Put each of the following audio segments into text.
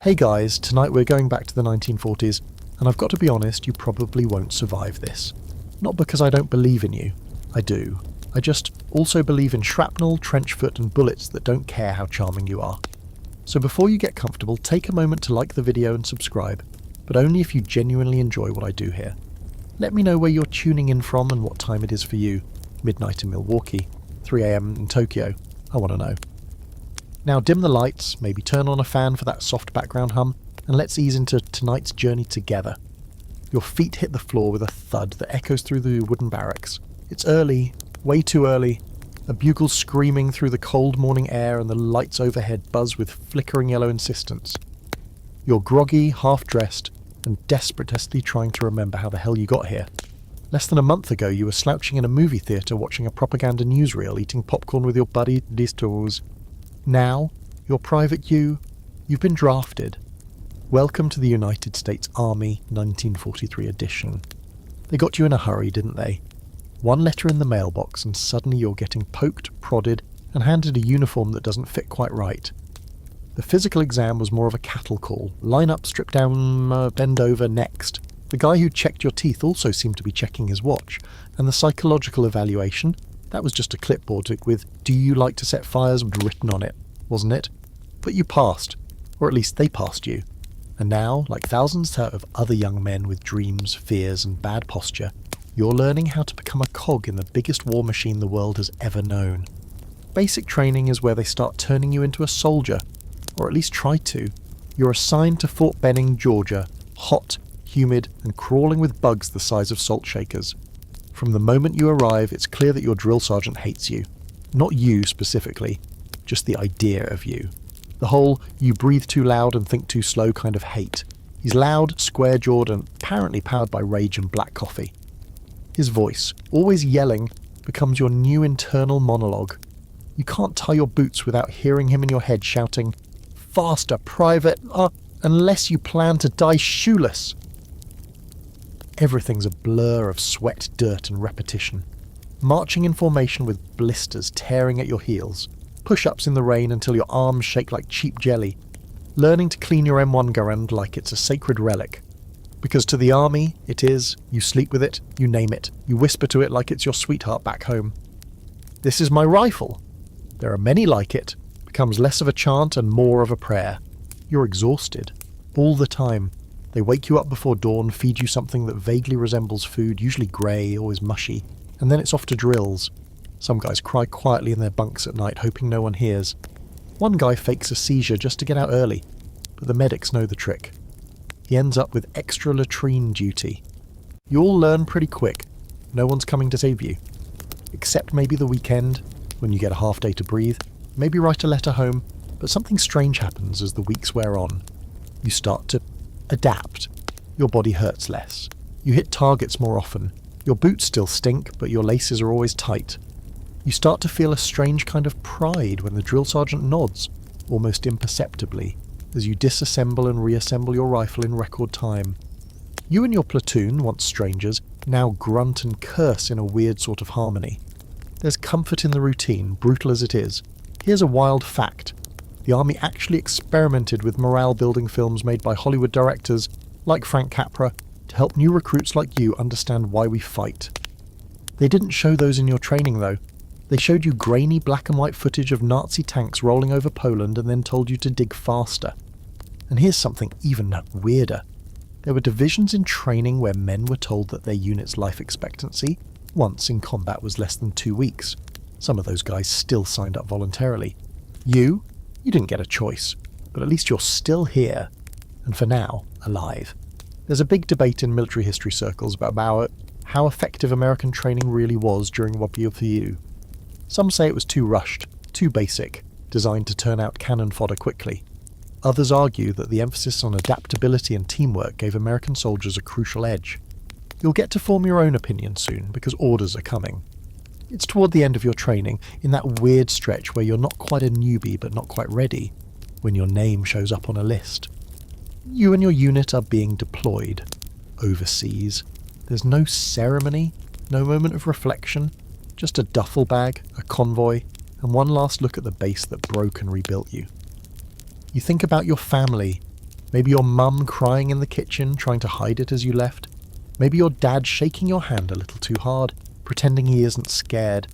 Hey guys, tonight we're going back to the 1940s, and I've got to be honest, you probably won't survive this. Not because I don't believe in you. I do. I just also believe in shrapnel, trench foot and bullets that don't care how charming you are. So before you get comfortable, take a moment to like the video and subscribe, but only if you genuinely enjoy what I do here. Let me know where you're tuning in from and what time it is for you. Midnight in Milwaukee, 3 AM in Tokyo. I want to know. Now dim the lights, maybe turn on a fan for that soft background hum, and let's ease into tonight's journey together. Your feet hit the floor with a thud that echoes through the wooden barracks. It's early, way too early. A bugle screaming through the cold morning air and the lights overhead buzz with flickering yellow insistence. You're groggy, half-dressed, and desperately trying to remember how the hell you got here. Less than a month ago you were slouching in a movie theatre watching a propaganda newsreel, eating popcorn with your buddy Distos. Now, you're Private You, you've been drafted. Welcome to the United States Army 1943 edition. They got you in a hurry, didn't they? One letter in the mailbox and suddenly you're getting poked, prodded, and handed a uniform that doesn't fit quite right. The physical exam was more of a cattle call. Line up, strip down, bend over, next. The guy who checked your teeth also seemed to be checking his watch, and the psychological evaluation, that was just a clipboard with "Do you like to set fires?" written on it, wasn't it? But you passed, or at least they passed you. And now, like thousands of other young men with dreams, fears and bad posture, you're learning how to become a cog in the biggest war machine the world has ever known. Basic training is where they start turning you into a soldier, or at least try to. You're assigned to Fort Benning, Georgia, hot, humid and crawling with bugs the size of salt shakers. From the moment you arrive, it's clear that your drill sergeant hates you. Not you specifically, just the idea of you. The whole you breathe too loud and think too slow kind of hate. He's loud, square-jawed and apparently powered by rage and black coffee. His voice, always yelling, becomes your new internal monologue. You can't tie your boots without hearing him in your head shouting, "Faster, Private, unless you plan to die shoeless." Everything's a blur of sweat, dirt and repetition. Marching in formation with blisters tearing at your heels. Push-ups in the rain until your arms shake like cheap jelly. Learning to clean your M1 Garand like it's a sacred relic. Because to the army, it is, you sleep with it, you name it, you whisper to it like it's your sweetheart back home. "This is my rifle." There are many like it. Becomes less of a chant and more of a prayer. You're exhausted. All the time. They wake you up before dawn, feed you something that vaguely resembles food, usually grey, always mushy, and then it's off to drills. Some guys cry quietly in their bunks at night, hoping no one hears. One guy fakes a seizure just to get out early, but the medics know the trick. He ends up with extra latrine duty. You all learn pretty quick. No one's coming to save you. Except maybe the weekend, when you get a half day to breathe, maybe write a letter home, but something strange happens as the weeks wear on. You start to adapt. Your body hurts less. You hit targets more often. Your boots still stink, but your laces are always tight. You start to feel a strange kind of pride when the drill sergeant nods, almost imperceptibly, as you disassemble and reassemble your rifle in record time. You and your platoon, once strangers, now grunt and curse in a weird sort of harmony. There's comfort in the routine, brutal as it is. Here's a wild fact. The army actually experimented with morale-building films made by Hollywood directors, like Frank Capra, to help new recruits like you understand why we fight. They didn't show those in your training though. They showed you grainy black and white footage of Nazi tanks rolling over Poland and then told you to dig faster. And here's something even weirder. There were divisions in training where men were told that their unit's life expectancy, once in combat, was less than 2 weeks. Some of those guys still signed up voluntarily. You didn't get a choice, but at least you're still here, and for now, alive. There's a big debate in military history circles about how effective American training really was during WWII. Some say it was too rushed, too basic, designed to turn out cannon fodder quickly. Others argue that the emphasis on adaptability and teamwork gave American soldiers a crucial edge. You'll get to form your own opinion soon, because orders are coming. It's toward the end of your training, in that weird stretch where you're not quite a newbie but not quite ready, when your name shows up on a list. You and your unit are being deployed. Overseas. There's no ceremony, no moment of reflection, just a duffel bag, a convoy, and one last look at the base that broke and rebuilt you. You think about your family, Maybe your mum crying in the kitchen, trying to hide it as you left. Maybe your dad shaking your hand a little too hard, pretending he isn't scared.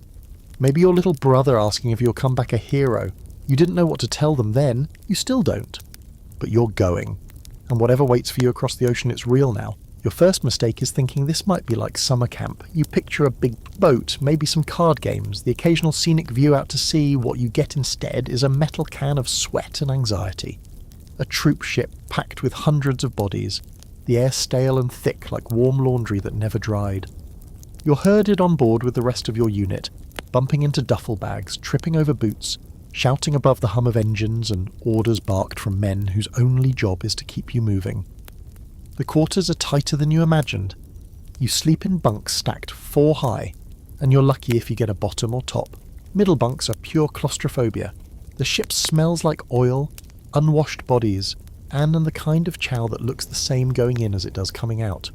Maybe your little brother asking if you'll come back a hero. You didn't know what to tell them then, you still don't. But you're going. And whatever waits for you across the ocean, it's real now. Your first mistake is thinking this might be like summer camp. You picture a big boat, maybe some card games, the occasional scenic view out to sea. What you get instead is a metal can of sweat and anxiety. A troop ship packed with hundreds of bodies, the air stale and thick like warm laundry that never dried. You're herded on board with the rest of your unit, bumping into duffel bags, tripping over boots, shouting above the hum of engines and orders barked from men whose only job is to keep you moving. The quarters are tighter than you imagined. You sleep in bunks stacked 4 high, and you're lucky if you get a bottom or top. Middle bunks are pure claustrophobia. The ship smells like oil, unwashed bodies, and the kind of chow that looks the same going in as it does coming out.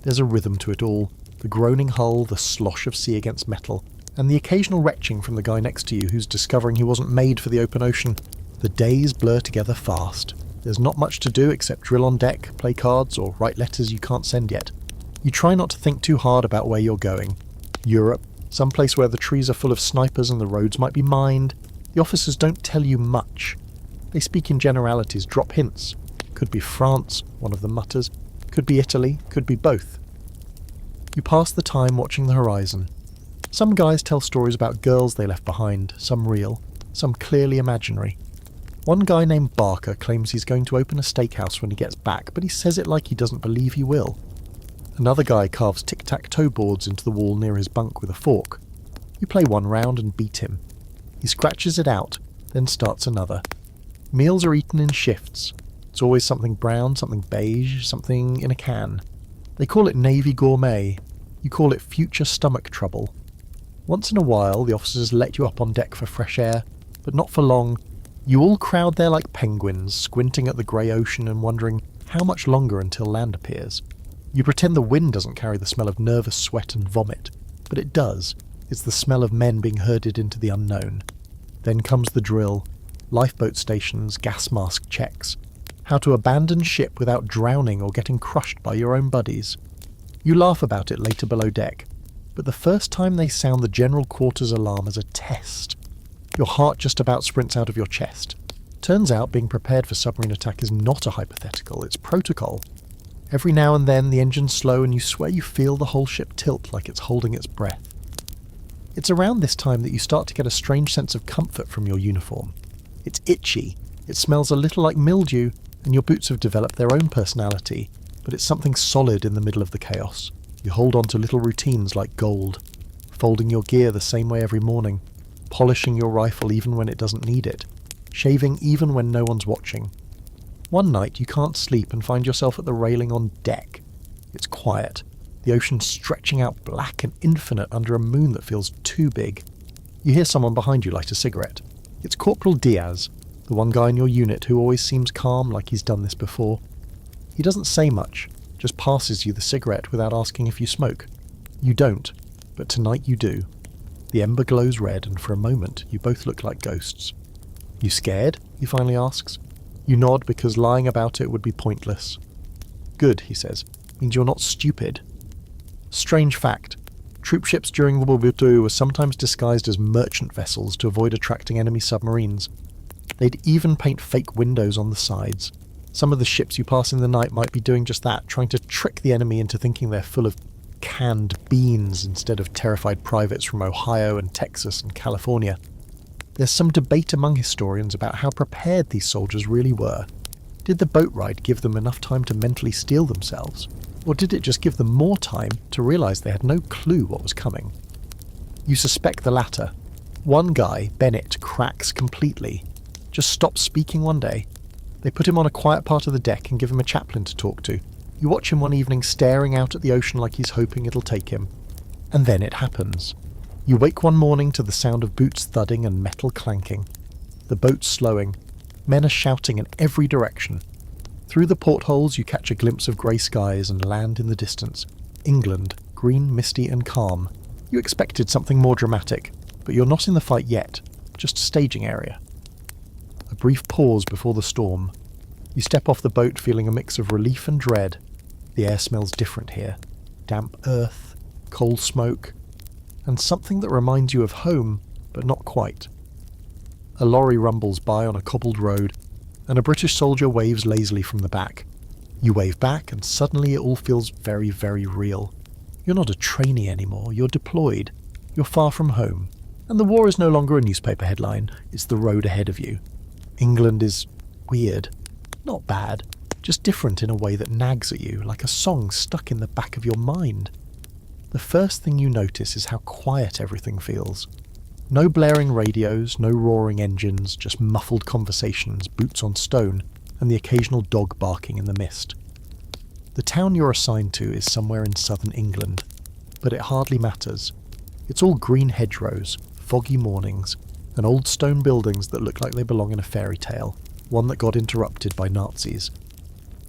There's a rhythm to it all, the groaning hull, the slosh of sea against metal, and the occasional retching from the guy next to you who's discovering he wasn't made for the open ocean. The days blur together fast. There's not much to do except drill on deck, play cards, or write letters you can't send yet. You try not to think too hard about where you're going. Europe, someplace where the trees are full of snipers and the roads might be mined. The officers don't tell you much. They speak in generalities, drop hints. Could be France, one of them mutters. Could be Italy, could be both. You pass the time watching the horizon. Some guys tell stories about girls they left behind, some real, some clearly imaginary. One guy named Barker claims he's going to open a steakhouse when he gets back, but he says it like he doesn't believe he will. Another guy carves tic-tac-toe boards into the wall near his bunk with a fork. You play one round and beat him. He scratches it out, then starts another. Meals are eaten in shifts. It's always something brown, something beige, something in a can. They call it Navy Gourmet. You call it future stomach trouble. Once in a while, the officers let you up on deck for fresh air, but not for long. You all crowd there like penguins, squinting at the grey ocean and wondering how much longer until land appears. You pretend the wind doesn't carry the smell of nervous sweat and vomit, but it does. It's the smell of men being herded into the unknown. Then comes the drill, lifeboat stations, gas mask checks, how to abandon ship without drowning or getting crushed by your own buddies. You laugh about it later below deck, but the first time they sound the general quarters alarm as a test, your heart just about sprints out of your chest. Turns out being prepared for submarine attack is not a hypothetical, it's protocol. Every now and then the engine's slow and you swear you feel the whole ship tilt like it's holding its breath. It's around this time that you start to get a strange sense of comfort from your uniform. It's itchy, it smells a little like mildew, and your boots have developed their own personality, but it's something solid in the middle of the chaos. You hold on to little routines like gold, folding your gear the same way every morning, polishing your rifle even when it doesn't need it, shaving even when no one's watching. One night you can't sleep and find yourself at the railing on deck. It's quiet, the ocean stretching out black and infinite under a moon that feels too big. You hear someone behind you light a cigarette. It's Corporal Diaz, the one guy in your unit who always seems calm like he's done this before. He doesn't say much, just passes you the cigarette without asking if you smoke. You don't, but tonight you do. The ember glows red, and for a moment you both look like ghosts. You scared? He finally asks. You nod because lying about it would be pointless. Good, he says. Means you're not stupid. Strange fact. Troop ships during WWII were sometimes disguised as merchant vessels to avoid attracting enemy submarines. They'd even paint fake windows on the sides. Some of the ships you pass in the night might be doing just that, trying to trick the enemy into thinking they're full of canned beans instead of terrified privates from Ohio and Texas and California. There's some debate among historians about how prepared these soldiers really were. Did the boat ride give them enough time to mentally steel themselves? Or did it just give them more time to realise they had no clue what was coming? You suspect the latter. One guy, Bennett, cracks completely. Just stops speaking one day. They put him on a quiet part of the deck and give him a chaplain to talk to. You watch him one evening staring out at the ocean like he's hoping it'll take him. And then it happens. You wake one morning to the sound of boots thudding and metal clanking. The boat's slowing. Men are shouting in every direction. Through the portholes you catch a glimpse of grey skies and land in the distance. England, green, misty and calm. You expected something more dramatic, but you're not in the fight yet, just a staging area. A brief pause before the storm. You step off the boat feeling a mix of relief and dread. The air smells different here. Damp earth, coal smoke, and something that reminds you of home, but not quite. A lorry rumbles by on a cobbled road, and a British soldier waves lazily from the back. You wave back, and suddenly it all feels very, very real. You're not a trainee anymore, you're deployed. You're far from home. And the war is no longer a newspaper headline, it's the road ahead of you. England is weird. Not bad, just different in a way that nags at you, like a song stuck in the back of your mind. The first thing you notice is how quiet everything feels. No blaring radios, no roaring engines, just muffled conversations, boots on stone, and the occasional dog barking in the mist. The town you're assigned to is somewhere in southern England, but it hardly matters. It's all green hedgerows, foggy mornings, and old stone buildings that look like they belong in a fairy tale, one that got interrupted by Nazis.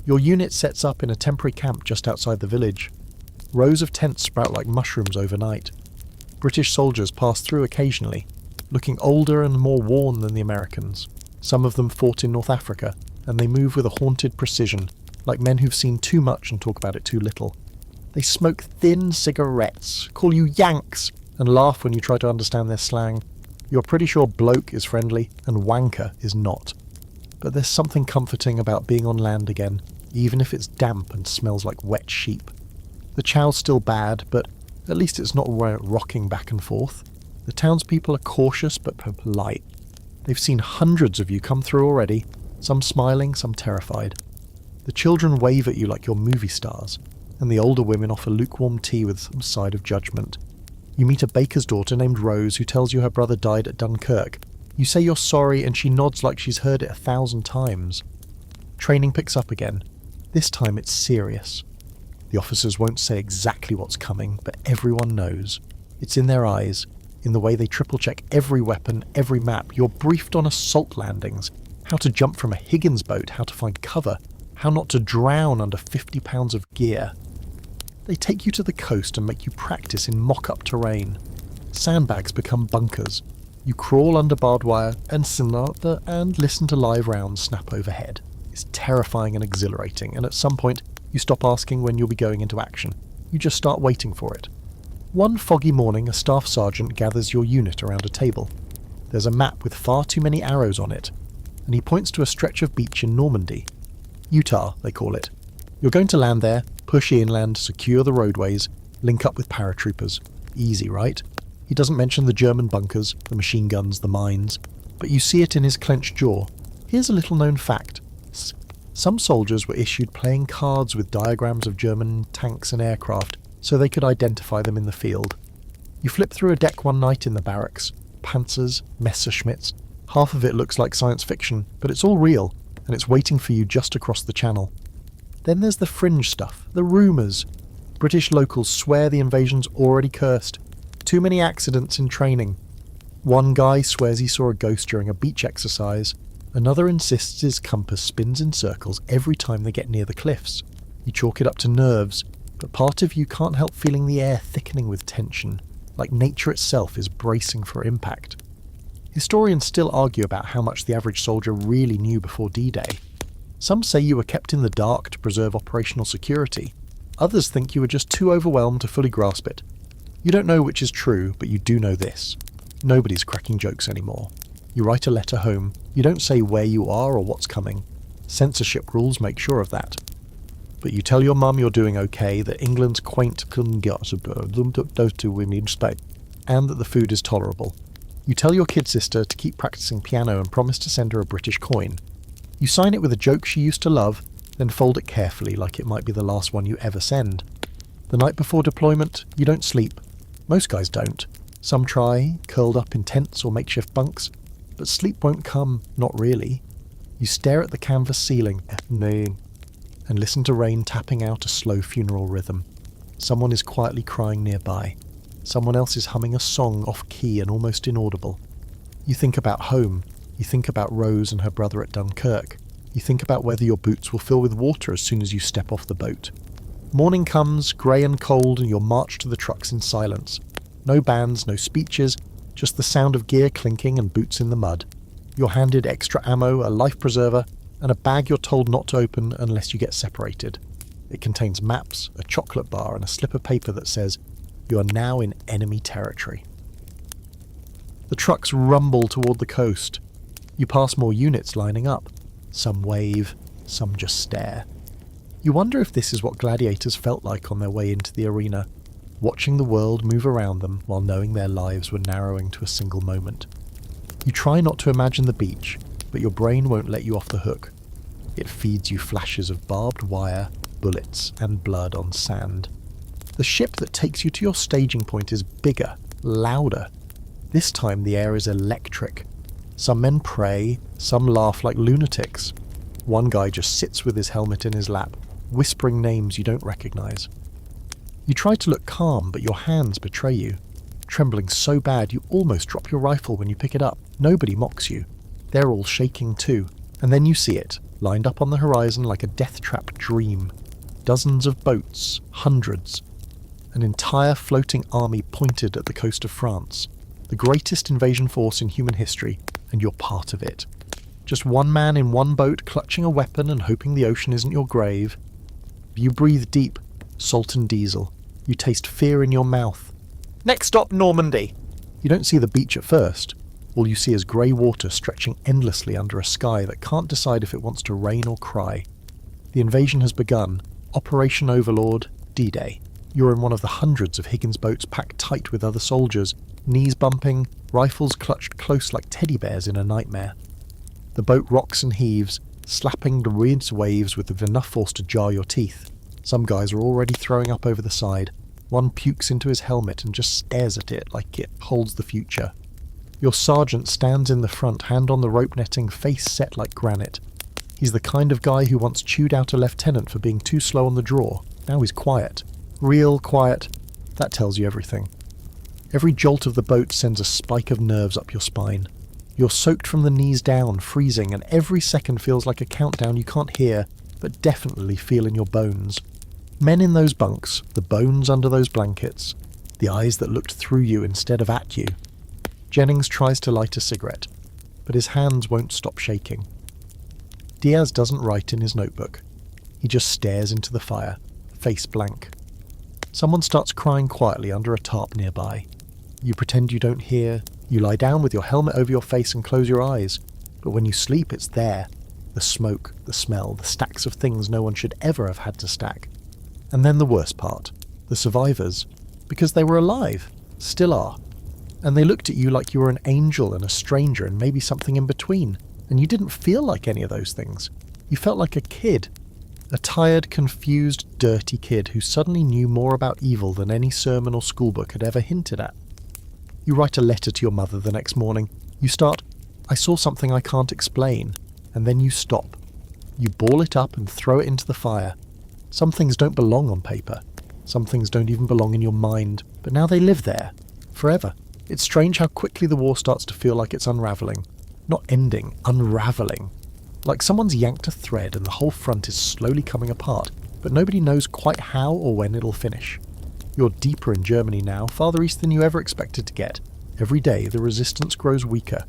Your unit sets up in a temporary camp just outside the village. Rows of tents sprout like mushrooms overnight. British soldiers pass through occasionally, looking older and more worn than the Americans. Some of them fought in North Africa, and they move with a haunted precision, like men who've seen too much and talk about it too little. They smoke thin cigarettes, call you Yanks, and laugh when you try to understand their slang. You're pretty sure bloke is friendly, and wanker is not. But there's something comforting about being on land again, even if it's damp and smells like wet sheep. The chow's still bad, but at least it's not rocking back and forth. The townspeople are cautious but polite. They've seen hundreds of you come through already, some smiling, some terrified. The children wave at you like you're movie stars, and the older women offer lukewarm tea with some side of judgment. You meet a baker's daughter named Rose who tells you her brother died at Dunkirk. You say you're sorry and she nods like she's heard it 1,000 times. Training picks up again. This time it's serious. The officers won't say exactly what's coming, but everyone knows. It's in their eyes, in the way they triple-check every weapon, every map. You're briefed on assault landings, how to jump from a Higgins boat, how to find cover, how not to drown under 50 pounds of gear. They take you to the coast and make you practice in mock-up terrain. Sandbags become bunkers. You crawl under barbed wire and listen to live rounds snap overhead. It's terrifying and exhilarating, and at some point you stop asking when you'll be going into action. You just start waiting for it. One foggy morning, a staff sergeant gathers your unit around a table. There's a map with far too many arrows on it, and he points to a stretch of beach in Normandy. Utah, they call it. You're going to land there, push inland, secure the roadways, link up with paratroopers. Easy, right? He doesn't mention the German bunkers, the machine guns, the mines, but you see it in his clenched jaw. Here's a little-known fact. Some soldiers were issued playing cards with diagrams of German tanks and aircraft so they could identify them in the field. You flip through a deck one night in the barracks. Panzers, Messerschmitts. Half of it looks like science fiction, but it's all real, and it's waiting for you just across the channel. Then there's the fringe stuff, the rumours. British locals swear the invasion's already cursed. Too many accidents in training. One guy swears he saw a ghost during a beach exercise. Another insists his compass spins in circles every time they get near the cliffs. You chalk it up to nerves, but part of you can't help feeling the air thickening with tension, like nature itself is bracing for impact. Historians still argue about how much the average soldier really knew before D-Day. Some say you were kept in the dark to preserve operational security. Others think you were just too overwhelmed to fully grasp it. You don't know which is true, but you do know this. Nobody's cracking jokes anymore. You write a letter home. You don't say where you are or what's coming. Censorship rules make sure of that. But you tell your mum you're doing okay, that England's quaint and that the food is tolerable. You tell your kid sister to keep practicing piano and promise to send her a British coin. You sign it with a joke she used to love, then fold it carefully like it might be the last one you ever send. The night before deployment, you don't sleep. Most guys don't. Some try, curled up in tents or makeshift bunks, but sleep won't come, not really. You stare at the canvas ceiling and listen to rain tapping out a slow funeral rhythm. Someone is quietly crying nearby. Someone else is humming a song off-key and almost inaudible. You think about home. You think about Rose and her brother at Dunkirk. You think about whether your boots will fill with water as soon as you step off the boat. Morning comes, grey and cold, and you're marched to the trucks in silence. No bands, no speeches, just the sound of gear clinking and boots in the mud. You're handed extra ammo, a life preserver, and a bag you're told not to open unless you get separated. It contains maps, a chocolate bar, and a slip of paper that says, "You are now in enemy territory." The trucks rumble toward the coast. You pass more units lining up. Some wave, some just stare. You wonder if this is what gladiators felt like on their way into the arena, watching the world move around them while knowing their lives were narrowing to a single moment. You try not to imagine the beach, but your brain won't let you off the hook. It feeds you flashes of barbed wire, bullets, and blood on sand. The ship that takes you to your staging point is bigger, louder. This time the air is electric. Some men pray, some laugh like lunatics. One guy just sits with his helmet in his lap, whispering names you don't recognize. You try to look calm, but your hands betray you. Trembling so bad you almost drop your rifle when you pick it up. Nobody mocks you. They're all shaking too. And then you see it, lined up on the horizon like a death-trap dream. Dozens of boats, hundreds. An entire floating army pointed at the coast of France. The greatest invasion force in human history, and you're part of it. Just one man in one boat clutching a weapon and hoping the ocean isn't your grave. You breathe deep, salt and diesel. You taste fear in your mouth. Next stop, Normandy! You don't see the beach at first. All you see is grey water stretching endlessly under a sky that can't decide if it wants to rain or cry. The invasion has begun. Operation Overlord, D-Day. You're in one of the hundreds of Higgins boats packed tight with other soldiers, knees bumping, rifles clutched close like teddy bears in a nightmare. The boat rocks and heaves, slapping the weird waves with enough force to jar your teeth. Some guys are already throwing up over the side. One pukes into his helmet and just stares at it like it holds the future. Your sergeant stands in the front, hand on the rope netting, face set like granite. He's the kind of guy who once chewed out a lieutenant for being too slow on the draw. Now he's quiet. Real quiet. That tells you everything. Every jolt of the boat sends a spike of nerves up your spine. You're soaked from the knees down, freezing, and every second feels like a countdown you can't hear, but definitely feel in your bones. Men in those bunks, the bones under those blankets, the eyes that looked through you instead of at you. Jennings tries to light a cigarette, but his hands won't stop shaking. Diaz doesn't write in his notebook. He just stares into the fire, face blank. Someone starts crying quietly under a tarp nearby. You pretend you don't hear. You lie down with your helmet over your face and close your eyes. But when you sleep, it's there. The smoke, the smell, the stacks of things no one should ever have had to stack. And then the worst part. The survivors. Because they were alive. Still are. And they looked at you like you were an angel and a stranger and maybe something in between. And you didn't feel like any of those things. You felt like a kid. A tired, confused, dirty kid who suddenly knew more about evil than any sermon or schoolbook had ever hinted at. You write a letter to your mother the next morning. You start, "I saw something I can't explain," and then you stop. You ball it up and throw it into the fire. Some things don't belong on paper. Some things don't even belong in your mind, but now they live there, forever. It's strange how quickly the war starts to feel like it's unravelling. Not ending, unravelling. Like someone's yanked a thread and the whole front is slowly coming apart, but nobody knows quite how or when it'll finish. You're deeper in Germany now, farther east than you ever expected to get. Every day the resistance grows weaker,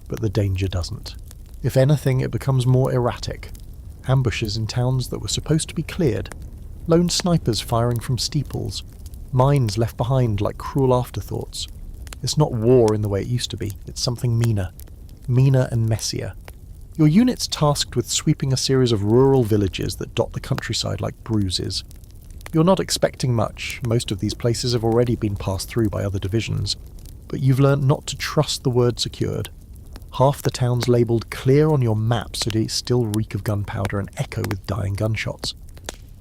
but the danger doesn't. If anything, it becomes more erratic. Ambushes in towns that were supposed to be cleared. Lone snipers firing from steeples. Mines left behind like cruel afterthoughts. It's not war in the way it used to be, it's something meaner. Meaner and messier. Your unit's tasked with sweeping a series of rural villages that dot the countryside like bruises. You're not expecting much, most of these places have already been passed through by other divisions, but you've learnt not to trust the word secured. Half the town's labelled clear on your map so they still reek of gunpowder and echo with dying gunshots.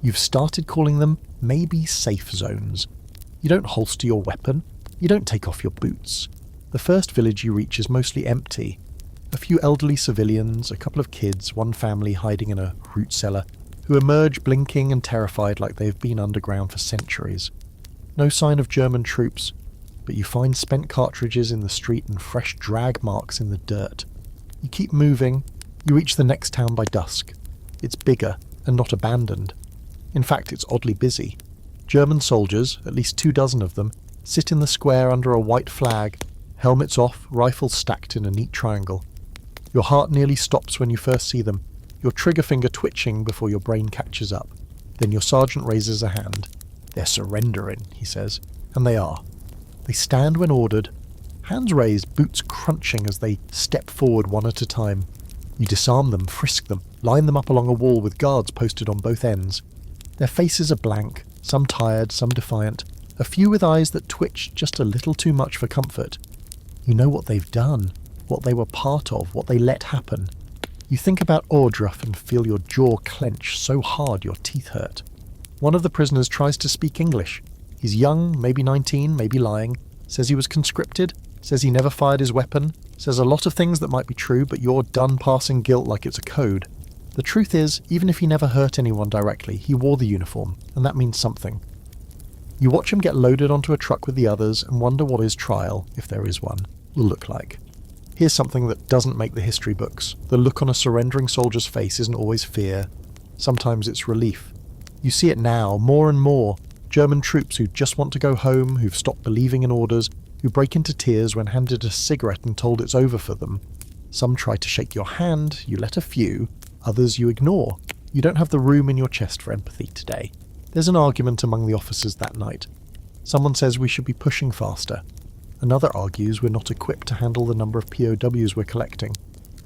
You've started calling them maybe safe zones. You don't holster your weapon, you don't take off your boots. The first village you reach is mostly empty. A few elderly civilians, a couple of kids, one family hiding in a root cellar, who emerge blinking and terrified like they've been underground for centuries. No sign of German troops, but you find spent cartridges in the street and fresh drag marks in the dirt. You keep moving. You reach the next town by dusk. It's bigger and not abandoned. In fact, it's oddly busy. German soldiers, at least 24 of them, sit in the square under a white flag, helmets off, rifles stacked in a neat triangle. Your heart nearly stops when you first see them. your trigger finger twitching before your brain catches up. Then your sergeant raises a hand. "They're surrendering," he says. And they are. They stand when ordered, hands raised, boots crunching as they step forward one at a time. You disarm them, frisk them, line them up along a wall with guards posted on both ends. Their faces are blank, some tired, some defiant, a few with eyes that twitch just a little too much for comfort. You know what they've done, what they were part of, what they let happen. You think about Ordruff and feel your jaw clench so hard your teeth hurt. One of the prisoners tries to speak English. He's young, maybe 19, maybe lying, says he was conscripted, says he never fired his weapon, says a lot of things that might be true, but you're done passing guilt like it's a code. The truth is, even if he never hurt anyone directly, he wore the uniform, and that means something. You watch him get loaded onto a truck with the others and wonder what his trial, if there is one, will look like. Here's something that doesn't make the history books. The look on a surrendering soldier's face isn't always fear. Sometimes it's relief. You see it now, more and more. German troops who just want to go home, who've stopped believing in orders, who break into tears when handed a cigarette and told it's over for them. Some try to shake your hand, you let a few. Others you ignore. You don't have the room in your chest for empathy today. There's an argument among the officers that night. Someone says we should be pushing faster. Another argues we're not equipped to handle the number of POWs we're collecting.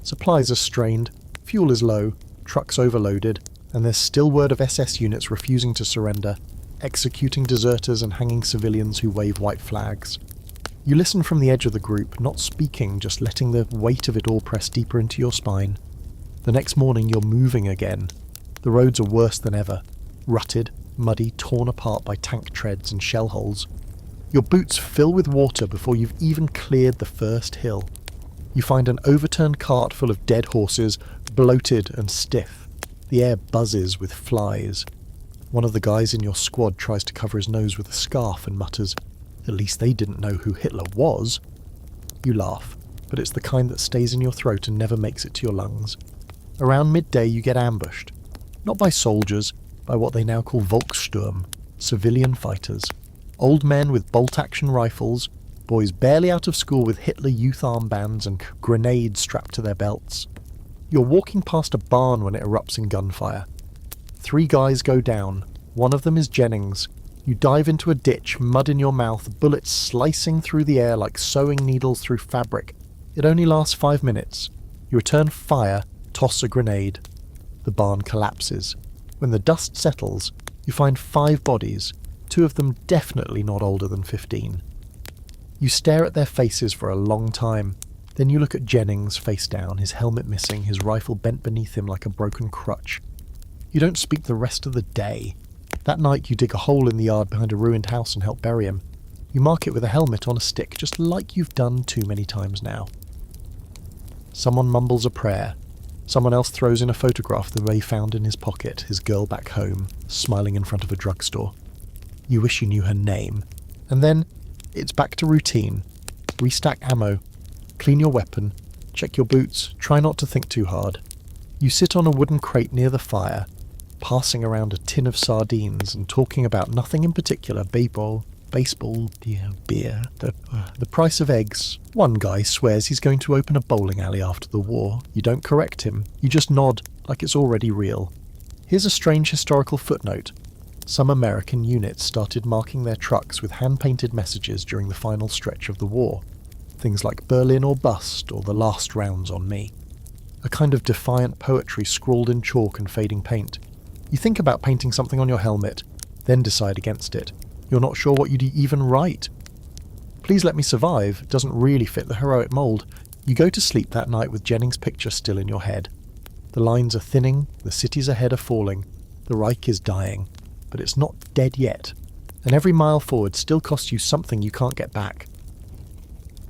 Supplies are strained, fuel is low, trucks overloaded, and there's still word of SS units refusing to surrender, executing deserters and hanging civilians who wave white flags. You listen from the edge of the group, not speaking, just letting the weight of it all press deeper into your spine. The next morning you're moving again. The roads are worse than ever. Rutted, muddy, torn apart by tank treads and shell holes. Your boots fill with water before you've even cleared the first hill. You find an overturned cart full of dead horses, bloated and stiff. The air buzzes with flies. One of the guys in your squad tries to cover his nose with a scarf and mutters, "At least they didn't know who Hitler was." You laugh, but it's the kind that stays in your throat and never makes it to your lungs. Around midday you get ambushed. Not by soldiers, by what they now call Volkssturm, civilian fighters. Old men with bolt-action rifles, boys barely out of school with Hitler Youth armbands and grenades strapped to their belts. You're walking past a barn when it erupts in gunfire. 3 guys go down. One of them is Jennings. You dive into a ditch, mud in your mouth, bullets slicing through the air like sewing needles through fabric. It only lasts 5 minutes. You return fire, toss a grenade. The barn collapses. When the dust settles, you find 5 bodies, 2 of them definitely not older than 15. You stare at their faces for a long time. Then you look at Jennings face down, his helmet missing, his rifle bent beneath him like a broken crutch. You don't speak the rest of the day. That night you dig a hole in the yard behind a ruined house and help bury him. You mark it with a helmet on a stick, just like you've done too many times now. Someone mumbles a prayer. Someone else throws in a photograph that Ray found in his pocket, his girl back home, smiling in front of a drugstore. You wish you knew her name. And then, it's back to routine. Restack ammo. Clean your weapon. Check your boots. Try not to think too hard. You sit on a wooden crate near the fire, passing around a tin of sardines and talking about nothing in particular. Baseball, beer, the price of eggs. One guy swears he's going to open a bowling alley after the war. You don't correct him. You just nod, like it's already real. Here's a strange historical footnote. Some American units started marking their trucks with hand-painted messages during the final stretch of the war. Things like Berlin or bust, or the last rounds on me. A kind of defiant poetry scrawled in chalk and fading paint. You think about painting something on your helmet, then decide against it. You're not sure what you'd even write. Please Let Me Survive doesn't really fit the heroic mould. You go to sleep that night with Jennings' picture still in your head. The lines are thinning, the cities ahead are falling, the Reich is dying. But it's not dead yet, and every mile forward still costs you something you can't get back.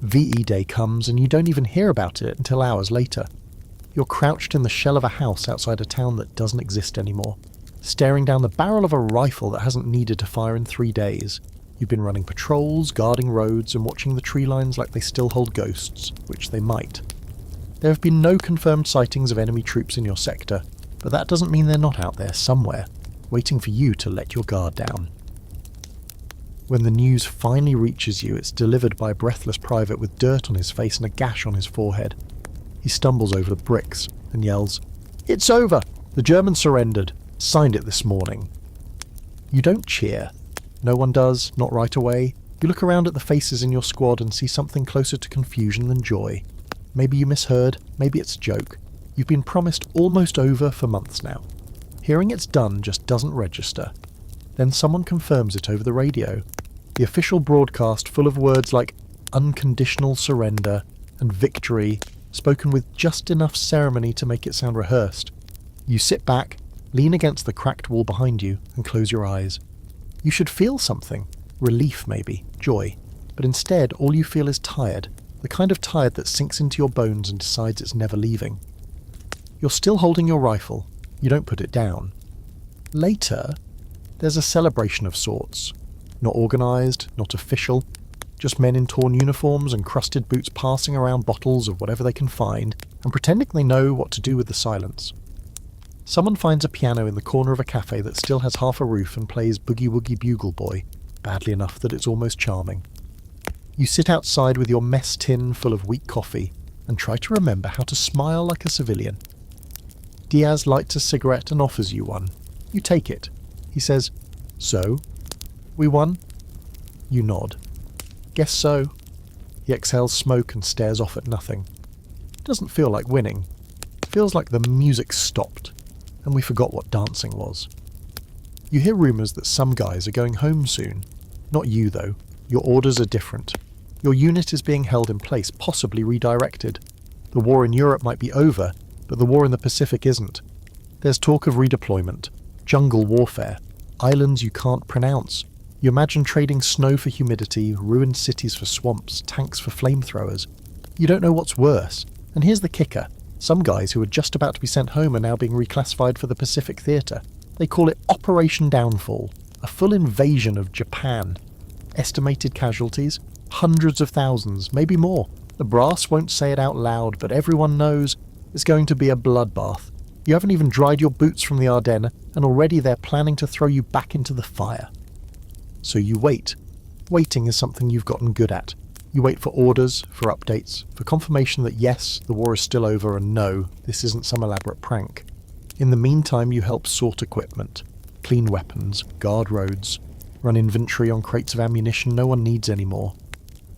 VE Day comes and you don't even hear about it until hours later. You're crouched in the shell of a house outside a town that doesn't exist anymore, staring down the barrel of a rifle that hasn't needed to fire in 3 days. You've been running patrols, guarding roads, and watching the tree lines like they still hold ghosts, which they might. There have been no confirmed sightings of enemy troops in your sector, but that doesn't mean they're not out there somewhere, waiting for you to let your guard down. When the news finally reaches you, it's delivered by a breathless private with dirt on his face and a gash on his forehead. He stumbles over the bricks and yells, "It's over! The Germans surrendered. Signed it this morning." You don't cheer. No one does, not right away. You look around at the faces in your squad and see something closer to confusion than joy. Maybe you misheard, maybe it's a joke. You've been promised almost over for months now. Hearing it's done just doesn't register. Then someone confirms it over the radio. The official broadcast full of words like unconditional surrender and victory, spoken with just enough ceremony to make it sound rehearsed. You sit back, lean against the cracked wall behind you, and close your eyes. You should feel something. Relief maybe, joy. But instead all you feel is tired. The kind of tired that sinks into your bones and decides it's never leaving. You're still holding your rifle. You don't put it down. Later, there's a celebration of sorts. Not organised, not official. Just men in torn uniforms and crusted boots passing around bottles of whatever they can find and pretending they know what to do with the silence. Someone finds a piano in the corner of a cafe that still has half a roof and plays Boogie Woogie Bugle Boy, badly enough that it's almost charming. You sit outside with your mess tin full of weak coffee and try to remember how to smile like a civilian. Diaz lights a cigarette and offers you one. You take it. He says, "So? We won?" You nod. "Guess so." He exhales smoke and stares off at nothing. It doesn't feel like winning. It feels like the music stopped, and we forgot what dancing was. You hear rumours that some guys are going home soon. Not you, though. Your orders are different. Your unit is being held in place, possibly redirected. The war in Europe might be over, but the war in the Pacific isn't. There's talk of redeployment, jungle warfare, islands you can't pronounce. You imagine trading snow for humidity, ruined cities for swamps, tanks for flamethrowers. You don't know what's worse. And here's the kicker. Some guys who are just about to be sent home are now being reclassified for the Pacific Theatre. They call it Operation Downfall, a full invasion of Japan. Estimated casualties? Hundreds of thousands, maybe more. The brass won't say it out loud, but everyone knows it's going to be a bloodbath. You haven't even dried your boots from the Ardennes, and already they're planning to throw you back into the fire. So you wait. Waiting is something you've gotten good at. You wait for orders, for updates, for confirmation that yes, the war is still over, and no, this isn't some elaborate prank. In the meantime, you help sort equipment, clean weapons, guard roads, run inventory on crates of ammunition no one needs anymore.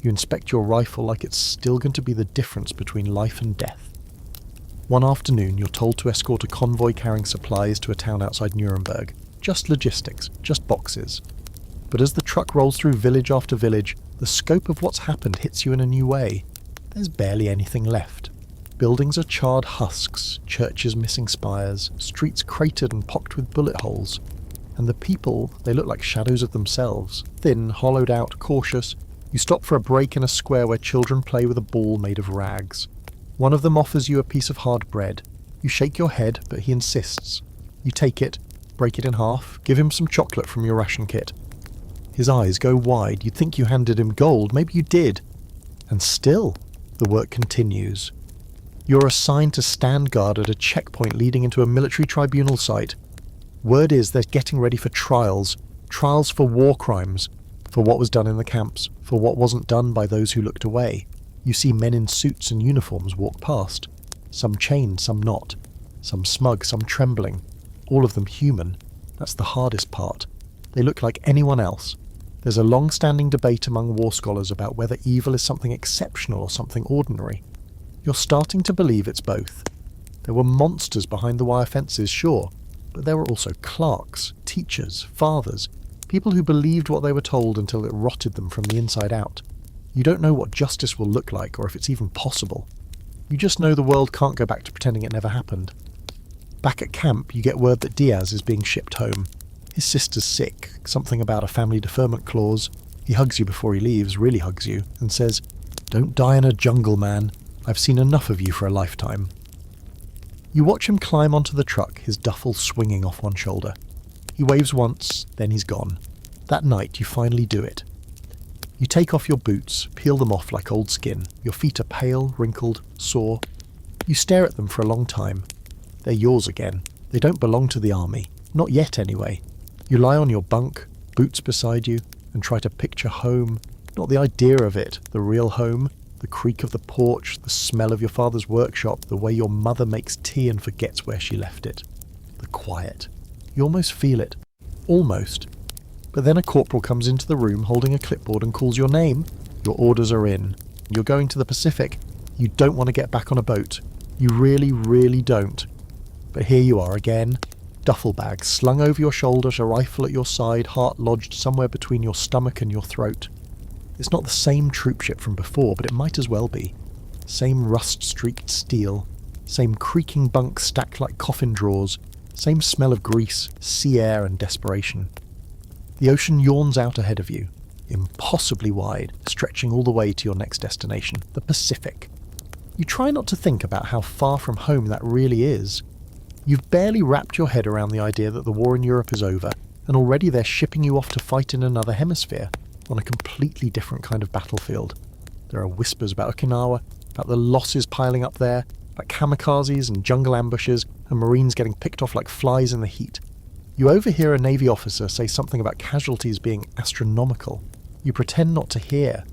You inspect your rifle like it's still going to be the difference between life and death. One afternoon, you're told to escort a convoy carrying supplies to a town outside Nuremberg. Just logistics, just boxes. But as the truck rolls through village after village, the scope of what's happened hits you in a new way. There's barely anything left. Buildings are charred husks, churches missing spires, streets cratered and pocked with bullet holes. And the people, they look like shadows of themselves, thin, hollowed out, cautious. You stop for a break in a square where children play with a ball made of rags. One of them offers you a piece of hard bread. You shake your head, but he insists. You take it, break it in half, give him some chocolate from your ration kit. His eyes go wide. You'd think you handed him gold. Maybe you did. And still, the work continues. You're assigned to stand guard at a checkpoint leading into a military tribunal site. Word is they're getting ready for trials. Trials for war crimes. For what was done in the camps. For what wasn't done by those who looked away. You see men in suits and uniforms walk past. Some chained, some not. Some smug, some trembling. All of them human. That's the hardest part. They look like anyone else. There's a long-standing debate among war scholars about whether evil is something exceptional or something ordinary. You're starting to believe it's both. There were monsters behind the wire fences, sure, but there were also clerks, teachers, fathers, people who believed what they were told until it rotted them from the inside out. You don't know what justice will look like or if it's even possible. You just know the world can't go back to pretending it never happened. Back at camp, you get word that Diaz is being shipped home. His sister's sick, something about a family deferment clause. He hugs you before he leaves, really hugs you, and says, "Don't die in a jungle, man. I've seen enough of you for a lifetime." You watch him climb onto the truck, his duffel swinging off one shoulder. He waves once, then he's gone. That night, you finally do it. You take off your boots, peel them off like old skin. Your feet are pale, wrinkled, sore. You stare at them for a long time. They're yours again. They don't belong to the army. Not yet, anyway. You lie on your bunk, boots beside you, and try to picture home. Not the idea of it, the real home, The creak of the porch, the smell of your father's workshop, the way your mother makes tea and forgets where she left it. The quiet. You almost feel it. Almost. But then a corporal comes into the room holding a clipboard and calls your name. Your orders are in. You're going to the Pacific. You don't want to get back on a boat. You really, really don't. But here you are again. Duffel bag slung over your shoulders, a rifle at your side, heart lodged somewhere between your stomach and your throat. It's not the same troopship from before, but it might as well be. Same rust-streaked steel. Same creaking bunks stacked like coffin drawers. Same smell of grease, sea air and desperation. The ocean yawns out ahead of you, impossibly wide, stretching all the way to your next destination, the Pacific. You try not to think about how far from home that really is. You've barely wrapped your head around the idea that the war in Europe is over, and already they're shipping you off to fight in another hemisphere, on a completely different kind of battlefield. There are whispers about Okinawa, about the losses piling up there, about kamikazes and jungle ambushes, and Marines getting picked off like flies in the heat. You overhear a Navy officer say something about casualties being astronomical. You pretend not to hear.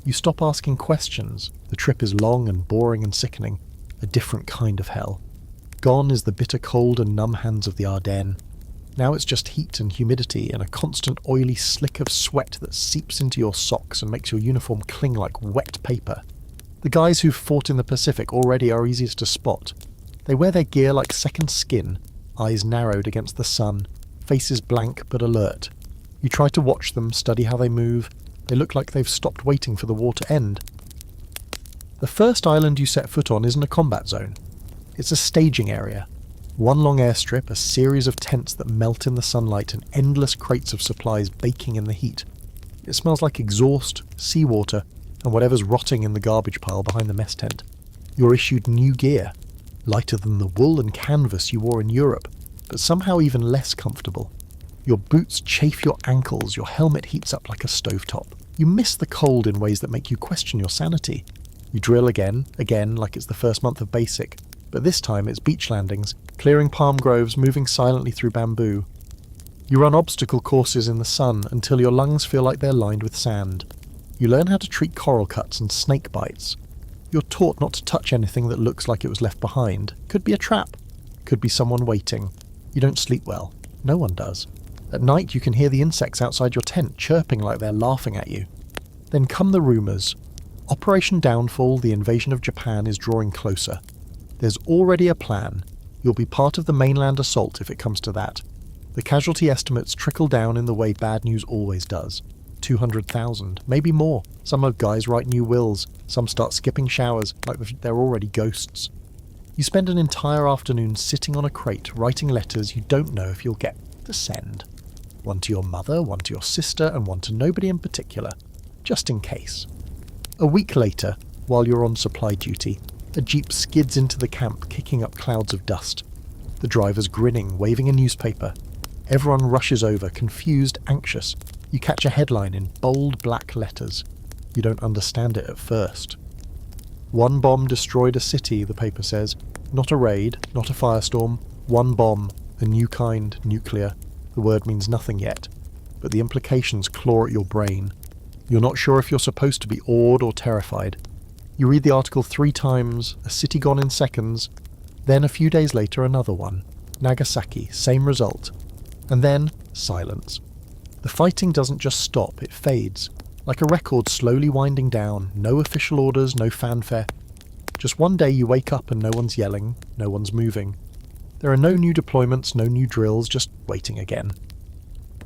You stop asking questions. The trip is long and boring and sickening. A different kind of hell. Gone is the bitter cold and numb hands of the Ardennes. Now it's just heat and humidity and a constant oily slick of sweat that seeps into your socks and makes your uniform cling like wet paper. The guys who've fought in the Pacific already are easiest to spot. They wear their gear like second skin, eyes narrowed against the sun, faces blank but alert. You try to watch them, study how they move. They look like they've stopped waiting for the war to end. The first island you set foot on isn't a combat zone. It's a staging area. One long airstrip, a series of tents that melt in the sunlight, and endless crates of supplies baking in the heat. It smells like exhaust, seawater, and whatever's rotting in the garbage pile behind the mess tent. You're issued new gear, lighter than the wool and canvas you wore in Europe, but somehow even less comfortable. Your boots chafe your ankles, your helmet heats up like a stovetop. You miss the cold in ways that make you question your sanity. You drill again, like it's the first month of basic, but this time it's beach landings, clearing palm groves, moving silently through bamboo. You run obstacle courses in the sun until your lungs feel like they're lined with sand. You learn how to treat coral cuts and snake bites. You're taught not to touch anything that looks like it was left behind. Could be a trap. Could be someone waiting. You don't sleep well. No one does. At night you can hear the insects outside your tent chirping like they're laughing at you. Then come the rumours. Operation Downfall, the invasion of Japan, is drawing closer. There's already a plan. You'll be part of the mainland assault if it comes to that. The casualty estimates trickle down in the way bad news always does. 200,000, maybe more. Some of guys write new wills. Some start skipping showers like they're already ghosts. You spend an entire afternoon sitting on a crate writing letters you don't know if you'll get to send. One to your mother, one to your sister, and one to nobody in particular. Just in case. A week later, while you're on supply duty, a jeep skids into the camp, kicking up clouds of dust. The driver's grinning, waving a newspaper. Everyone rushes over, confused, anxious. You catch a headline in bold black letters. You don't understand it at first. One bomb destroyed a city, the paper says. Not a raid, not a firestorm. One bomb, a new kind, nuclear. The word means nothing yet, but the implications claw at your brain. You're not sure if you're supposed to be awed or terrified. You read the article 3 times, a city gone in seconds, then a few days later another one. Nagasaki, same result. And then, silence. The fighting doesn't just stop, it fades. Like a record slowly winding down, no official orders, no fanfare. Just one day you wake up and no one's yelling, no one's moving. There are no new deployments, no new drills, just waiting again.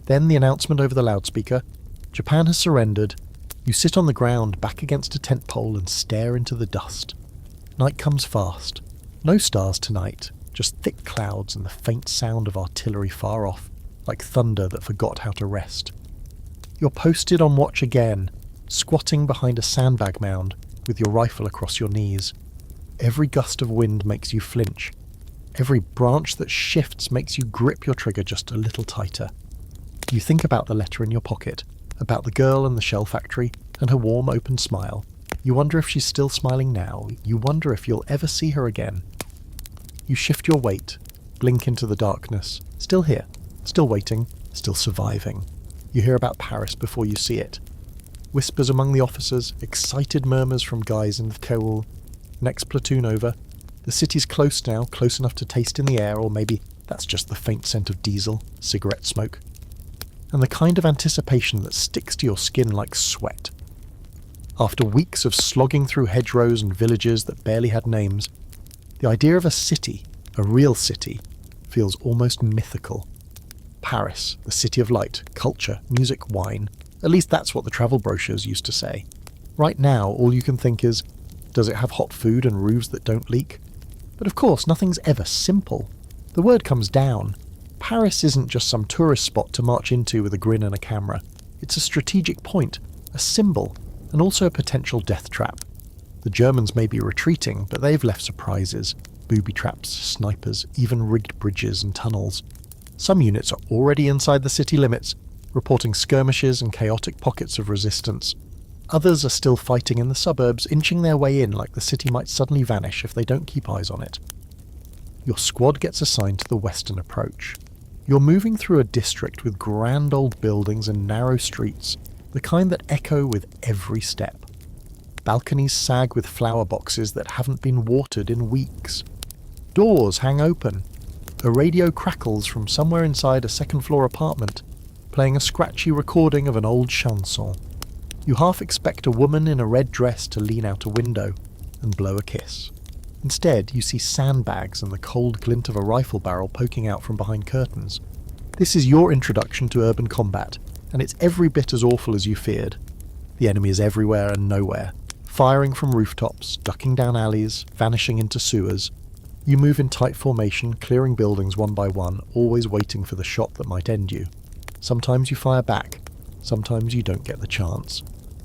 Then the announcement over the loudspeaker. Japan has surrendered. You sit on the ground, back against a tent pole, and stare into the dust. Night comes fast. No stars tonight, just thick clouds and the faint sound of artillery far off, like thunder that forgot how to rest. You're posted on watch again, squatting behind a sandbag mound, with your rifle across your knees. Every gust of wind makes you flinch. Every branch that shifts makes you grip your trigger just a little tighter. You think about the letter in your pocket, about the girl in the shell factory and her warm, open smile. You wonder if she's still smiling now. You wonder if you'll ever see her again. You shift your weight, blink into the darkness. Still here, still waiting, still surviving. You hear about Paris before you see it. whispers among the officers, excited murmurs from guys in the Keul. Next platoon over. The city's close now, close enough to taste in the air, or maybe that's just the faint scent of diesel, cigarette smoke. And the kind of anticipation that sticks to your skin like sweat. After weeks of slogging through hedgerows and villages that barely had names, the idea of a city, a real city, feels almost mythical. Paris, the city of light, culture, music, wine. At least that's what the travel brochures used to say. Right now, all you can think is, does it have hot food and roofs that don't leak? But of course, nothing's ever simple. The word comes down. Paris isn't just some tourist spot to march into with a grin and a camera. It's a strategic point, a symbol, and also a potential death trap. The Germans may be retreating, but they've left surprises. Booby traps, snipers, even rigged bridges and tunnels. Some units are already inside the city limits, reporting skirmishes and chaotic pockets of resistance. Others are still fighting in the suburbs, inching their way in like the city might suddenly vanish if they don't keep eyes on it. Your squad gets assigned to the western approach. You're moving through a district with grand old buildings and narrow streets, the kind that echo with every step. Balconies sag with flower boxes that haven't been watered in weeks. Doors hang open. A radio crackles from somewhere inside a second-floor apartment, playing a scratchy recording of an old chanson. You half expect a woman in a red dress to lean out a window and blow a kiss. Instead, you see sandbags and the cold glint of a rifle barrel poking out from behind curtains. This is your introduction to urban combat, and it's every bit as awful as you feared. The enemy is everywhere and nowhere, firing from rooftops, ducking down alleys, vanishing into sewers. You move in tight formation, clearing buildings one by one, always waiting for the shot that might end you. Sometimes you fire back, sometimes you don't get the chance.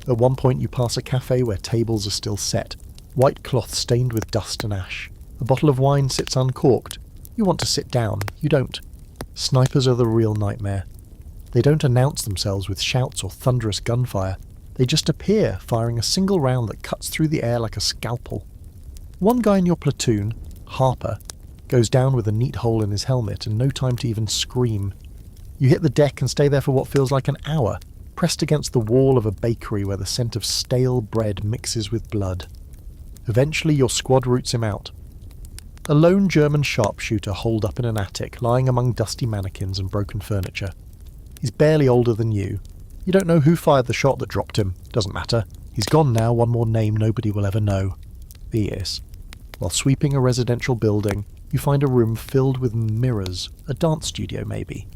At one point you pass a cafe where tables are still set, white cloth stained with dust and ash. A bottle of wine sits uncorked. You want to sit down, you don't. Snipers are the real nightmare. They don't announce themselves with shouts or thunderous gunfire. They just appear, firing a single round that cuts through the air like a scalpel. One guy in your platoon, Harper, goes down with a neat hole in his helmet and no time to even scream. You hit the deck and stay there for what feels like an hour, pressed against the wall of a bakery where the scent of stale bread mixes with blood. Eventually your squad roots him out. A lone German sharpshooter holed up in an attic, lying among dusty mannequins and broken furniture. He's barely older than you. You don't know who fired the shot that dropped him. Doesn't matter. He's gone now, one more name nobody will ever know. V.S. While sweeping a residential building, you find a room filled with mirrors, a dance studio maybe.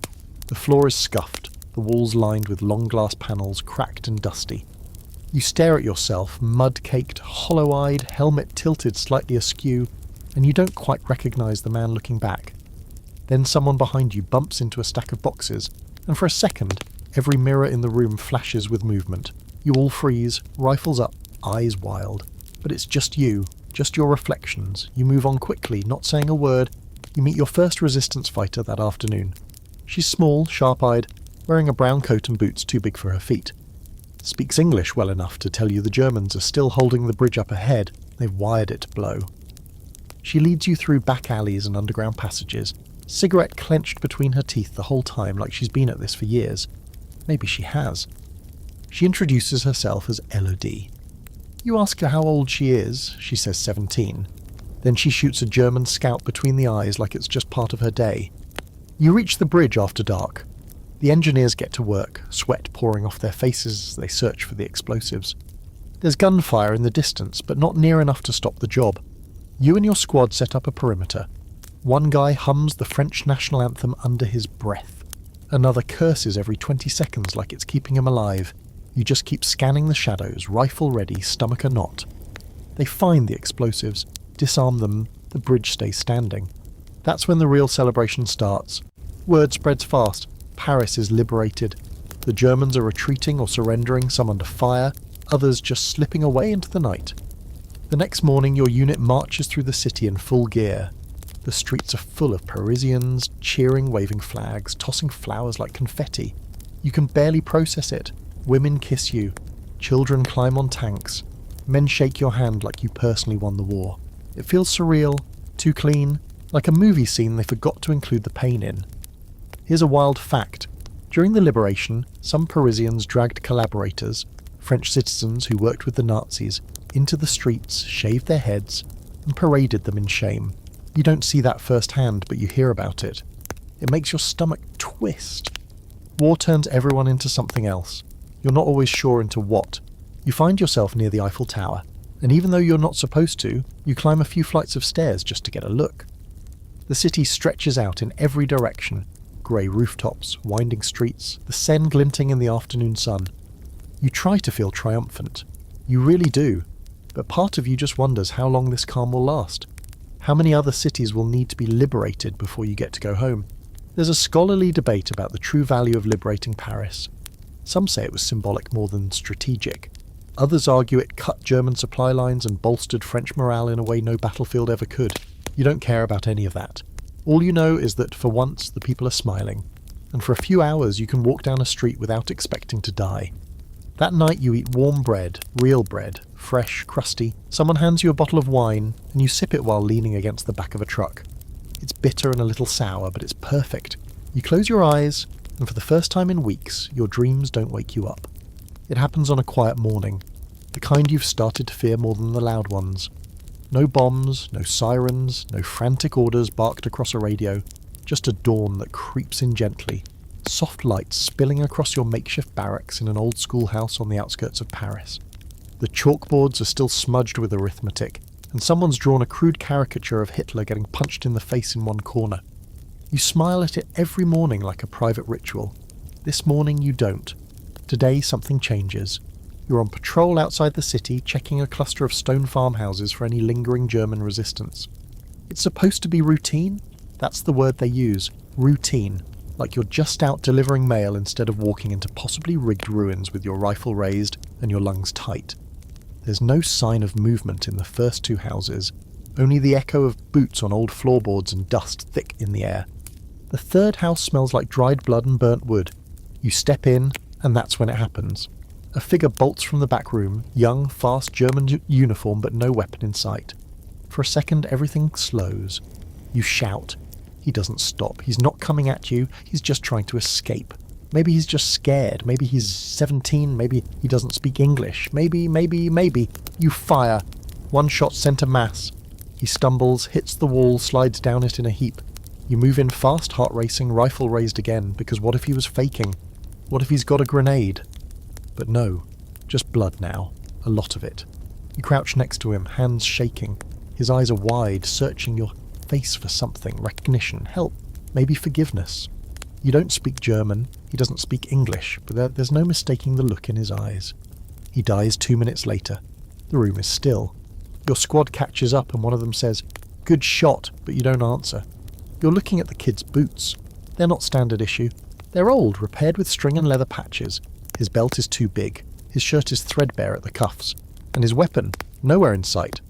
The floor is scuffed, the walls lined with long glass panels, cracked and dusty. You stare at yourself, mud-caked, hollow-eyed, helmet tilted slightly askew, and you don't quite recognise the man looking back. Then someone behind you bumps into a stack of boxes, and for a second, every mirror in the room flashes with movement. You all freeze, rifles up, eyes wild. But it's just you, just your reflections. You move on quickly, not saying a word. You meet your first resistance fighter that afternoon. She's small, sharp-eyed, wearing a brown coat and boots too big for her feet. Speaks English well enough to tell you the Germans are still holding the bridge up ahead. They've wired it to blow. She leads you through back alleys and underground passages, cigarette clenched between her teeth the whole time like she's been at this for years. Maybe she has. She introduces herself as Elodie. You ask her how old she is. She says 17. Then she shoots a German scout between the eyes like it's just part of her day. You reach the bridge after dark. The engineers get to work, sweat pouring off their faces as they search for the explosives. There's gunfire in the distance, but not near enough to stop the job. You and your squad set up a perimeter. One guy hums the French national anthem under his breath. Another curses every 20 seconds like it's keeping him alive. You just keep scanning the shadows, rifle ready, stomach a knot. They find the explosives, disarm them, the bridge stays standing. That's when the real celebration starts. Word spreads fast. Paris is liberated. The Germans are retreating or surrendering, some under fire, others just slipping away into the night. The next morning your unit marches through the city in full gear. The streets are full of Parisians, cheering, waving flags, tossing flowers like confetti. You can barely process it. Women kiss you. Children climb on tanks. Men shake your hand like you personally won the war. It feels surreal, too clean, like a movie scene they forgot to include the pain in. Here's a wild fact. During the liberation, some Parisians dragged collaborators, French citizens who worked with the Nazis, into the streets, shaved their heads, and paraded them in shame. You don't see that firsthand, but you hear about it. It makes your stomach twist. War turns everyone into something else. You're not always sure into what. You find yourself near the Eiffel Tower, and even though you're not supposed to, you climb a few flights of stairs just to get a look. The city stretches out in every direction. Grey rooftops, winding streets, the Seine glinting in the afternoon sun. You try to feel triumphant. You really do. But part of you just wonders how long this calm will last. How many other cities will need to be liberated before you get to go home? There's a scholarly debate about the true value of liberating Paris. Some say it was symbolic more than strategic. Others argue it cut German supply lines and bolstered French morale in a way no battlefield ever could. You don't care about any of that. All you know is that for once the people are smiling, and for a few hours you can walk down a street without expecting to die. That night you eat warm bread, real bread, fresh, crusty. Someone hands you a bottle of wine, and you sip it while leaning against the back of a truck. It's bitter and a little sour, but it's perfect. You close your eyes, and for the first time in weeks, your dreams don't wake you up. It happens on a quiet morning, the kind you've started to fear more than the loud ones. No bombs, no sirens, no frantic orders barked across a radio, just a dawn that creeps in gently, soft lights spilling across your makeshift barracks in an old schoolhouse on the outskirts of Paris. The chalkboards are still smudged with arithmetic, and someone's drawn a crude caricature of Hitler getting punched in the face in one corner. You smile at it every morning like a private ritual. This morning you don't. Today something changes. You're on patrol outside the city, checking a cluster of stone farmhouses for any lingering German resistance. It's supposed to be routine? That's the word they use. Routine. Like you're just out delivering mail instead of walking into possibly rigged ruins with your rifle raised and your lungs tight. There's no sign of movement in the first two houses, only the echo of boots on old floorboards and dust thick in the air. The third house smells like dried blood and burnt wood. You step in, and that's when it happens. A figure bolts from the back room, young, fast German uniform but no weapon in sight. For a second everything slows. You shout. He doesn't stop. He's not coming at you, he's just trying to escape. Maybe he's just scared. Maybe he's 17. Maybe he doesn't speak English. Maybe. You fire. One shot sent a mass. He stumbles, hits the wall, slides down it in a heap. You move in fast, heart racing, rifle raised again, because what if he was faking? What if he's got a grenade? But no. Just blood now. A lot of it. You crouch next to him, hands shaking. His eyes are wide, searching your face for something, recognition, help, maybe forgiveness. You don't speak German, he doesn't speak English, but there's no mistaking the look in his eyes. He dies 2 minutes later. The room is still. Your squad catches up and one of them says, "Good shot," but you don't answer. You're looking at the kid's boots. They're not standard issue. They're old, repaired with string and leather patches. His belt is too big. His shirt is threadbare at the cuffs. And his weapon, nowhere in sight.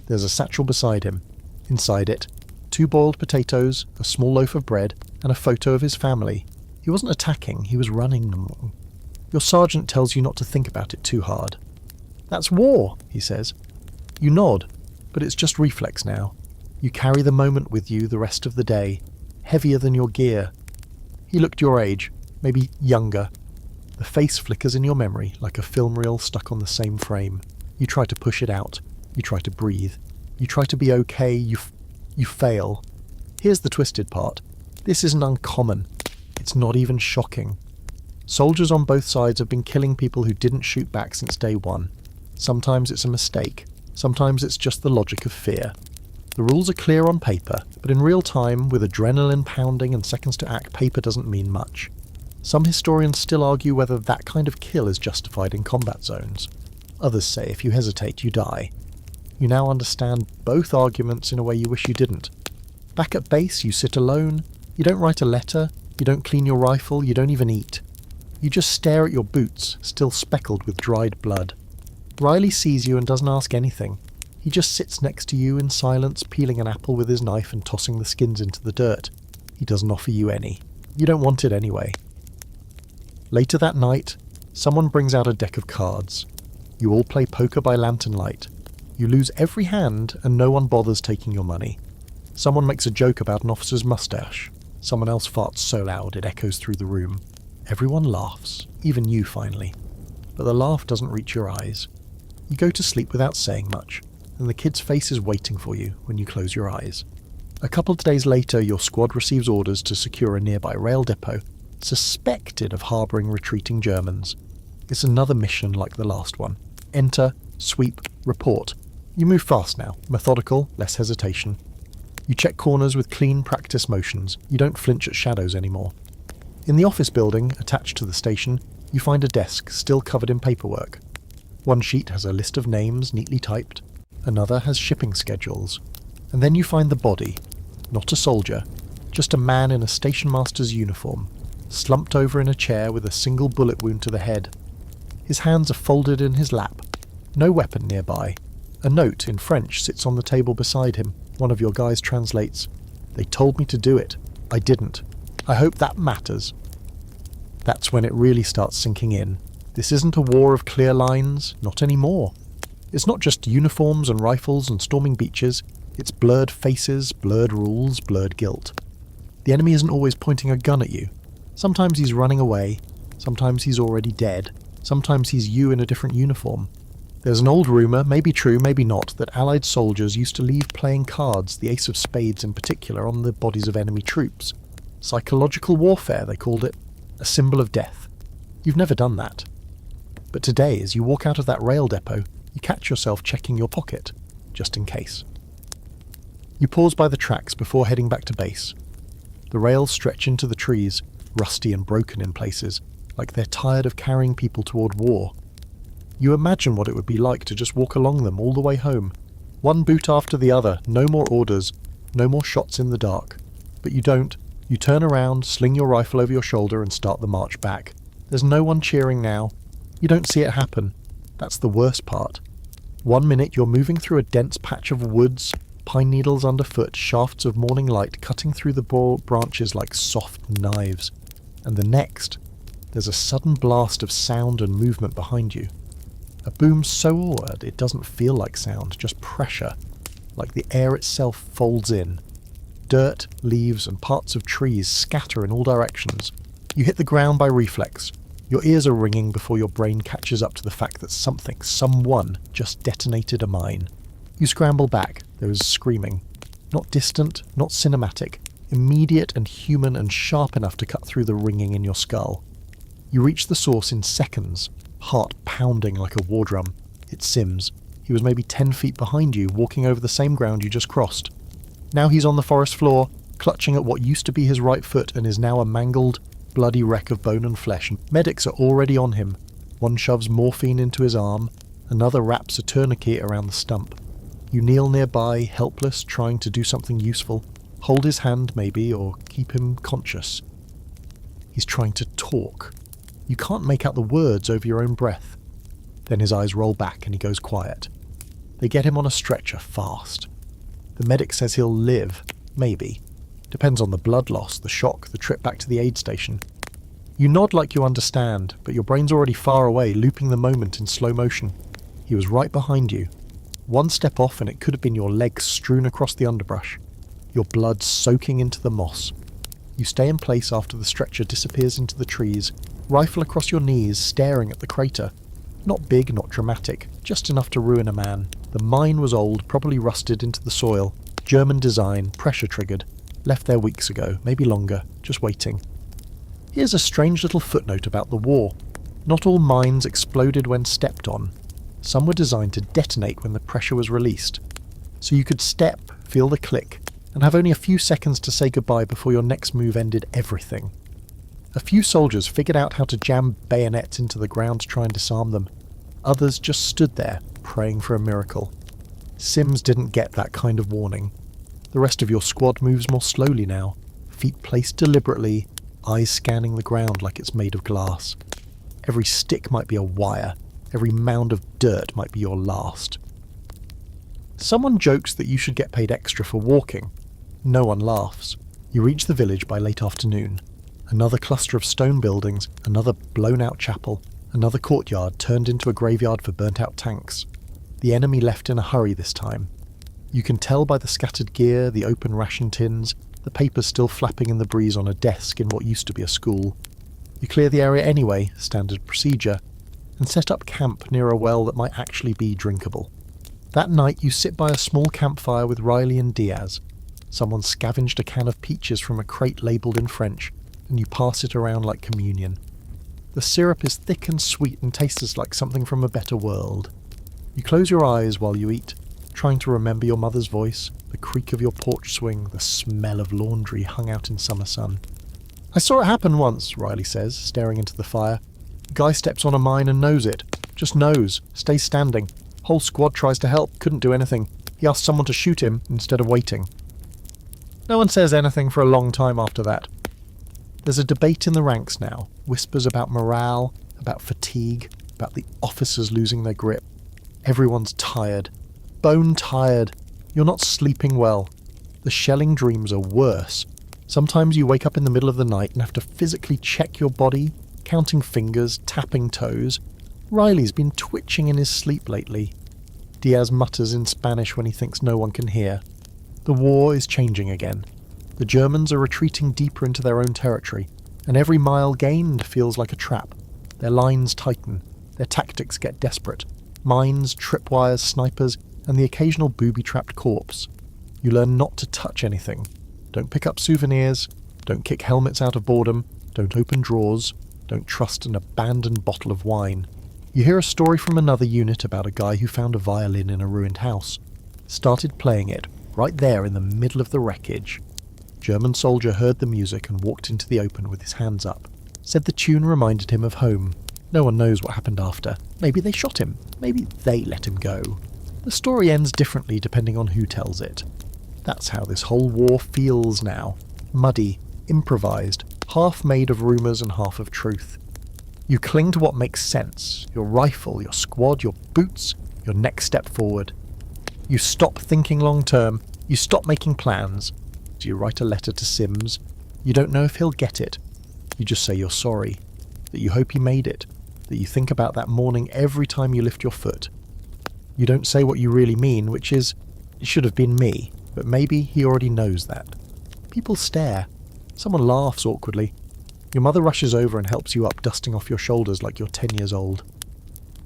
There's a satchel beside him. Inside it, 2 boiled potatoes, a small loaf of bread, and a photo of his family. He wasn't attacking, he was running them. Your sergeant tells you not to think about it too hard. "That's war," he says. You nod, but it's just reflex now. You carry the moment with you the rest of the day, heavier than your gear. He looked your age, maybe younger. The face flickers in your memory like a film reel stuck on the same frame. You try to push it out. You try to breathe. You try to be okay. You fail. Here's the twisted part. This isn't uncommon. It's not even shocking. Soldiers on both sides have been killing people who didn't shoot back since day one. Sometimes it's a mistake. Sometimes it's just the logic of fear. The rules are clear on paper, but in real time, with adrenaline pounding and seconds to act, paper doesn't mean much. Some historians still argue whether that kind of kill is justified in combat zones. Others say if you hesitate, you die. You now understand both arguments in a way you wish you didn't. Back at base, you sit alone. You don't write a letter. You don't clean your rifle. You don't even eat. You just stare at your boots, still speckled with dried blood. Riley sees you and doesn't ask anything. He just sits next to you in silence, peeling an apple with his knife and tossing the skins into the dirt. He doesn't offer you any. You don't want it anyway. Later that night, someone brings out a deck of cards. You all play poker by lantern light. You lose every hand and no one bothers taking your money. Someone makes a joke about an officer's mustache. Someone else farts so loud it echoes through the room. Everyone laughs, even you finally. but the laugh doesn't reach your eyes. You go to sleep without saying much, and the kid's face is waiting for you when you close your eyes. A couple of days later, your squad receives orders to secure a nearby rail depot, suspected of harbouring retreating Germans. It's another mission like the last one. Enter, sweep, report. You move fast now, methodical, less hesitation. You check corners with clean practice motions. You don't flinch at shadows anymore. In the office building, attached to the station, you find a desk still covered in paperwork. One sheet has a list of names neatly typed. Another has shipping schedules. And then you find the body. Not a soldier, just a man in a station master's uniform, slumped over in a chair with a single bullet wound to the head. His hands are folded in his lap. No weapon nearby. A note in French sits on the table beside him. One of your guys translates, "They told me to do it. I didn't. I hope that matters." That's when it really starts sinking in. This isn't a war of clear lines, not anymore. It's not just uniforms and rifles and storming beaches. It's blurred faces, blurred rules, blurred guilt. The enemy isn't always pointing a gun at you. Sometimes he's running away. Sometimes he's already dead. Sometimes he's you in a different uniform. There's an old rumour, maybe true, maybe not, that Allied soldiers used to leave playing cards, the ace of spades in particular, on the bodies of enemy troops. Psychological warfare, they called it. A symbol of death. You've never done that. But today, as you walk out of that rail depot, you catch yourself checking your pocket, just in case. You pause by the tracks before heading back to base. The rails stretch into the trees, rusty and broken in places, like they're tired of carrying people toward war. You imagine what it would be like to just walk along them all the way home. One boot after the other, no more orders, no more shots in the dark. But you don't. You turn around, sling your rifle over your shoulder and start the march back. There's no one cheering now. You don't see it happen. That's the worst part. 1 minute you're moving through a dense patch of woods, pine needles underfoot, shafts of morning light cutting through the branches like soft knives. And the next, there's a sudden blast of sound and movement behind you. A boom so loud it doesn't feel like sound, just pressure, like the air itself folds in. Dirt, leaves, and parts of trees scatter in all directions. You hit the ground by reflex. Your ears are ringing before your brain catches up to the fact that someone just detonated a mine. You scramble back. There is screaming. Not distant, not cinematic. Immediate and human and sharp enough to cut through the ringing in your skull. You reach the source in seconds, heart pounding like a war drum. It's Sims. He was maybe 10 feet behind you, walking over the same ground you just crossed. Now he's on the forest floor, clutching at what used to be his right foot and is now a mangled, bloody wreck of bone and flesh. Medics are already on him. One shoves morphine into his arm, another wraps a tourniquet around the stump. You kneel nearby, helpless, trying to do something useful. Hold his hand, maybe, or keep him conscious. He's trying to talk. You can't make out the words over your own breath. Then his eyes roll back and he goes quiet. They get him on a stretcher fast. The medic says he'll live, maybe. Depends on the blood loss, the shock, the trip back to the aid station. You nod like you understand, but your brain's already far away, looping the moment in slow motion. He was right behind you. One step off and it could have been your legs strewn across the underbrush. Your blood soaking into the moss. You stay in place after the stretcher disappears into the trees, rifle across your knees, staring at the crater. Not big, not dramatic, just enough to ruin a man. The mine was old, probably rusted into the soil. German design, pressure triggered. Left there weeks ago, maybe longer, just waiting. Here's a strange little footnote about the war. Not all mines exploded when stepped on. Some were designed to detonate when the pressure was released. So you could step, feel the click, and have only a few seconds to say goodbye before your next move ended everything. A few soldiers figured out how to jam bayonets into the ground to try and disarm them. Others just stood there, praying for a miracle. Sims didn't get that kind of warning. The rest of your squad moves more slowly now, feet placed deliberately, eyes scanning the ground like it's made of glass. Every stick might be a wire, every mound of dirt might be your last. Someone jokes that you should get paid extra for walking. No one laughs. You reach the village by late afternoon. Another cluster of stone buildings, another blown-out chapel, another courtyard turned into a graveyard for burnt-out tanks. The enemy left in a hurry this time. You can tell by the scattered gear, the open ration tins, the papers still flapping in the breeze on a desk in what used to be a school. You clear the area anyway, standard procedure, and set up camp near a well that might actually be drinkable. That night you sit by a small campfire with Riley and Diaz. Someone scavenged a can of peaches from a crate labelled in French, and you pass it around like communion. The syrup is thick and sweet and tastes like something from a better world. You close your eyes while you eat, trying to remember your mother's voice, the creak of your porch swing, the smell of laundry hung out in summer sun. "I saw it happen once," Riley says, staring into the fire. "A guy steps on a mine and knows it. Just knows. Stays standing. Whole squad tries to help. Couldn't do anything. He asked someone to shoot him instead of waiting." No one says anything for a long time after that. There's a debate in the ranks now. Whispers about morale, about fatigue, about the officers losing their grip. Everyone's tired. Bone tired. You're not sleeping well. The shelling dreams are worse. Sometimes you wake up in the middle of the night and have to physically check your body, counting fingers, tapping toes. Riley's been twitching in his sleep lately. Diaz mutters in Spanish when he thinks no one can hear. The war is changing again. The Germans are retreating deeper into their own territory, and every mile gained feels like a trap. Their lines tighten. Their tactics get desperate. Mines, tripwires, snipers, and the occasional booby-trapped corpse. You learn not to touch anything. Don't pick up souvenirs. Don't kick helmets out of boredom. Don't open drawers. Don't trust an abandoned bottle of wine. You hear a story from another unit about a guy who found a violin in a ruined house. Started playing it, right there in the middle of the wreckage. German soldier heard the music and walked into the open with his hands up. Said the tune reminded him of home. No one knows what happened after. Maybe they shot him. Maybe they let him go. The story ends differently depending on who tells it. That's how this whole war feels now. Muddy, improvised, half made of rumours and half of truth. You cling to what makes sense. Your rifle, your squad, your boots, your next step forward. You stop thinking long term. You stop making plans. Do you write a letter to Sims? You don't know if he'll get it. You just say you're sorry. That you hope he made it. That you think about that morning every time you lift your foot. You don't say what you really mean, which is, it should have been me, but maybe he already knows that. People stare. Someone laughs awkwardly. Your mother rushes over and helps you up, dusting off your shoulders like you're 10 years old.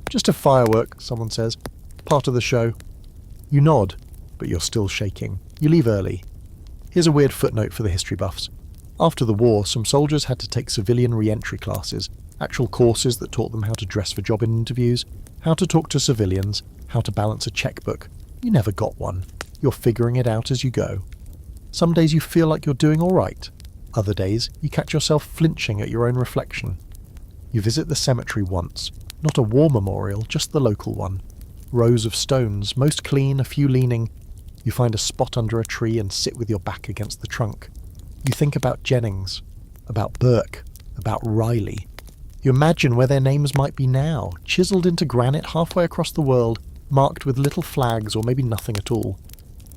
"Just a firework," someone says. "Part of the show." You nod, but you're still shaking. You leave early. Here's a weird footnote for the history buffs. After the war, some soldiers had to take civilian re-entry classes, actual courses that taught them how to dress for job interviews, how to talk to civilians, how to balance a checkbook. You never got one. You're figuring it out as you go. Some days you feel like you're doing all right. Other days, you catch yourself flinching at your own reflection. You visit the cemetery once, not a war memorial, just the local one. Rows of stones, most clean, a few leaning. You find a spot under a tree and sit with your back against the trunk. You think about Jennings, about Burke, about Riley. You imagine where their names might be now, chiselled into granite halfway across the world, marked with little flags or maybe nothing at all.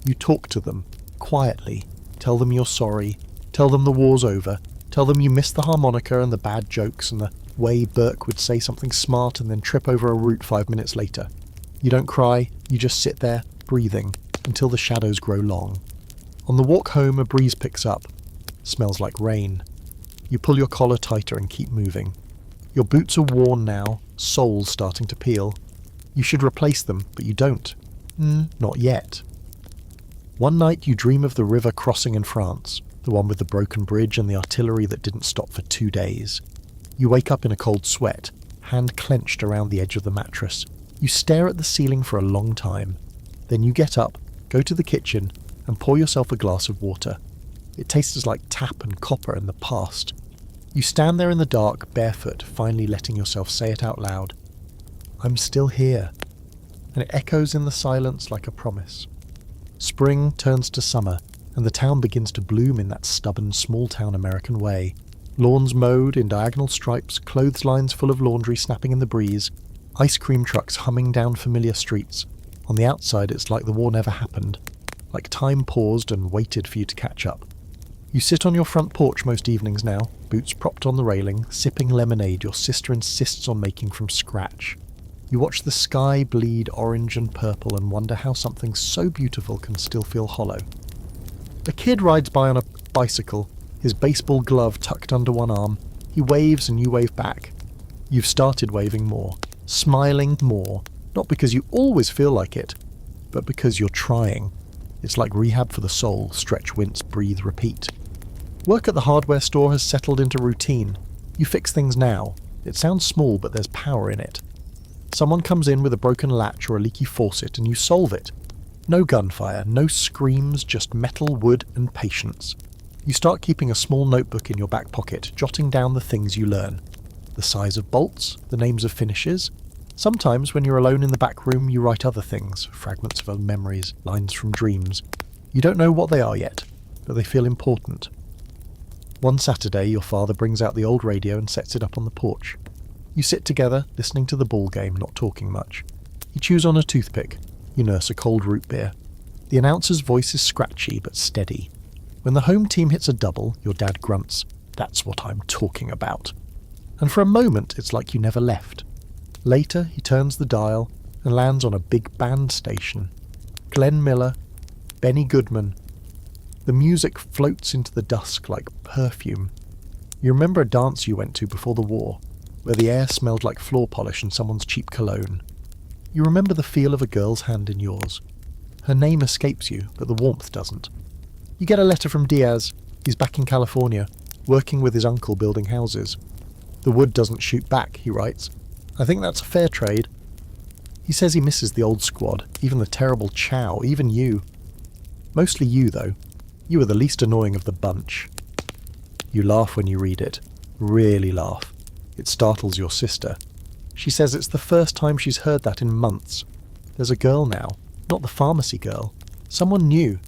You talk to them, quietly, tell them you're sorry, tell them the war's over, tell them you miss the harmonica and the bad jokes and the way Burke would say something smart and then trip over a root 5 minutes later. You don't cry, you just sit there, breathing, until the shadows grow long. On the walk home, a breeze picks up. Smells like rain. You pull your collar tighter and keep moving. Your boots are worn now, soles starting to peel. You should replace them, but you don't. Not yet. One night you dream of the river crossing in France, the one with the broken bridge and the artillery that didn't stop for 2 days. You wake up in a cold sweat, hand clenched around the edge of the mattress. You stare at the ceiling for a long time. Then you get up, go to the kitchen, and pour yourself a glass of water. It tastes like tap and copper in the past. You stand there in the dark, barefoot, finally letting yourself say it out loud. I'm still here. And it echoes in the silence like a promise. Spring turns to summer, and the town begins to bloom in that stubborn small-town American way. Lawns mowed in diagonal stripes, clotheslines full of laundry snapping in the breeze, ice cream trucks humming down familiar streets. On the outside, it's like the war never happened, like time paused and waited for you to catch up. You sit on your front porch most evenings now, boots propped on the railing, sipping lemonade your sister insists on making from scratch. You watch the sky bleed orange and purple and wonder how something so beautiful can still feel hollow. A kid rides by on a bicycle, his baseball glove tucked under one arm. He waves and you wave back. You've started waving more. smiling more, not because you always feel like it, but because you're trying. It's like rehab for the soul, stretch, wince, breathe, repeat. Work at the hardware store has settled into routine. You fix things now. It sounds small, but there's power in it. Someone comes in with a broken latch or a leaky faucet and you solve it. No gunfire, no screams, just metal, wood and patience. You start keeping a small notebook in your back pocket, jotting down the things you learn. The size of bolts, the names of finishes. Sometimes when you're alone in the back room you write other things, fragments of old memories, lines from dreams. You don't know what they are yet, but they feel important. One Saturday your father brings out the old radio and sets it up on the porch. You sit together, listening to the ball game, not talking much. You chews on a toothpick. You nurse a cold root beer. The announcer's voice is scratchy but steady. When the home team hits a double, your dad grunts, "That's what I'm talking about." And for a moment it's like you never left. Later he turns the dial and lands on a big band station. Glenn Miller, Benny Goodman. The music floats into the dusk like perfume. You remember a dance you went to before the war, where the air smelled like floor polish and someone's cheap cologne. You remember the feel of a girl's hand in yours. Her name escapes you, but the warmth doesn't. You get a letter from Diaz. He's back in California, working with his uncle building houses. "The wood doesn't shoot back," he writes. "I think that's a fair trade." He says he misses the old squad, even the terrible Chow, even you. Mostly you, though. You are the least annoying of the bunch. You laugh when you read it. Really laugh. It startles your sister. She says it's the first time she's heard that in months. There's a girl now, not the pharmacy girl. Someone new.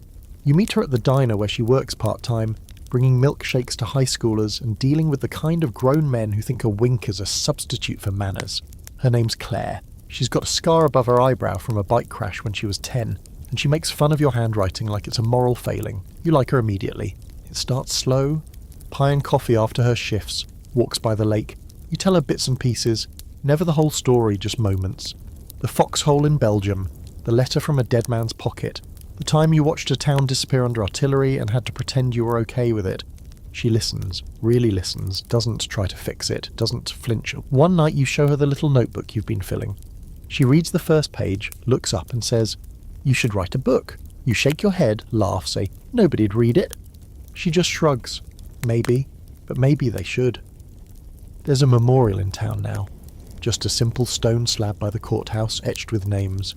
You meet her at the diner where she works part-time, bringing milkshakes to high schoolers and dealing with the kind of grown men who think a wink is a substitute for manners. Her name's Claire. She's got a scar above her eyebrow from a bike crash when she was 10, and she makes fun of your handwriting like it's a moral failing. You like her immediately. It starts slow. Pie and coffee after her shifts. Walks by the lake. You tell her bits and pieces. Never the whole story, just moments. The foxhole in Belgium. The letter from a dead man's pocket. The time you watched a town disappear under artillery and had to pretend you were okay with it. She listens, really listens, doesn't try to fix it, doesn't flinch. One night you show her the little notebook you've been filling. She reads the first page, looks up and says, "You should write a book." You shake your head, laugh, say, "Nobody'd read it." She just shrugs. Maybe, but maybe they should. There's a memorial in town now. Just a simple stone slab by the courthouse etched with names.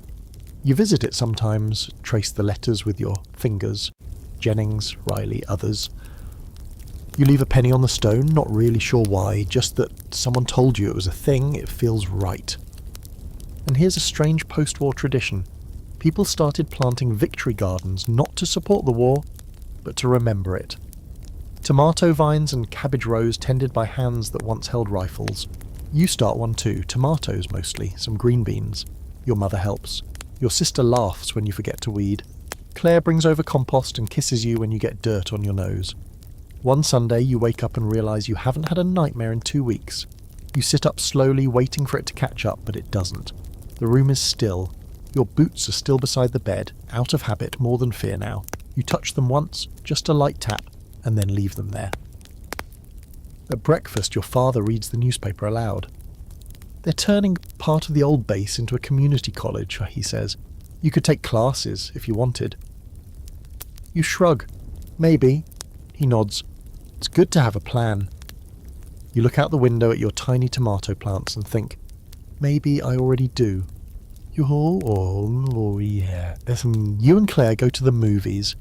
You visit it sometimes, trace the letters with your fingers. Jennings, Riley, others. You leave a penny on the stone, not really sure why, just that someone told you it was a thing, it feels right. And here's a strange post-war tradition. People started planting victory gardens not to support the war, but to remember it. Tomato vines and cabbage rows tended by hands that once held rifles. You start one too, tomatoes mostly, some green beans. Your mother helps. Your sister laughs when you forget to weed. Claire brings over compost and kisses you when you get dirt on your nose. One Sunday you wake up and realise you haven't had a nightmare in 2 weeks. You sit up slowly waiting for it to catch up, but it doesn't. The room is still. Your boots are still beside the bed, out of habit more than fear now. You touch them once, just a light tap, and then leave them there. At breakfast your father reads the newspaper aloud. "They're turning part of the old base into a community college," he says. "You could take classes if you wanted." You shrug. "Maybe." He nods. "It's good to have a plan." You look out the window at your tiny tomato plants and think, maybe I already do. Yeah. You and Claire go to the movies.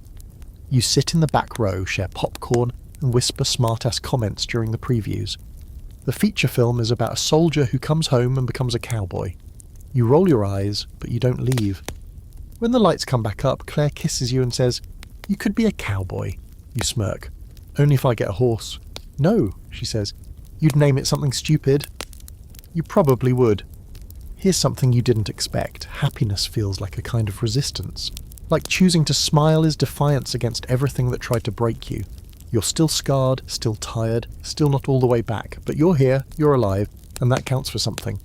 You sit in the back row, share popcorn, and whisper smart-ass comments during the previews. The feature film is about a soldier who comes home and becomes a cowboy. You roll your eyes, but you don't leave. When the lights come back up, Claire kisses you and says, "You could be a cowboy." You smirk. "Only if I get a horse." "No," she says. "You'd name it something stupid." You probably would. Here's something you didn't expect. Happiness feels like a kind of resistance. Like choosing to smile is defiance against everything that tried to break you. You're still scarred, still tired, still not all the way back, but you're here, you're alive, and that counts for something.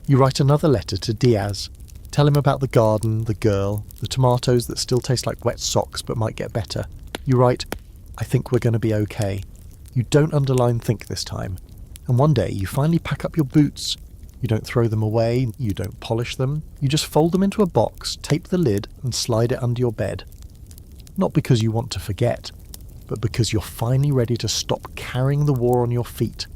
You write another letter to Diaz. Tell him about the garden, the girl, the tomatoes that still taste like wet socks but might get better. You write, "I think we're going to be okay." You don't underline think this time. And one day you finally pack up your boots. You don't throw them away, you don't polish them, you just fold them into a box, tape the lid, and slide it under your bed. Not because you want to forget, but because you're finally ready to stop carrying the war on your feet.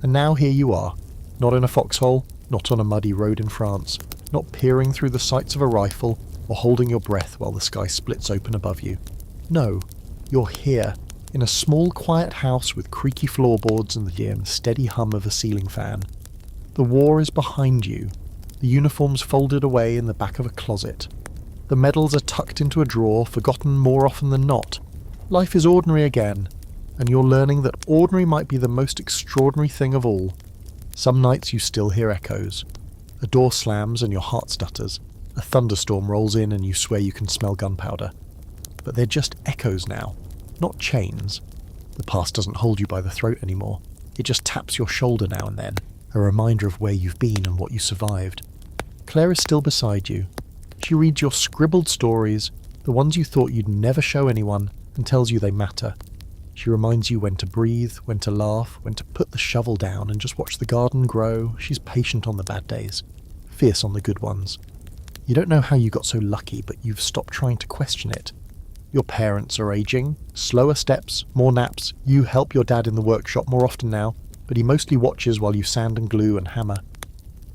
And now here you are, not in a foxhole, not on a muddy road in France, not peering through the sights of a rifle or holding your breath while the sky splits open above you. No, you're here, in a small quiet house with creaky floorboards and the steady hum of a ceiling fan. The war is behind you, the uniforms folded away in the back of a closet. The medals are tucked into a drawer, forgotten more often than not. Life is ordinary again, and you're learning that ordinary might be the most extraordinary thing of all. Some nights you still hear echoes. A door slams and your heart stutters. A thunderstorm rolls in and you swear you can smell gunpowder. But they're just echoes now, not chains. The past doesn't hold you by the throat anymore. It just taps your shoulder now and then, a reminder of where you've been and what you survived. Claire is still beside you. She reads your scribbled stories, the ones you thought you'd never show anyone, and tells you they matter. She reminds you when to breathe, when to laugh, when to put the shovel down and just watch the garden grow. She's patient on the bad days, fierce on the good ones. You don't know how you got so lucky, but you've stopped trying to question it. Your parents are aging, slower steps, more naps. You help your dad in the workshop more often now, but he mostly watches while you sand and glue and hammer.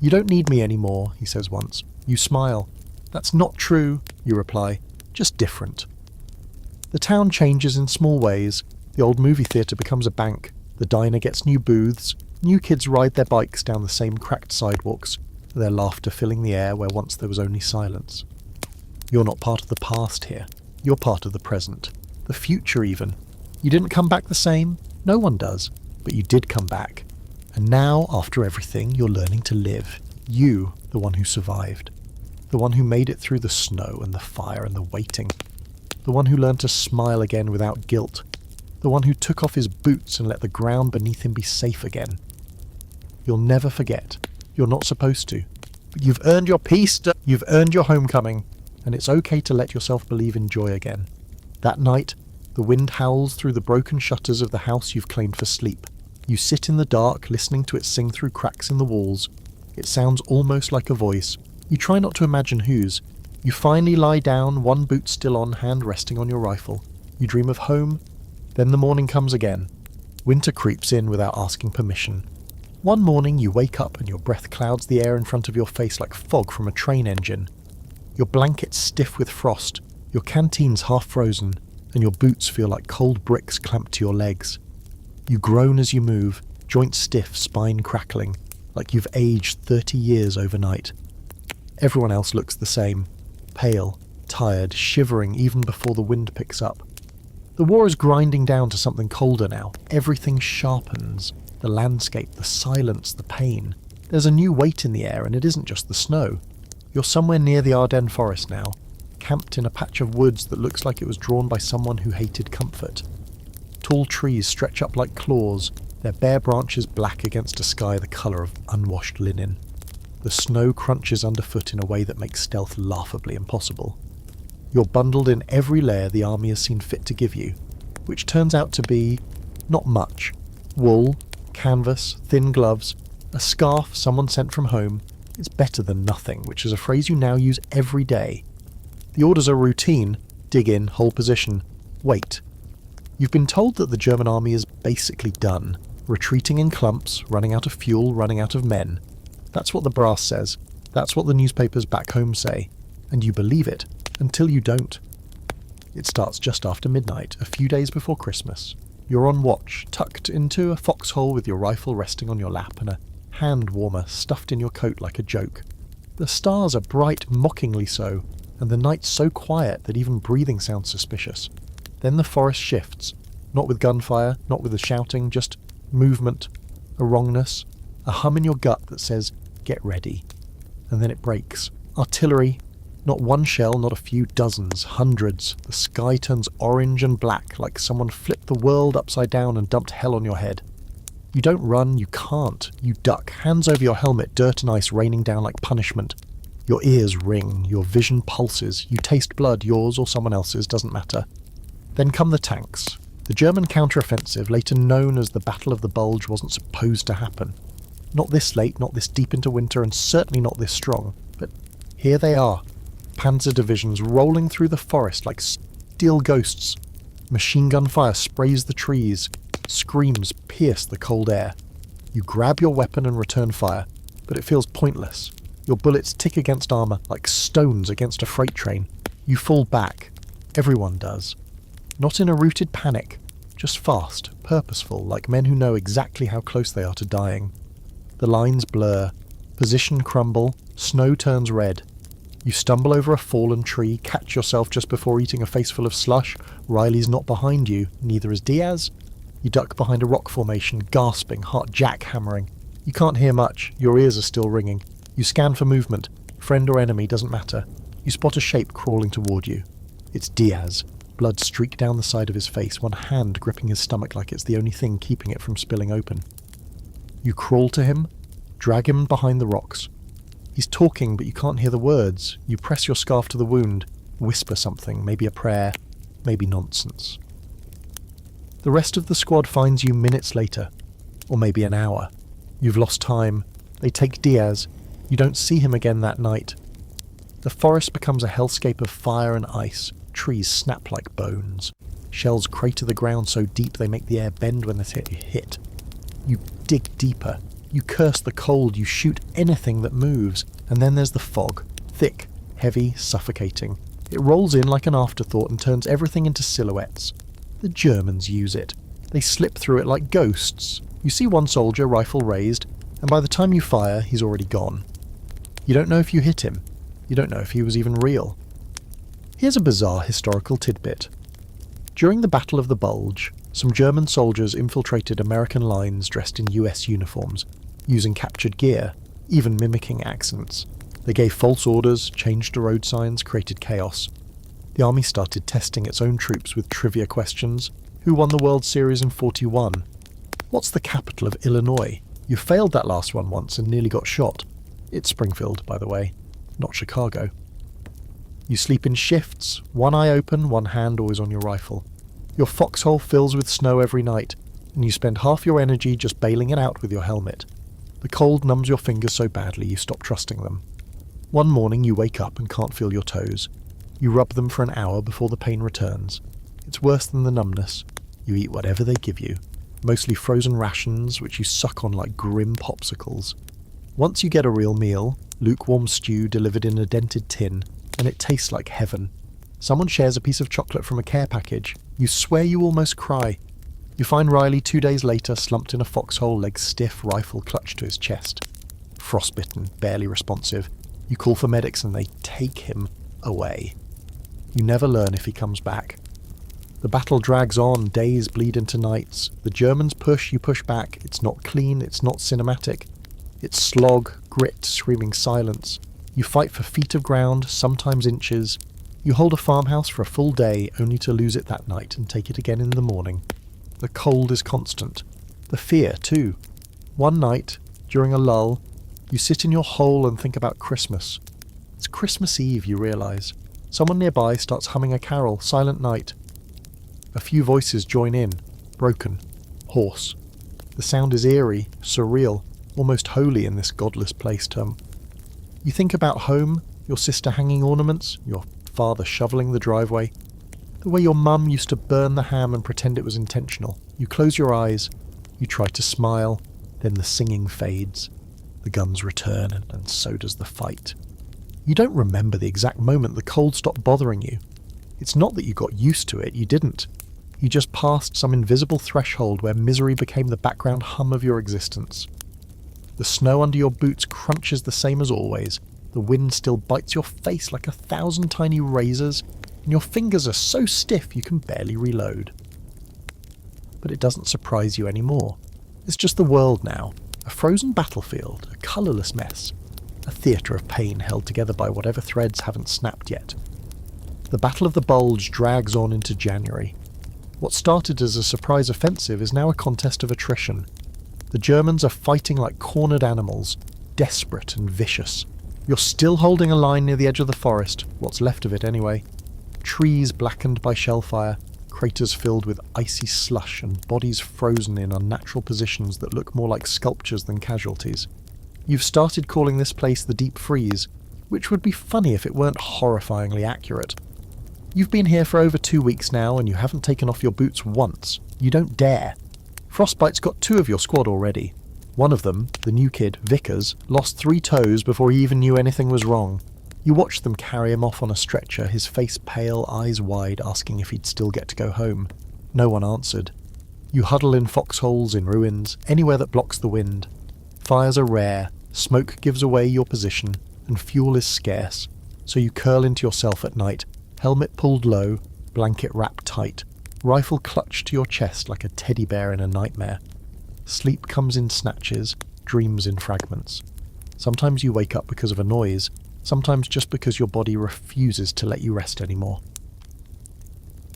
You don't need me anymore, he says once. You smile. That's not true, you reply, just different. The town changes in small ways. The old movie theatre becomes a bank. The diner gets new booths. New kids ride their bikes down the same cracked sidewalks, their laughter filling the air where once there was only silence. You're not part of the past here. You're part of the present. The future even. You didn't come back the same. No one does. But you did come back. And now, after everything, you're learning to live. You, the one who survived. The one who made it through the snow and the fire and the waiting. The one who learned to smile again without guilt. The one who took off his boots and let the ground beneath him be safe again. You'll never forget. You're not supposed to. But you've earned your peace. You've earned your homecoming. And it's okay to let yourself believe in joy again. That night, the wind howls through the broken shutters of the house you've claimed for sleep. You sit in the dark, listening to it sing through cracks in the walls. It sounds almost like a voice. You try not to imagine whose. You finally lie down, one boot still on, hand resting on your rifle. You dream of home. Then the morning comes again. Winter creeps in without asking permission. One morning you wake up and your breath clouds the air in front of your face like fog from a train engine. Your blanket's stiff with frost, your canteen's half frozen, and your boots feel like cold bricks clamped to your legs. You groan as you move, joints stiff, spine crackling, like you've aged 30 years overnight. Everyone else looks the same, pale, tired, shivering even before the wind picks up. The war is grinding down to something colder now. Everything sharpens. The landscape, the silence, the pain. There's a new weight in the air, and it isn't just the snow. You're somewhere near the Ardennes forest now, camped in a patch of woods that looks like it was drawn by someone who hated comfort. Tall trees stretch up like claws, their bare branches black against a sky the colour of unwashed linen. The snow crunches underfoot in a way that makes stealth laughably impossible. You're bundled in every layer the army has seen fit to give you, which turns out to be not much. Wool, canvas, thin gloves, a scarf someone sent from home. It's better than nothing, which is a phrase you now use every day. The orders are routine: dig in, hold position, wait. You've been told that the German army is basically done, retreating in clumps, running out of fuel, running out of men. That's what the brass says. That's what the newspapers back home say. And you believe it, until you don't. It starts just after midnight, a few days before Christmas. You're on watch, tucked into a foxhole with your rifle resting on your lap and a hand warmer stuffed in your coat like a joke. The stars are bright, mockingly so, and the night's so quiet that even breathing sounds suspicious. Then the forest shifts, not with gunfire, not with the shouting, just movement, a wrongness, a hum in your gut that says, get ready. And then it breaks. Artillery, not one shell, not a few, dozens, hundreds. The sky turns orange and black like someone flipped the world upside down and dumped hell on your head. You don't run, you can't. You duck, hands over your helmet, dirt and ice raining down like punishment. Your ears ring, your vision pulses, you taste blood, yours or someone else's, doesn't matter. Then come the tanks. The German counter-offensive, later known as the Battle of the Bulge, wasn't supposed to happen. Not this late, not this deep into winter, and certainly not this strong. But here they are. Panzer divisions rolling through the forest like steel ghosts. Machine gun fire sprays the trees. Screams pierce the cold air. You grab your weapon and return fire, but it feels pointless. Your bullets tick against armour like stones against a freight train. You fall back. Everyone does. Not in a rooted panic, just fast, purposeful, like men who know exactly how close they are to dying. The lines blur, position crumble, snow turns red. You stumble over a fallen tree, catch yourself just before eating a face full of slush. Riley's not behind you, neither is Diaz. You duck behind a rock formation, gasping, heart jackhammering. You can't hear much, your ears are still ringing. You scan for movement, friend or enemy doesn't matter. You spot a shape crawling toward you. It's Diaz. Blood streaked down the side of his face, one hand gripping his stomach like it's the only thing keeping it from spilling open. You crawl to him, drag him behind the rocks. He's talking, but you can't hear the words. You press your scarf to the wound, whisper something, maybe a prayer, maybe nonsense. The rest of the squad finds you minutes later, or maybe an hour. You've lost time. They take Diaz. You don't see him again that night. The forest becomes a hellscape of fire and ice. Trees snap like bones. Shells crater the ground so deep they make the air bend when they hit. You dig deeper. You curse the cold. You shoot anything that moves. And then there's the fog. Thick, heavy, suffocating. It rolls in like an afterthought and turns everything into silhouettes. The Germans use it. They slip through it like ghosts. You see one soldier, rifle raised, and by the time you fire, he's already gone. You don't know if you hit him. You don't know if he was even real. Here's a bizarre historical tidbit. During the Battle of the Bulge, some German soldiers infiltrated American lines dressed in US uniforms, using captured gear, even mimicking accents. They gave false orders, changed the road signs, created chaos. The army started testing its own troops with trivia questions. Who won the World Series in '41? What's the capital of Illinois? You failed that last one once and nearly got shot. It's Springfield, by the way, not Chicago. You sleep in shifts, one eye open, one hand always on your rifle. Your foxhole fills with snow every night, and you spend half your energy just bailing it out with your helmet. The cold numbs your fingers so badly you stop trusting them. One morning you wake up and can't feel your toes. You rub them for an hour before the pain returns. It's worse than the numbness. You eat whatever they give you, mostly frozen rations which you suck on like grim popsicles. Once you get a real meal, lukewarm stew delivered in a dented tin, and it tastes like heaven. Someone shares a piece of chocolate from a care package. You swear you almost cry. You find Riley 2 days later slumped in a foxhole, legs stiff, rifle clutched to his chest. Frostbitten, barely responsive. You call for medics and they take him away. You never learn if he comes back. The battle drags on, days bleed into nights. The Germans push, you push back. It's not clean, it's not cinematic. It's slog, grit, screaming silence. You fight for feet of ground, sometimes inches. You hold a farmhouse for a full day, only to lose it that night and take it again in the morning. The cold is constant. The fear, too. One night, during a lull, you sit in your hole and think about Christmas. It's Christmas Eve, you realise. Someone nearby starts humming a carol, Silent Night. A few voices join in, broken, hoarse. The sound is eerie, surreal, almost holy in this godless place term. You think about home, your sister hanging ornaments, your father shoveling the driveway, the way your mum used to burn the ham and pretend it was intentional. You close your eyes, you try to smile, then the singing fades. The guns return, and so does the fight. You don't remember the exact moment the cold stopped bothering you. It's not that you got used to it, you didn't. You just passed some invisible threshold where misery became the background hum of your existence. The snow under your boots crunches the same as always. The wind still bites your face like 1,000 tiny razors, and your fingers are so stiff you can barely reload. But it doesn't surprise you anymore. It's just the world now. A frozen battlefield, a colourless mess. A theatre of pain held together by whatever threads haven't snapped yet. The Battle of the Bulge drags on into January. What started as a surprise offensive is now a contest of attrition. The Germans are fighting like cornered animals, desperate and vicious. You're still holding a line near the edge of the forest, what's left of it anyway. Trees blackened by shellfire, craters filled with icy slush and bodies frozen in unnatural positions that look more like sculptures than casualties. You've started calling this place the Deep Freeze, which would be funny if it weren't horrifyingly accurate. You've been here for over 2 weeks now and you haven't taken off your boots once. You don't dare. Frostbite's got 2 of your squad already. One of them, the new kid, Vickers, lost 3 toes before he even knew anything was wrong. You watched them carry him off on a stretcher, his face pale, eyes wide, asking if he'd still get to go home. No one answered. You huddle in foxholes, in ruins, anywhere that blocks the wind. Fires are rare, smoke gives away your position, and fuel is scarce, so you curl into yourself at night, helmet pulled low, blanket wrapped tight, rifle clutched to your chest like a teddy bear in a nightmare. Sleep comes in snatches, dreams in fragments. Sometimes you wake up because of a noise, sometimes just because your body refuses to let you rest anymore.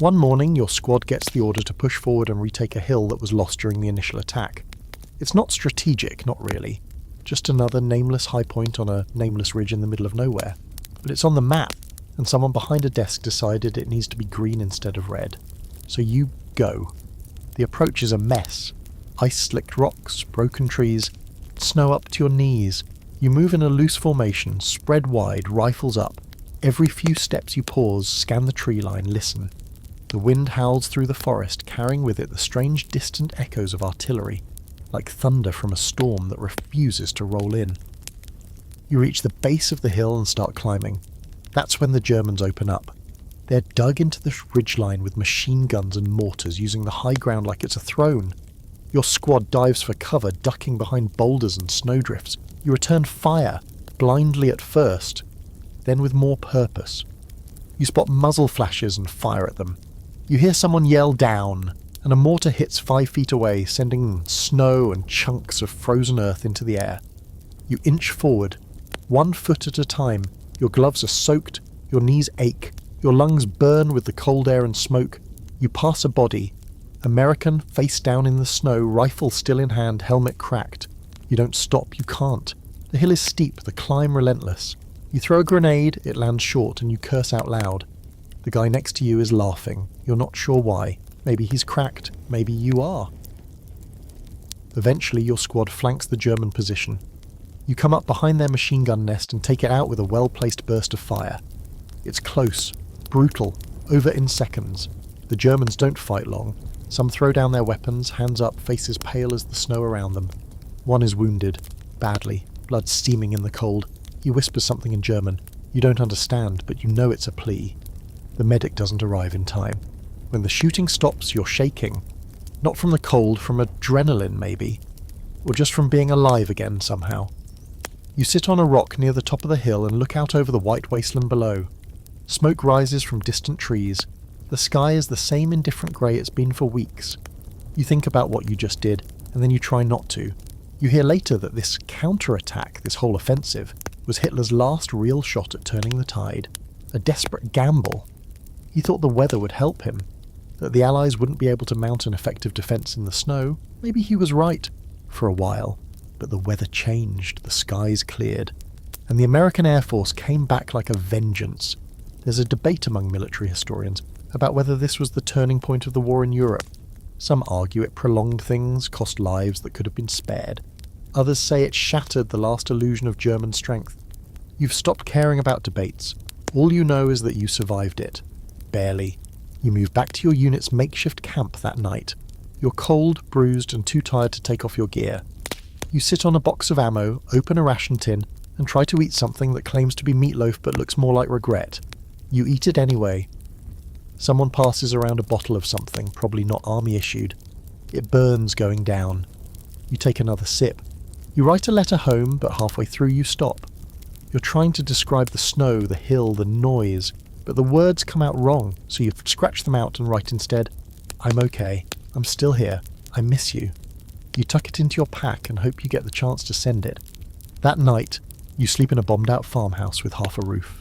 One morning, your squad gets the order to push forward and retake a hill that was lost during the initial attack. It's not strategic, not really. Just another nameless high point on a nameless ridge in the middle of nowhere. But it's on the map, and someone behind a desk decided it needs to be green instead of red. So you go. The approach is a mess. Ice-slicked rocks, broken trees, snow up to your knees. You move in a loose formation, spread wide, rifles up. Every few steps you pause, scan the tree line, listen. The wind howls through the forest, carrying with it the strange distant echoes of artillery, like thunder from a storm that refuses to roll in. You reach the base of the hill and start climbing. That's when the Germans open up. They're dug into the ridgeline with machine guns and mortars, using the high ground like it's a throne. Your squad dives for cover, ducking behind boulders and snowdrifts. You return fire, blindly at first, then with more purpose. You spot muzzle flashes and fire at them. You hear someone yell down, and a mortar hits 5 feet away, sending snow and chunks of frozen earth into the air. You inch forward, 1 foot at a time. Your gloves are soaked, your knees ache, your lungs burn with the cold air and smoke. You pass a body. American, face down in the snow, rifle still in hand, helmet cracked. You don't stop, you can't. The hill is steep, the climb relentless. You throw a grenade, it lands short, and you curse out loud. The guy next to you is laughing. You're not sure why. Maybe he's cracked, maybe you are. Eventually your squad flanks the German position. You come up behind their machine gun nest and take it out with a well-placed burst of fire. It's close, brutal, over in seconds. The Germans don't fight long. Some throw down their weapons, hands up, faces pale as the snow around them. One is wounded, badly, blood steaming in the cold. He whispers something in German. You don't understand, but you know it's a plea. The medic doesn't arrive in time. When the shooting stops, you're shaking. Not from the cold, from adrenaline maybe. Or just from being alive again somehow. You sit on a rock near the top of the hill and look out over the white wasteland below. Smoke rises from distant trees. The sky is the same indifferent grey it's been for weeks. You think about what you just did, and then you try not to. You hear later that this counter-attack, this whole offensive, was Hitler's last real shot at turning the tide. A desperate gamble. He thought the weather would help him, that the Allies wouldn't be able to mount an effective defence in the snow. Maybe he was right, for a while. But the weather changed, the skies cleared, and the American Air Force came back like a vengeance. There's a debate among military historians about whether this was the turning point of the war in Europe. Some argue it prolonged things, cost lives that could have been spared. Others say it shattered the last illusion of German strength. You've stopped caring about debates. All you know is that you survived it. Barely. You move back to your unit's makeshift camp that night. You're cold, bruised, and too tired to take off your gear. You sit on a box of ammo, open a ration tin, and try to eat something that claims to be meatloaf but looks more like regret. You eat it anyway. Someone passes around a bottle of something, probably not army issued. It burns going down. You take another sip. You write a letter home, but halfway through you stop. You're trying to describe the snow, the hill, the noise, but the words come out wrong, so you scratch them out and write instead, "I'm okay. I'm still here. I miss you." You tuck it into your pack and hope you get the chance to send it. That night, you sleep in a bombed-out farmhouse with half a roof.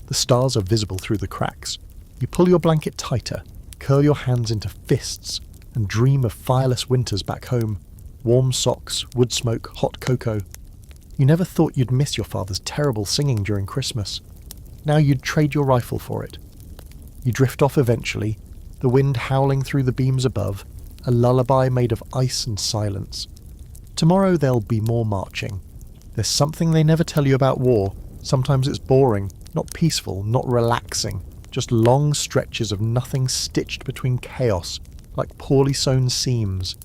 The stars are visible through the cracks. You pull your blanket tighter, curl your hands into fists, and dream of fireless winters back home. Warm socks, wood smoke, hot cocoa. You never thought you'd miss your father's terrible singing during Christmas. Now you'd trade your rifle for it. You drift off eventually, the wind howling through the beams above, a lullaby made of ice and silence. Tomorrow there'll be more marching. There's something they never tell you about war. Sometimes it's boring, not peaceful, not relaxing, just long stretches of nothing stitched between chaos, like poorly sewn seams.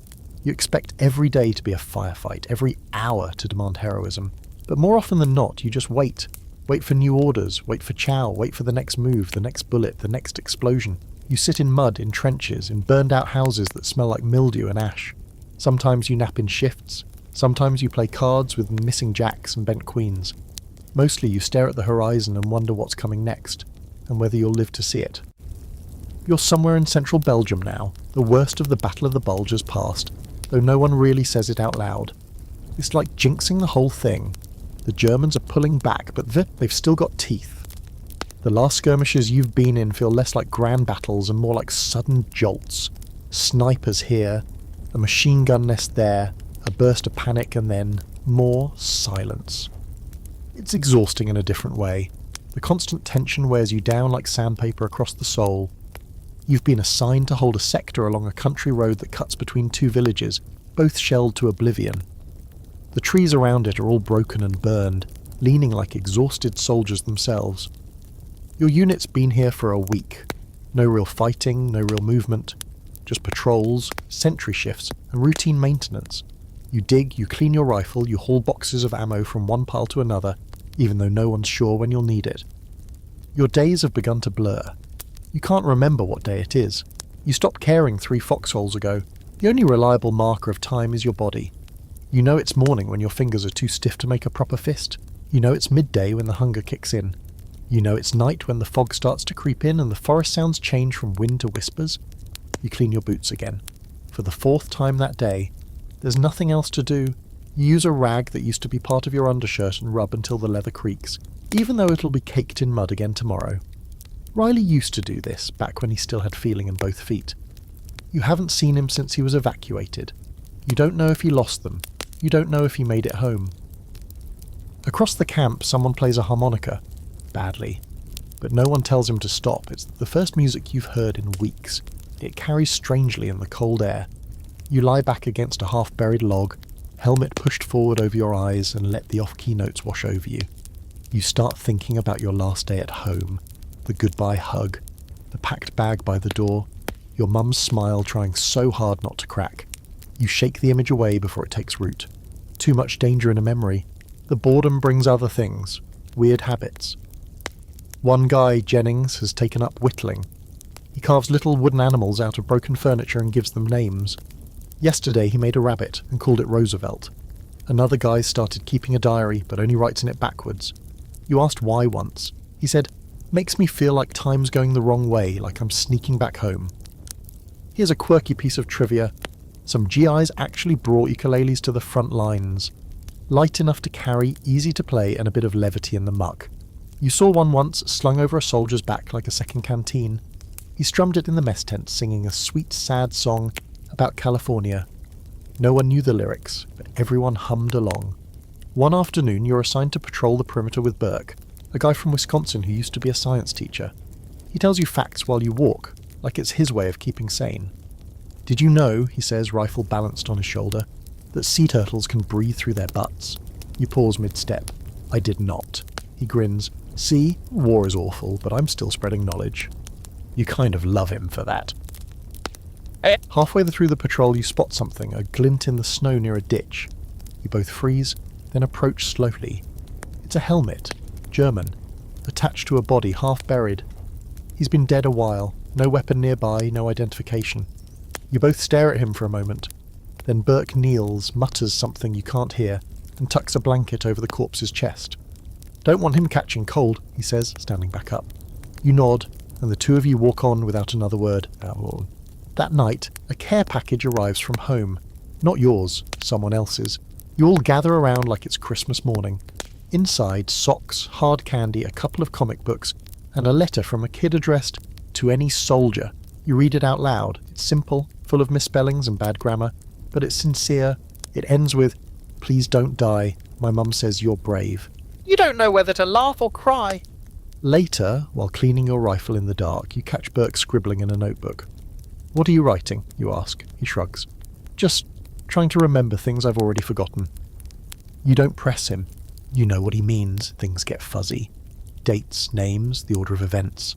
You expect every day to be a firefight, every hour to demand heroism. But more often than not, you just wait. Wait for new orders, wait for chow, wait for the next move, the next bullet, the next explosion. You sit in mud, in trenches, in burned-out houses that smell like mildew and ash. Sometimes you nap in shifts. Sometimes you play cards with missing jacks and bent queens. Mostly you stare at the horizon and wonder what's coming next, and whether you'll live to see it. You're somewhere in central Belgium now. The worst of the Battle of the Bulge has passed, though no one really says it out loud. It's like jinxing the whole thing. The Germans are pulling back, but they've still got teeth. The last skirmishes you've been in feel less like grand battles and more like sudden jolts. Snipers here, a machine gun nest there, a burst of panic, and then more silence. It's exhausting in a different way. The constant tension wears you down like sandpaper across the soul. You've been assigned to hold a sector along a country road that cuts between two villages, both shelled to oblivion. The trees around it are all broken and burned, leaning like exhausted soldiers themselves. Your unit's been here for a week. No real fighting, no real movement. Just patrols, sentry shifts, and routine maintenance. You dig, you clean your rifle, you haul boxes of ammo from one pile to another, even though no one's sure when you'll need it. Your days have begun to blur. You can't remember what day it is. You stopped caring 3 foxholes ago. The only reliable marker of time is your body. You know it's morning when your fingers are too stiff to make a proper fist. You know it's midday when the hunger kicks in. You know it's night when the fog starts to creep in and the forest sounds change from wind to whispers. You clean your boots again. For the 4th time that day. There's nothing else to do. You use a rag that used to be part of your undershirt and rub until the leather creaks, even though it'll be caked in mud again tomorrow. Riley used to do this, back when he still had feeling in both feet. You haven't seen him since he was evacuated. You don't know if he lost them. You don't know if he made it home. Across the camp, someone plays a harmonica. Badly. But no one tells him to stop. It's the first music you've heard in weeks. It carries strangely in the cold air. You lie back against a half-buried log, helmet pushed forward over your eyes, and let the off-key notes wash over you. You start thinking about your last day at home, the goodbye hug, the packed bag by the door, your mum's smile trying so hard not to crack. You shake the image away before it takes root. Too much danger in a memory. The boredom brings other things, weird habits. One guy, Jennings, has taken up whittling. He carves little wooden animals out of broken furniture and gives them names. Yesterday he made a rabbit and called it Roosevelt. Another guy started keeping a diary, but only writes in it backwards. You asked why once. He said, "Makes me feel like time's going the wrong way, like I'm sneaking back home." Here's a quirky piece of trivia. Some GIs actually brought ukuleles to the front lines. Light enough to carry, easy to play, and a bit of levity in the muck. You saw one once slung over a soldier's back like a second canteen. He strummed it in the mess tent, singing a sweet, sad song about California. No one knew the lyrics, but everyone hummed along. One afternoon you're assigned to patrol the perimeter with Burke, a guy from Wisconsin who used to be a science teacher. He tells you facts while you walk, like it's his way of keeping sane. "Did you know," he says, rifle balanced on his shoulder, "that sea turtles can breathe through their butts?" You pause mid-step. "I did not." He grins. "See, war is awful, but I'm still spreading knowledge." You kind of love him for that. Halfway through the patrol you spot something, a glint in the snow near a ditch. You both freeze, then approach slowly. It's a helmet, German, attached to a body half buried. He's been dead a while, no weapon nearby, no identification. You both stare at him for a moment. Then Burke kneels, mutters something you can't hear, and tucks a blanket over the corpse's chest. "Don't want him catching cold," he says, standing back up. You nod, and the two of you walk on without another word. That night, a care package arrives from home. Not yours, someone else's. You all gather around like it's Christmas morning. Inside, socks, hard candy, a couple of comic books, and a letter from a kid addressed to any soldier. You read it out loud. It's simple, full of misspellings and bad grammar, but it's sincere. It ends with, "Please don't die. My mum says you're brave." You don't know whether to laugh or cry. Later, while cleaning your rifle in the dark, you catch Burke scribbling in a notebook. "What are you writing?" you ask. He shrugs. "Just trying to remember things I've already forgotten." You don't press him. You know what he means. Things get fuzzy. Dates, names, the order of events.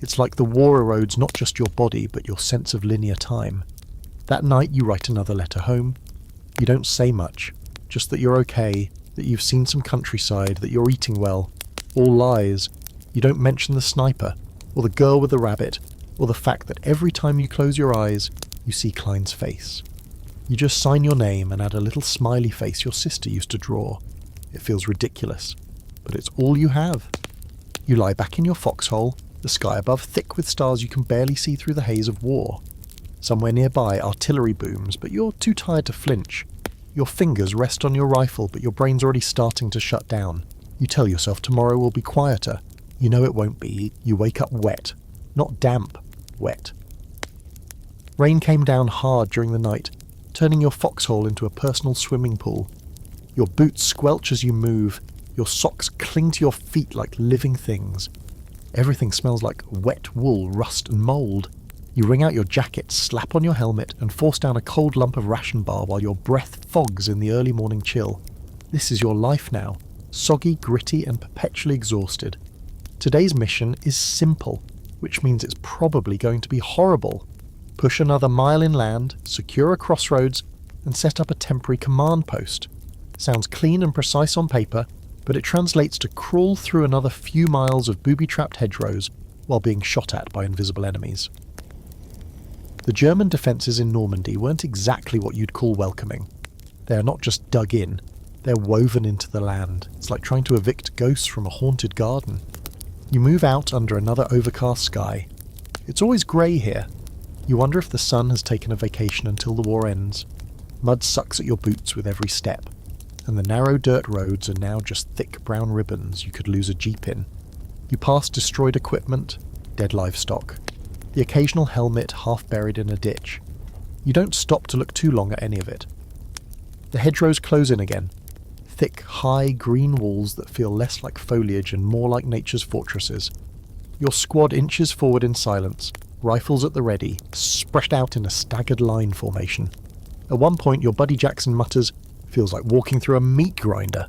It's like the war erodes not just your body, but your sense of linear time. That night you write another letter home. You don't say much, just that you're okay, that you've seen some countryside, that you're eating well. All lies. You don't mention the sniper, or the girl with the rabbit, or the fact that every time you close your eyes, you see Klein's face. You just sign your name and add a little smiley face your sister used to draw. It feels ridiculous, but it's all you have. You lie back in your foxhole, the sky above thick with stars you can barely see through the haze of war. Somewhere nearby, artillery booms, but you're too tired to flinch. Your fingers rest on your rifle, but your brain's already starting to shut down. You tell yourself tomorrow will be quieter. You know it won't be. You wake up wet. Not damp, wet. Rain came down hard during the night, turning your foxhole into a personal swimming pool. Your boots squelch as you move. Your socks cling to your feet like living things. Everything smells like wet wool, rust and mould. You wring out your jacket, slap on your helmet, and force down a cold lump of ration bar while your breath fogs in the early morning chill. This is your life now, soggy, gritty, and perpetually exhausted. Today's mission is simple, which means it's probably going to be horrible. Push another mile inland, secure a crossroads, and set up a temporary command post. Sounds clean and precise on paper, but it translates to crawl through another few miles of booby-trapped hedgerows while being shot at by invisible enemies. The German defences in Normandy weren't exactly what you'd call welcoming. They are not just dug in, they're woven into the land. It's like trying to evict ghosts from a haunted garden. You move out under another overcast sky. It's always grey here. You wonder if the sun has taken a vacation until the war ends. Mud sucks at your boots with every step, and the narrow dirt roads are now just thick brown ribbons you could lose a jeep in. You pass destroyed equipment, dead livestock, the occasional helmet half buried in a ditch. You don't stop to look too long at any of it. The hedgerows close in again, thick, high green walls that feel less like foliage and more like nature's fortresses. Your squad inches forward in silence, rifles at the ready, spread out in a staggered line formation. At one point your buddy Jackson mutters, "Feels like walking through a meat grinder."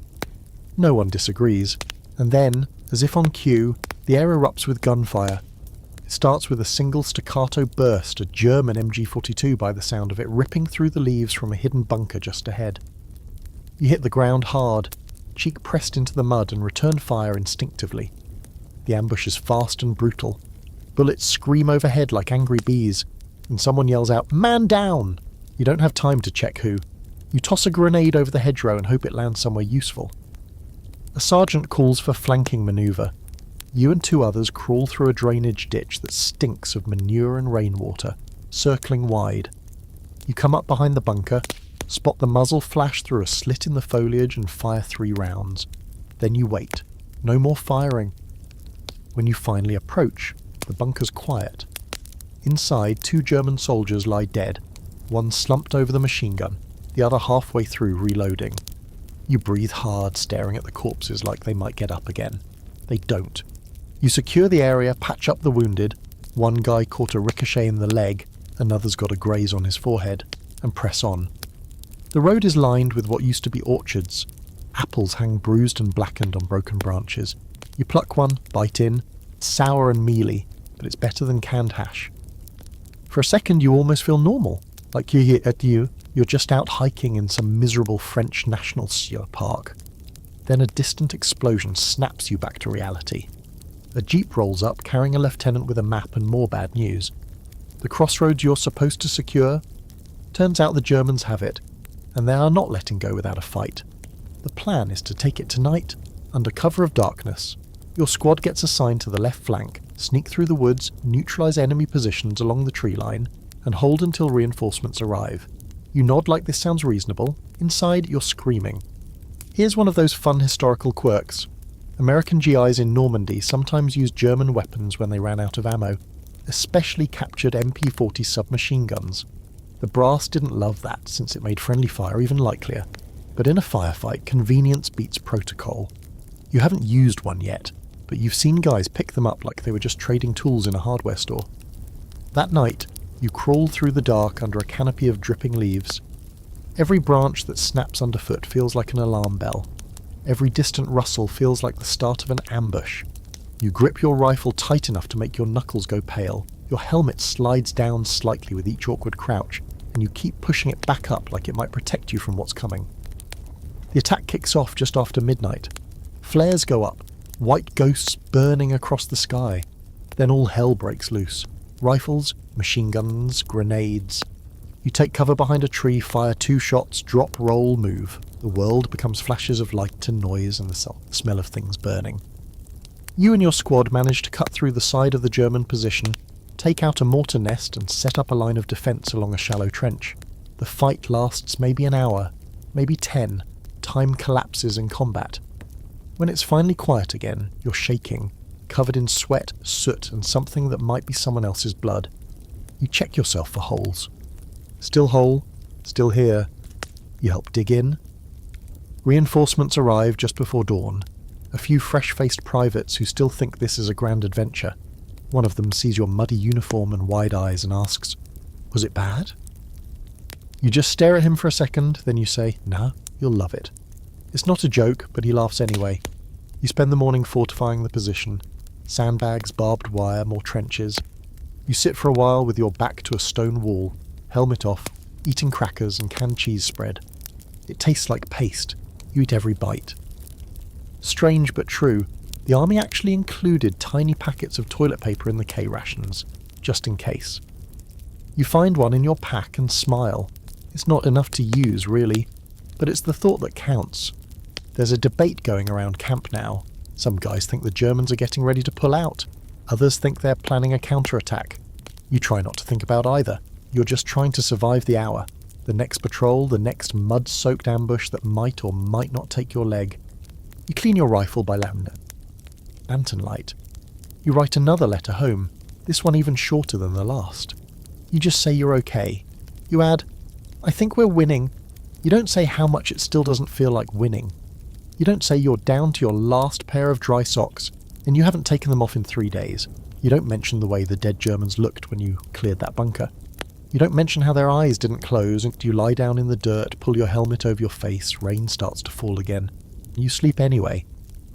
No one disagrees, and then, as if on cue, the air erupts with gunfire. It starts with a single staccato burst, a German MG-42 by the sound of it ripping through the leaves from a hidden bunker just ahead. You hit the ground hard, cheek pressed into the mud, and return fire instinctively. The ambush is fast and brutal. Bullets scream overhead like angry bees, and someone yells out, "Man down!" You don't have time to check who. You toss a grenade over the hedgerow and hope it lands somewhere useful. A sergeant calls for flanking manoeuvre. You and two others crawl through a drainage ditch that stinks of manure and rainwater, circling wide. You come up behind the bunker, spot the muzzle flash through a slit in the foliage and fire 3 rounds. Then you wait. No more firing. When you finally approach, the bunker's quiet. Inside, 2 German soldiers lie dead, one slumped over the machine gun, the other halfway through reloading. You breathe hard, staring at the corpses like they might get up again. They don't. You secure the area, patch up the wounded. One guy caught a ricochet in the leg, another's got a graze on his forehead, and press on. The road is lined with what used to be orchards. Apples hang bruised and blackened on broken branches. You pluck one, bite in. It's sour and mealy, but it's better than canned hash. For a second you almost feel normal, like you're just out hiking in some miserable French national park. Then a distant explosion snaps you back to reality. A jeep rolls up carrying a lieutenant with a map and more bad news. The crossroads you're supposed to secure? Turns out the Germans have it, and they are not letting go without a fight. The plan is to take it tonight, under cover of darkness. Your squad gets assigned to the left flank, sneak through the woods, neutralise enemy positions along the tree line, and hold until reinforcements arrive. You nod like this sounds reasonable. Inside, you're screaming. Here's one of those fun historical quirks. American GIs in Normandy sometimes used German weapons when they ran out of ammo, especially captured MP-40 submachine guns. The brass didn't love that, since it made friendly fire even likelier. But in a firefight, convenience beats protocol. You haven't used one yet, but you've seen guys pick them up like they were just trading tools in a hardware store. That night, you crawl through the dark under a canopy of dripping leaves. Every branch that snaps underfoot feels like an alarm bell. Every distant rustle feels like the start of an ambush. You grip your rifle tight enough to make your knuckles go pale. Your helmet slides down slightly with each awkward crouch, and you keep pushing it back up like it might protect you from what's coming. The attack kicks off just after midnight. Flares go up, white ghosts burning across the sky. Then all hell breaks loose. Rifles, machine guns, grenades. You take cover behind a tree, fire 2 shots, drop, roll, move. The world becomes flashes of light and noise and the smell of things burning. You and your squad manage to cut through the side of the German position, take out a mortar nest and set up a line of defence along a shallow trench. The fight lasts maybe an hour, maybe 10. Time collapses in combat. When it's finally quiet again, you're shaking, covered in sweat, soot and something that might be someone else's blood. You check yourself for holes. Still whole, still here. You help dig in. Reinforcements arrive just before dawn. A few fresh-faced privates who still think this is a grand adventure. One of them sees your muddy uniform and wide eyes and asks, "Was it bad?" You just stare at him for a second, then you say, "Nah, you'll love it." It's not a joke, but he laughs anyway. You spend the morning fortifying the position. Sandbags, barbed wire, more trenches. You sit for a while with your back to a stone wall, helmet off, eating crackers and canned cheese spread. It tastes like paste. You eat every bite. Strange but true, the army actually included tiny packets of toilet paper in the K-rations, just in case. You find one in your pack and smile. It's not enough to use, really, but it's the thought that counts. There's a debate going around camp now. Some guys think the Germans are getting ready to pull out. Others think they're planning a counterattack. You try not to think about either. You're just trying to survive the hour. The next patrol, the next mud-soaked ambush that might or might not take your leg. You clean your rifle by lantern light. You write another letter home, this one even shorter than the last. You just say you're okay. You add, "I think we're winning." You don't say how much it still doesn't feel like winning. You don't say you're down to your last pair of dry socks, and you haven't taken them off in 3 days. You don't mention the way the dead Germans looked when you cleared that bunker. You don't mention how their eyes didn't close, and you lie down in the dirt, pull your helmet over your face, rain starts to fall again. You sleep anyway.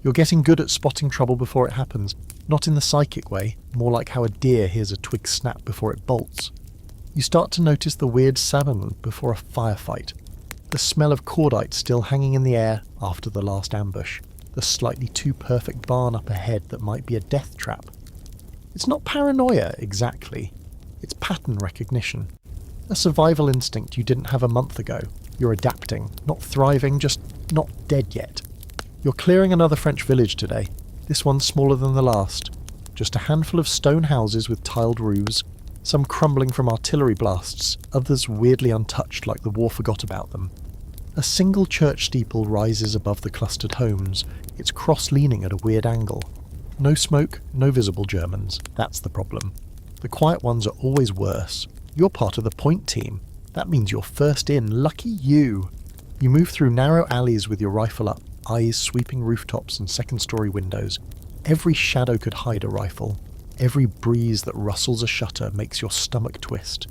You're getting good at spotting trouble before it happens, not in the psychic way, more like how a deer hears a twig snap before it bolts. You start to notice the weird sound before a firefight, the smell of cordite still hanging in the air after the last ambush, the slightly too perfect barn up ahead that might be a death trap. It's not paranoia, exactly. It's pattern recognition. A survival instinct you didn't have a month ago. You're adapting, not thriving, just not dead yet. You're clearing another French village today. This one's smaller than the last. Just a handful of stone houses with tiled roofs, some crumbling from artillery blasts, others weirdly untouched like the war forgot about them. A single church steeple rises above the clustered homes, its cross leaning at a weird angle. No smoke, no visible Germans. That's the problem. The quiet ones are always worse. You're part of the point team. That means you're first in. Lucky you! You move through narrow alleys with your rifle up, eyes sweeping rooftops and second-story windows. Every shadow could hide a rifle. Every breeze that rustles a shutter makes your stomach twist.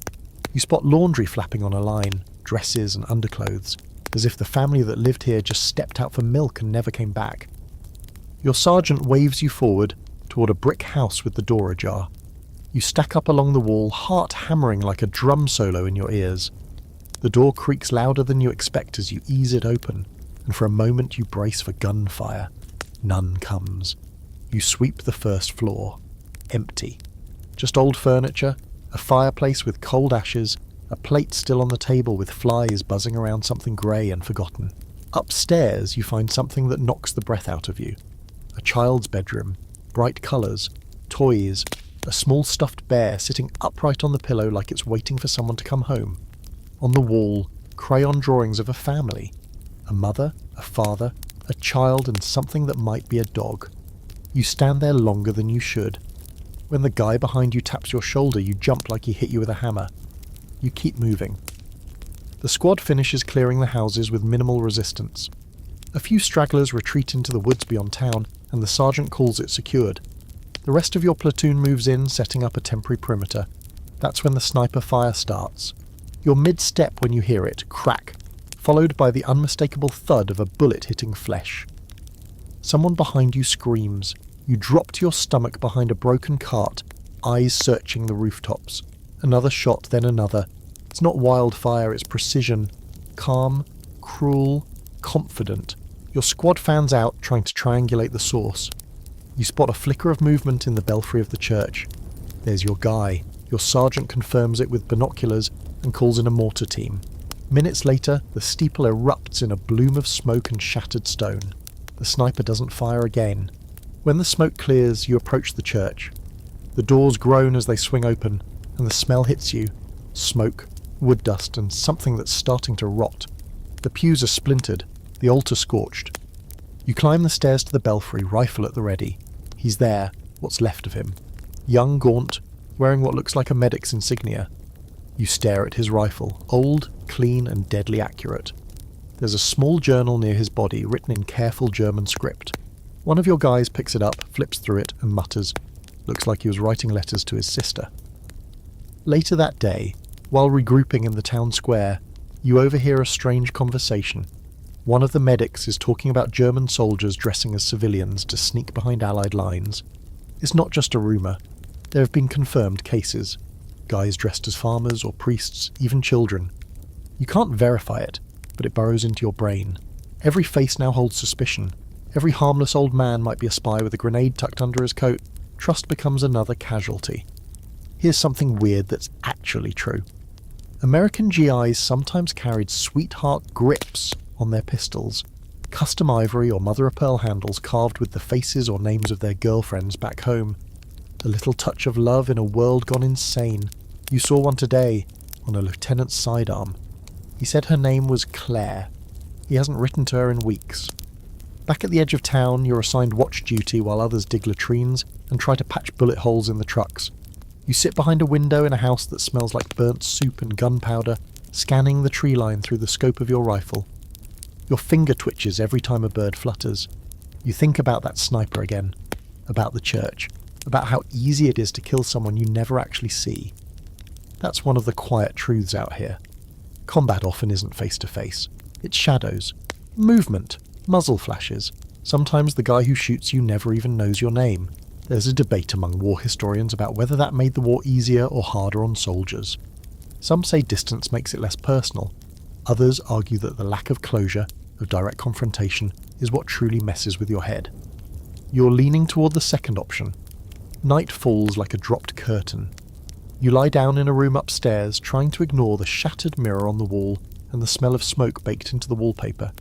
You spot laundry flapping on a line, dresses and underclothes, as if the family that lived here just stepped out for milk and never came back. Your sergeant waves you forward toward a brick house with the door ajar. You stack up along the wall, heart hammering like a drum solo in your ears. The door creaks louder than you expect as you ease it open, and for a moment you brace for gunfire. None comes. You sweep the first floor. Empty. Just old furniture, a fireplace with cold ashes, a plate still on the table with flies buzzing around something grey and forgotten. Upstairs you find something that knocks the breath out of you. A child's bedroom, bright colours, toys, a small stuffed bear sitting upright on the pillow like it's waiting for someone to come home. On the wall, crayon drawings of a family. A mother, a father, a child and something that might be a dog. You stand there longer than you should. When the guy behind you taps your shoulder, you jump like he hit you with a hammer. You keep moving. The squad finishes clearing the houses with minimal resistance. A few stragglers retreat into the woods beyond town, and the sergeant calls it secured. The rest of your platoon moves in, setting up a temporary perimeter. That's when the sniper fire starts. You're mid-step when you hear it crack, followed by the unmistakable thud of a bullet hitting flesh. Someone behind you screams. You drop to your stomach behind a broken cart, eyes searching the rooftops. Another shot, then another. It's not wildfire, it's precision. Calm, cruel, confident. Your squad fans out, trying to triangulate the source. You spot a flicker of movement in the belfry of the church. There's your guy. Your sergeant confirms it with binoculars and calls in a mortar team. Minutes later, the steeple erupts in a bloom of smoke and shattered stone. The sniper doesn't fire again. When the smoke clears, you approach the church. The doors groan as they swing open, and the smell hits you. Smoke, wood dust, and something that's starting to rot. The pews are splintered, the altar scorched. You climb the stairs to the belfry, rifle at the ready. He's there, what's left of him. Young, gaunt, wearing what looks like a medic's insignia. You stare at his rifle, old, clean, and deadly accurate. There's a small journal near his body, written in careful German script. One of your guys picks it up, flips through it, and mutters. Looks like he was writing letters to his sister. Later that day, while regrouping in the town square, you overhear a strange conversation. One of the medics is talking about German soldiers dressing as civilians to sneak behind Allied lines. It's not just a rumour. There have been confirmed cases. Guys dressed as farmers or priests, even children. You can't verify it, but it burrows into your brain. Every face now holds suspicion. Every harmless old man might be a spy with a grenade tucked under his coat. Trust becomes another casualty. Here's something weird that's actually true. American GIs sometimes carried sweetheart grips on their pistols, custom ivory or mother-of-pearl handles carved with the faces or names of their girlfriends back home. A little touch of love in a world gone insane. You saw one today, on a lieutenant's sidearm. He said her name was Claire. He hasn't written to her in weeks. Back at the edge of town, you're assigned watch duty while others dig latrines and try to patch bullet holes in the trucks. You sit behind a window in a house that smells like burnt soup and gunpowder, scanning the tree line through the scope of your rifle. Your finger twitches every time a bird flutters. You think about that sniper again, about the church, about how easy it is to kill someone you never actually see. That's one of the quiet truths out here. Combat often isn't face-to-face. It's shadows, movement, muzzle flashes. Sometimes the guy who shoots you never even knows your name. There's a debate among war historians about whether that made the war easier or harder on soldiers. Some say distance makes it less personal. Others argue that the lack of closure, of direct confrontation, is what truly messes with your head. You're leaning toward the second option. Night falls like a dropped curtain. You lie down in a room upstairs, trying to ignore the shattered mirror on the wall and the smell of smoke baked into the wallpaper.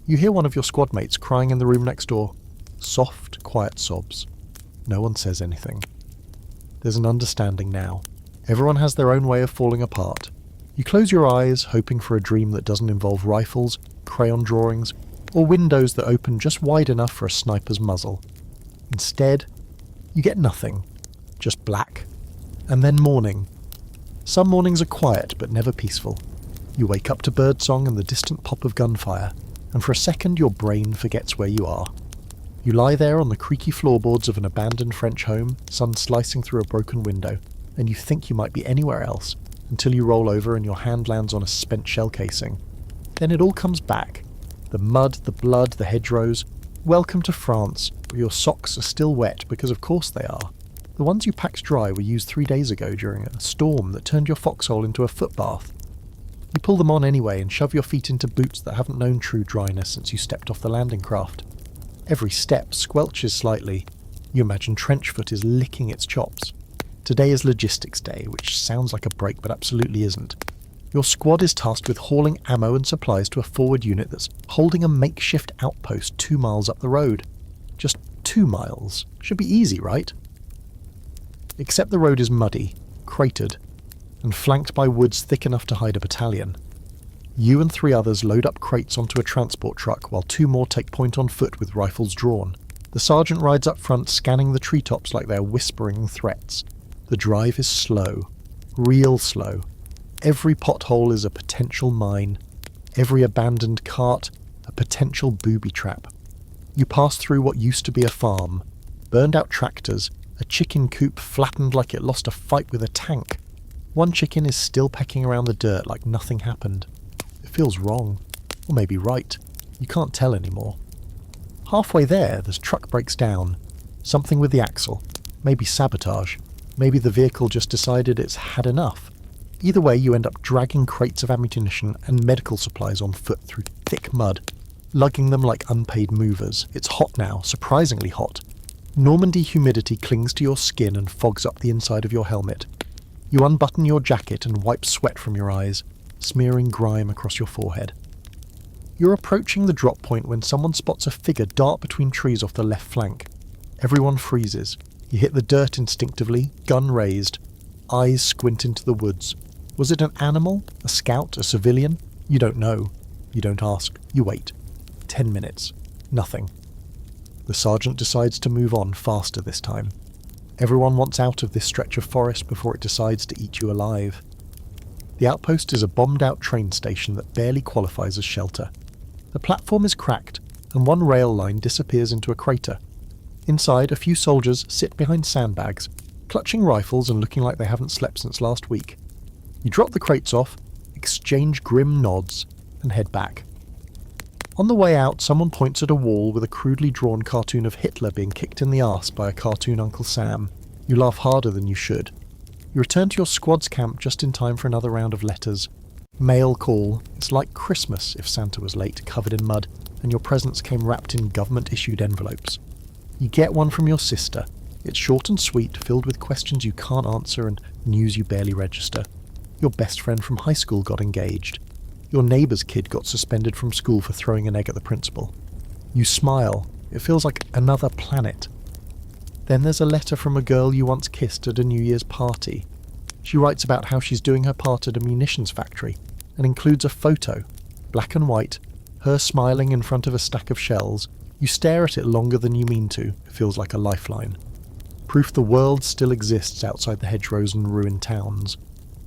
You hear one of your squad mates crying in the room next door. Soft, quiet sobs. No one says anything. There's an understanding now. Everyone has their own way of falling apart. You close your eyes, hoping for a dream that doesn't involve rifles, crayon drawings, or windows that open just wide enough for a sniper's muzzle. Instead, you get nothing. Just black. And then morning. Some mornings are quiet, but never peaceful. You wake up to birdsong and the distant pop of gunfire, and for a second your brain forgets where you are. You lie there on the creaky floorboards of an abandoned French home, sun slicing through a broken window, and you think you might be anywhere else, until you roll over and your hand lands on a spent shell casing. Then it all comes back. The mud, the blood, the hedgerows. Welcome to France, where your socks are still wet, because of course they are. The ones you packed dry were used 3 days ago during a storm that turned your foxhole into a footbath. You pull them on anyway and shove your feet into boots that haven't known true dryness since you stepped off the landing craft. Every step squelches slightly. You imagine Trenchfoot is licking its chops. Today is logistics day, which sounds like a break but absolutely isn't. Your squad is tasked with hauling ammo and supplies to a forward unit that's holding a makeshift outpost 2 miles up the road. Just 2 miles. Should be easy, right? Except the road is muddy, cratered, and flanked by woods thick enough to hide a battalion. You and 3 others load up crates onto a transport truck while 2 more take point on foot with rifles drawn. The sergeant rides up front, scanning the treetops like they're whispering threats. The drive is slow. Real slow. Every pothole is a potential mine. Every abandoned cart, a potential booby trap. You pass through what used to be a farm. Burned out tractors, a chicken coop flattened like it lost a fight with a tank. One chicken is still pecking around the dirt like nothing happened. It feels wrong. Or maybe right. You can't tell anymore. Halfway there, the truck breaks down. Something with the axle. Maybe sabotage. Maybe the vehicle just decided it's had enough. Either way, you end up dragging crates of ammunition and medical supplies on foot through thick mud, lugging them like unpaid movers. It's hot now, surprisingly hot. Normandy humidity clings to your skin and fogs up the inside of your helmet. You unbutton your jacket and wipe sweat from your eyes, smearing grime across your forehead. You're approaching the drop point when someone spots a figure dart between trees off the left flank. Everyone freezes. You hit the dirt instinctively, gun raised. Eyes squint into the woods. Was it an animal? A scout? A civilian? You don't know. You don't ask. You wait. 10 minutes. Nothing. The sergeant decides to move on faster this time. Everyone wants out of this stretch of forest before it decides to eat you alive. The outpost is a bombed-out train station that barely qualifies as shelter. The platform is cracked, and one rail line disappears into a crater. Inside, a few soldiers sit behind sandbags, clutching rifles and looking like they haven't slept since last week. You drop the crates off, exchange grim nods, and head back. On the way out, someone points at a wall with a crudely drawn cartoon of Hitler being kicked in the arse by a cartoon Uncle Sam. You laugh harder than you should. You return to your squad's camp just in time for another round of letters. Mail call. It's like Christmas if Santa was late, covered in mud, and your presents came wrapped in government-issued envelopes. You get one from your sister. It's short and sweet, filled with questions you can't answer and news you barely register. Your best friend from high school got engaged. Your neighbour's kid got suspended from school for throwing an egg at the principal. You smile. It feels like another planet. Then there's a letter from a girl you once kissed at a New Year's party. She writes about how she's doing her part at a munitions factory, and includes a photo, black and white, her smiling in front of a stack of shells. You stare at it longer than you mean to. It feels like a lifeline. Proof the world still exists outside the hedgerows and ruined towns.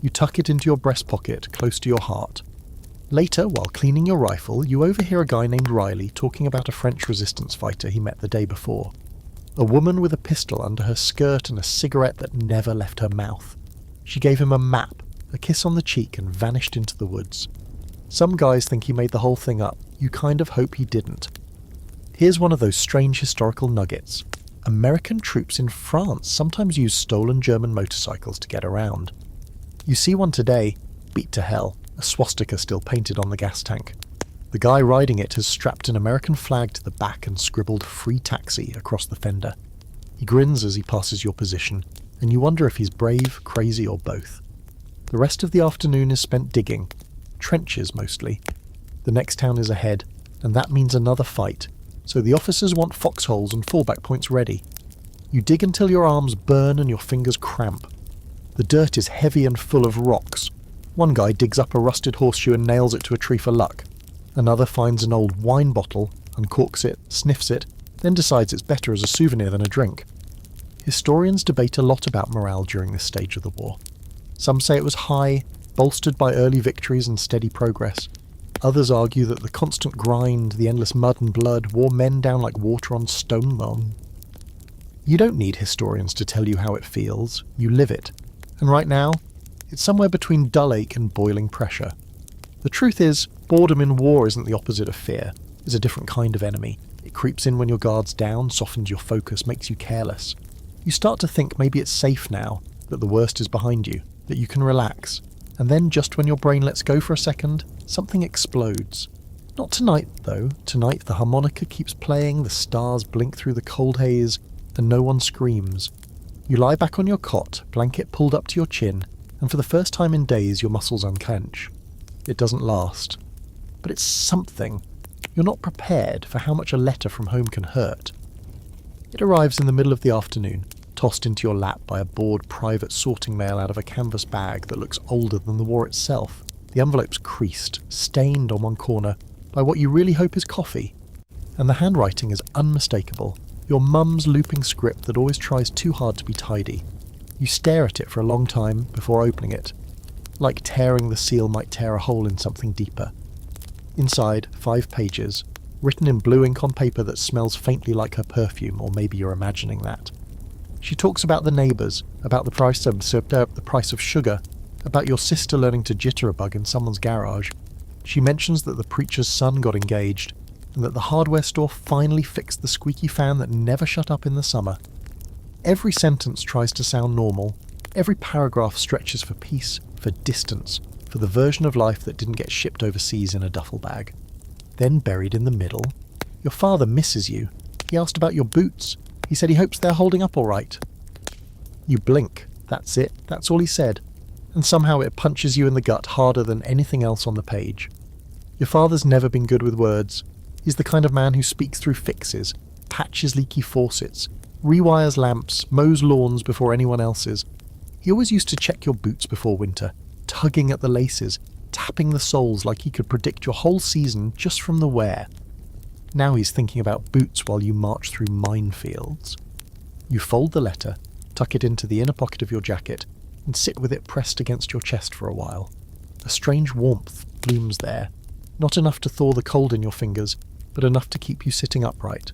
You tuck it into your breast pocket, close to your heart. Later, while cleaning your rifle, you overhear a guy named Riley talking about a French resistance fighter he met the day before. A woman with a pistol under her skirt and a cigarette that never left her mouth. She gave him a map, a kiss on the cheek, and vanished into the woods. Some guys think he made the whole thing up. You kind of hope he didn't. Here's one of those strange historical nuggets. American troops in France sometimes use stolen German motorcycles to get around. You see one today, beat to hell, a swastika still painted on the gas tank. The guy riding it has strapped an American flag to the back and scribbled "Free Taxi" across the fender. He grins as he passes your position, and you wonder if he's brave, crazy, or both. The rest of the afternoon is spent digging. Trenches, mostly. The next town is ahead, and that means another fight, so the officers want foxholes and fallback points ready. You dig until your arms burn and your fingers cramp. The dirt is heavy and full of rocks. One guy digs up a rusted horseshoe and nails it to a tree for luck. Another finds an old wine bottle, uncorks it, sniffs it, then decides it's better as a souvenir than a drink. Historians debate a lot about morale during this stage of the war. Some say it was high, bolstered by early victories and steady progress. Others argue that the constant grind, the endless mud and blood, wore men down like water on stone bone. You don't need historians to tell you how it feels. You live it. And right now, it's somewhere between dull ache and boiling pressure. The truth is, boredom in war isn't the opposite of fear. It's a different kind of enemy. It creeps in when your guard's down, softens your focus, makes you careless. You start to think maybe it's safe now, that the worst is behind you, that you can relax. And then just when your brain lets go for a second, something explodes. Not tonight, though. Tonight the harmonica keeps playing, the stars blink through the cold haze, and no one screams. You lie back on your cot, blanket pulled up to your chin, and for the first time in days your muscles unclench. It doesn't last. But it's something. You're not prepared for how much a letter from home can hurt. It arrives in the middle of the afternoon, tossed into your lap by a bored private sorting mail out of a canvas bag that looks older than the war itself. The envelope's creased, stained on one corner by what you really hope is coffee. And the handwriting is unmistakable. Your mum's looping script that always tries too hard to be tidy. You stare at it for a long time before opening it. Like tearing the seal might tear a hole in something deeper. Inside, 5 pages, written in blue ink on paper that smells faintly like her perfume, or maybe you're imagining that. She talks about the neighbours, about the price of sugar, about your sister learning to jitterbug in someone's garage. She mentions that the preacher's son got engaged, and that the hardware store finally fixed the squeaky fan that never shut up in the summer. Every sentence tries to sound normal. Every paragraph stretches for peace, for distance, for the version of life that didn't get shipped overseas in a duffel bag. Then buried in the middle, your father misses you. He asked about your boots. He said he hopes they're holding up all right. You blink. That's it. That's all he said. And somehow it punches you in the gut harder than anything else on the page. Your father's never been good with words. He's the kind of man who speaks through fixes, patches leaky faucets, rewires lamps, mows lawns before anyone else's. He always used to check your boots before winter, tugging at the laces, tapping the soles like he could predict your whole season just from the wear. Now he's thinking about boots while you march through minefields. You fold the letter, tuck it into the inner pocket of your jacket, and sit with it pressed against your chest for a while. A strange warmth blooms there, not enough to thaw the cold in your fingers, but enough to keep you sitting upright.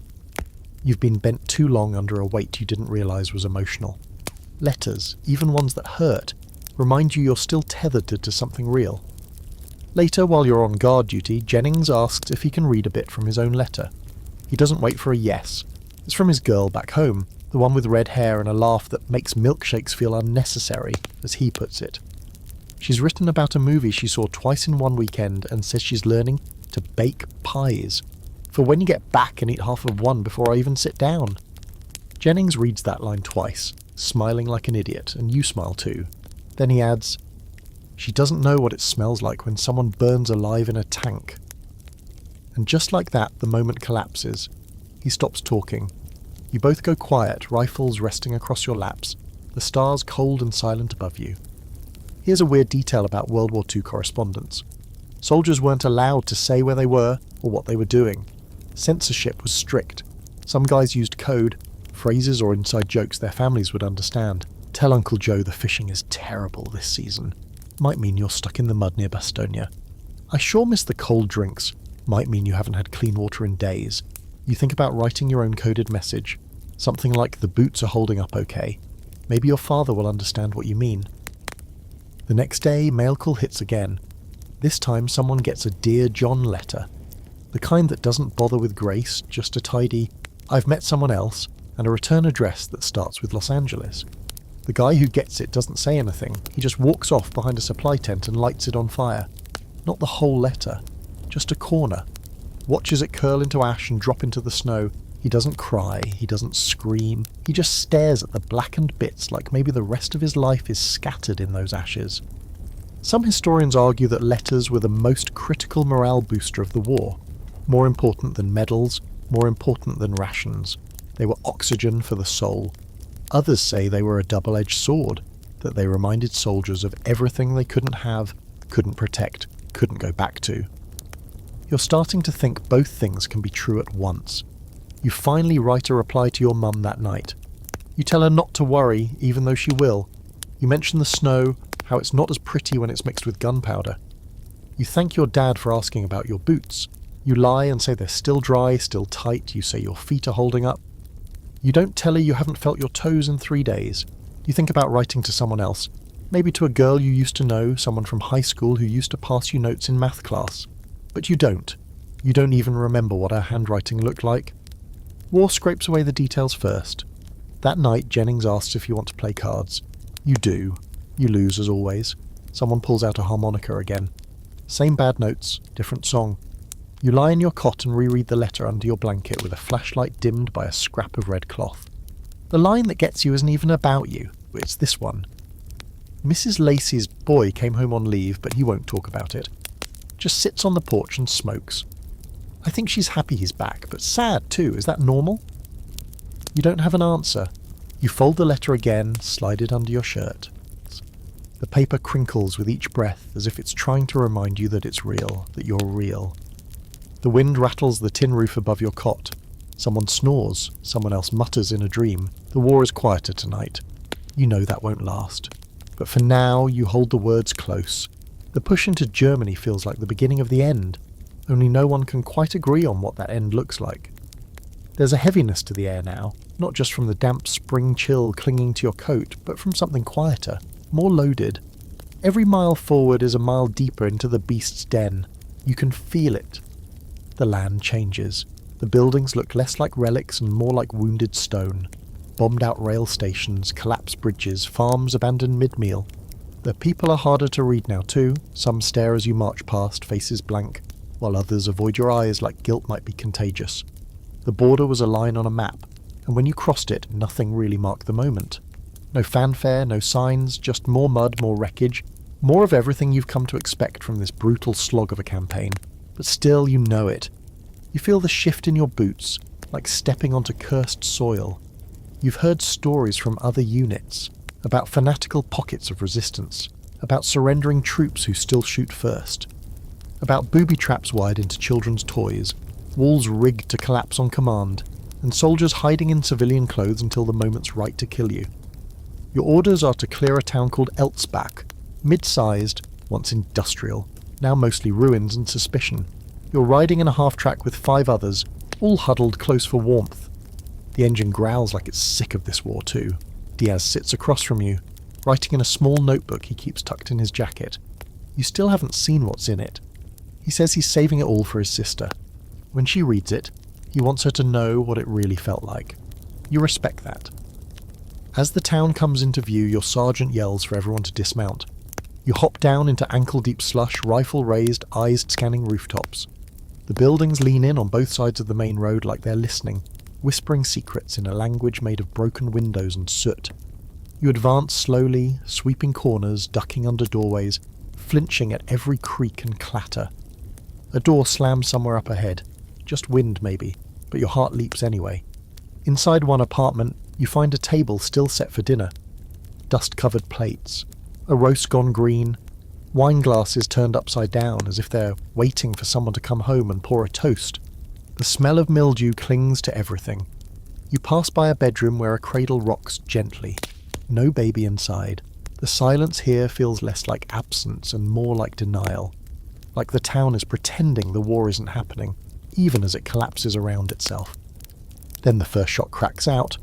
You've been bent too long under a weight you didn't realise was emotional. Letters, even ones that hurt, remind you you're still tethered to something real. Later, while you're on guard duty, Jennings asks if he can read a bit from his own letter. He doesn't wait for a yes. It's from his girl back home, the one with red hair and a laugh that makes milkshakes feel unnecessary, as he puts it. She's written about a movie she saw twice in one weekend and says she's learning to bake pies, for when you get back and eat half of one before I even sit down. Jennings reads that line twice, smiling like an idiot, and you smile too. Then he adds, "She doesn't know what it smells like when someone burns alive in a tank." And just like that, the moment collapses. He stops talking. You both go quiet, rifles resting across your laps, the stars cold and silent above you. Here's a weird detail about World War II correspondence. Soldiers weren't allowed to say where they were or what they were doing. Censorship was strict. Some guys used code, phrases or inside jokes their families would understand. "Tell Uncle Joe the fishing is terrible this season." Might mean you're stuck in the mud near Bastogne. "I sure miss the cold drinks." Might mean you haven't had clean water in days. You think about writing your own coded message. Something like, "The boots are holding up okay." Maybe your father will understand what you mean. The next day, mail call hits again. This time someone gets a Dear John letter. The kind that doesn't bother with grace, just a tidy, "I've met someone else," and a return address that starts with Los Angeles. The guy who gets it doesn't say anything. He just walks off behind a supply tent and lights it on fire. Not the whole letter, just a corner. Watches it curl into ash and drop into the snow. He doesn't cry, he doesn't scream. He just stares at the blackened bits like maybe the rest of his life is scattered in those ashes. Some historians argue that letters were the most critical morale booster of the war. More important than medals, more important than rations. They were oxygen for the soul. Others say they were a double-edged sword, that they reminded soldiers of everything they couldn't have, couldn't protect, couldn't go back to. You're starting to think both things can be true at once. You finally write a reply to your mum that night. You tell her not to worry, even though she will. You mention the snow, how it's not as pretty when it's mixed with gunpowder. You thank your dad for asking about your boots. You lie and say they're still dry, still tight. You say your feet are holding up. You don't tell her you haven't felt your toes in 3 days. You think about writing to someone else. Maybe to a girl you used to know, someone from high school who used to pass you notes in math class. But you don't. You don't even remember what her handwriting looked like. War scrapes away the details first. That night, Jennings asks if you want to play cards. You do. You lose as always. Someone pulls out a harmonica again. Same bad notes, different song. You lie in your cot and reread the letter under your blanket with a flashlight dimmed by a scrap of red cloth. The line that gets you isn't even about you. It's this one. Mrs. Lacey's boy came home on leave, but he won't talk about it. Just sits on the porch and smokes. I think she's happy he's back, but sad too. Is that normal? You don't have an answer. You fold the letter again, slide it under your shirt. The paper crinkles with each breath as if it's trying to remind you that it's real, that you're real. The wind rattles the tin roof above your cot. Someone snores, someone else mutters in a dream. The war is quieter tonight. You know that won't last. But for now, you hold the words close. The push into Germany feels like the beginning of the end. Only no one can quite agree on what that end looks like. There's a heaviness to the air now, not just from the damp spring chill clinging to your coat, but from something quieter, more loaded. Every mile forward is a mile deeper into the beast's den. You can feel it. The land changes. The buildings look less like relics and more like wounded stone. Bombed out rail stations, collapsed bridges, farms abandoned mid-meal. The people are harder to read now too. Some stare as you march past, faces blank, while others avoid your eyes like guilt might be contagious. The border was a line on a map, and when you crossed it, nothing really marked the moment. No fanfare, no signs, just more mud, more wreckage, more of everything you've come to expect from this brutal slog of a campaign. But still, you know it. You feel the shift in your boots, like stepping onto cursed soil. You've heard stories from other units, about fanatical pockets of resistance, about surrendering troops who still shoot first, about booby traps wired into children's toys, walls rigged to collapse on command, and soldiers hiding in civilian clothes until the moment's right to kill you. Your orders are to clear a town called Eltzbach, mid-sized, once industrial, now mostly ruins and suspicion. You're riding in a half-track with 5 others, all huddled close for warmth. The engine growls like it's sick of this war too. Diaz sits across from you, writing in a small notebook he keeps tucked in his jacket. You still haven't seen what's in it. He says he's saving it all for his sister. When she reads it, he wants her to know what it really felt like. You respect that. As the town comes into view, your sergeant yells for everyone to dismount. You hop down into ankle-deep slush, rifle raised, eyes scanning rooftops. The buildings lean in on both sides of the main road like they're listening, whispering secrets in a language made of broken windows and soot. You advance slowly, sweeping corners, ducking under doorways, flinching at every creak and clatter. A door slams somewhere up ahead. Just wind, maybe, but your heart leaps anyway. Inside one apartment, you find a table still set for dinner. Dust-covered plates, a roast gone green, wine glasses turned upside down as if they're waiting for someone to come home and pour a toast. The smell of mildew clings to everything. You pass by a bedroom where a cradle rocks gently. No baby inside. The silence here feels less like absence and more like denial. Like the town is pretending the war isn't happening, even as it collapses around itself. Then the first shot cracks out.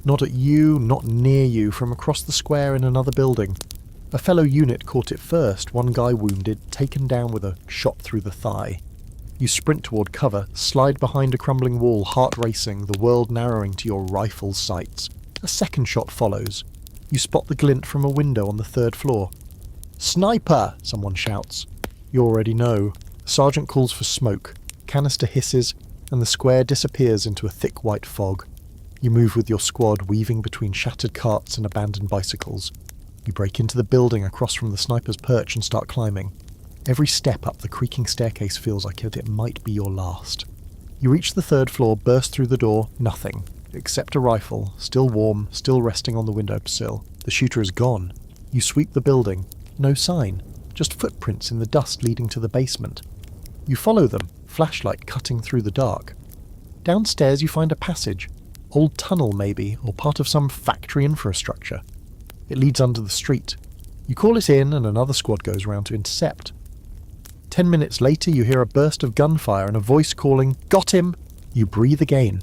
Not at you, not near you, from across the square in another building. A fellow unit caught it first, one guy wounded, taken down with a shot through the thigh. You sprint toward cover, slide behind a crumbling wall, heart racing, the world narrowing to your rifle's sights. A second shot follows. You spot the glint from a window on the 3rd floor. "Sniper!" someone shouts. You already know. The sergeant calls for smoke. Canister hisses, and the square disappears into a thick white fog. You move with your squad, weaving between shattered carts and abandoned bicycles. You break into the building across from the sniper's perch and start climbing. Every step up the creaking staircase feels like it might be your last. You reach the 3rd floor, burst through the door, nothing, except a rifle, still warm, still resting on the windowsill. The shooter is gone. You sweep the building, no sign, just footprints in the dust leading to the basement. You follow them, flashlight cutting through the dark. Downstairs you find a passage, old tunnel maybe, or part of some factory infrastructure. It leads under the street. You call it in and another squad goes round to intercept. 10 minutes later you hear a burst of gunfire and a voice calling, "Got him!" You breathe again.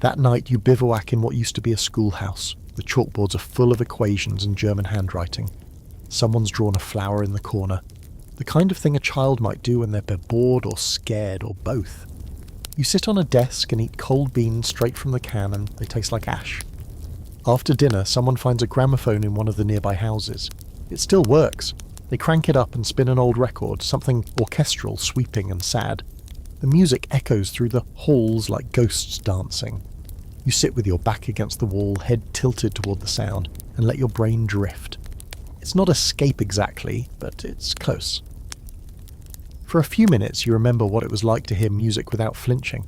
That night you bivouac in what used to be a schoolhouse. The chalkboards are full of equations and German handwriting. Someone's drawn a flower in the corner. The kind of thing a child might do when they're bored or scared or both. You sit on a desk and eat cold beans straight from the can and they taste like ash. After dinner, someone finds a gramophone in one of the nearby houses. It still works. They crank it up and spin an old record, something orchestral, sweeping and sad. The music echoes through the halls like ghosts dancing. You sit with your back against the wall, head tilted toward the sound, and let your brain drift. It's not escape exactly, but it's close. For a few minutes you remember what it was like to hear music without flinching.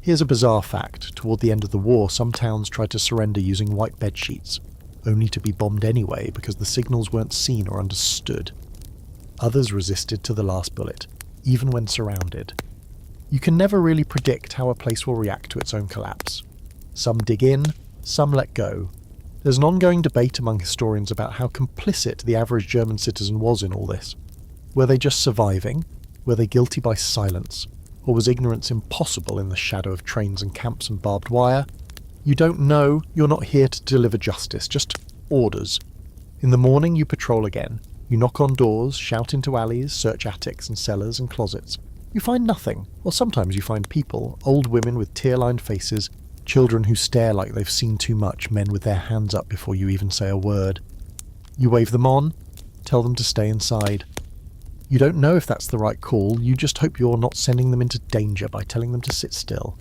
Here's a bizarre fact. Toward the end of the war, some towns tried to surrender using white bedsheets, only to be bombed anyway because the signals weren't seen or understood. Others resisted to the last bullet, even when surrounded. You can never really predict how a place will react to its own collapse. Some dig in, some let go. There's an ongoing debate among historians about how complicit the average German citizen was in all this. Were they just surviving? Were they guilty by silence? Or was ignorance impossible in the shadow of trains and camps and barbed wire? You don't know. You're not here to deliver justice, just orders. In the morning you patrol again. You knock on doors, shout into alleys, search attics and cellars and closets. You find nothing, or sometimes you find people, old women with tear-lined faces, children who stare like they've seen too much, men with their hands up before you even say a word. You wave them on, tell them to stay inside. You don't know if that's the right call, you just hope you're not sending them into danger by telling them to sit still.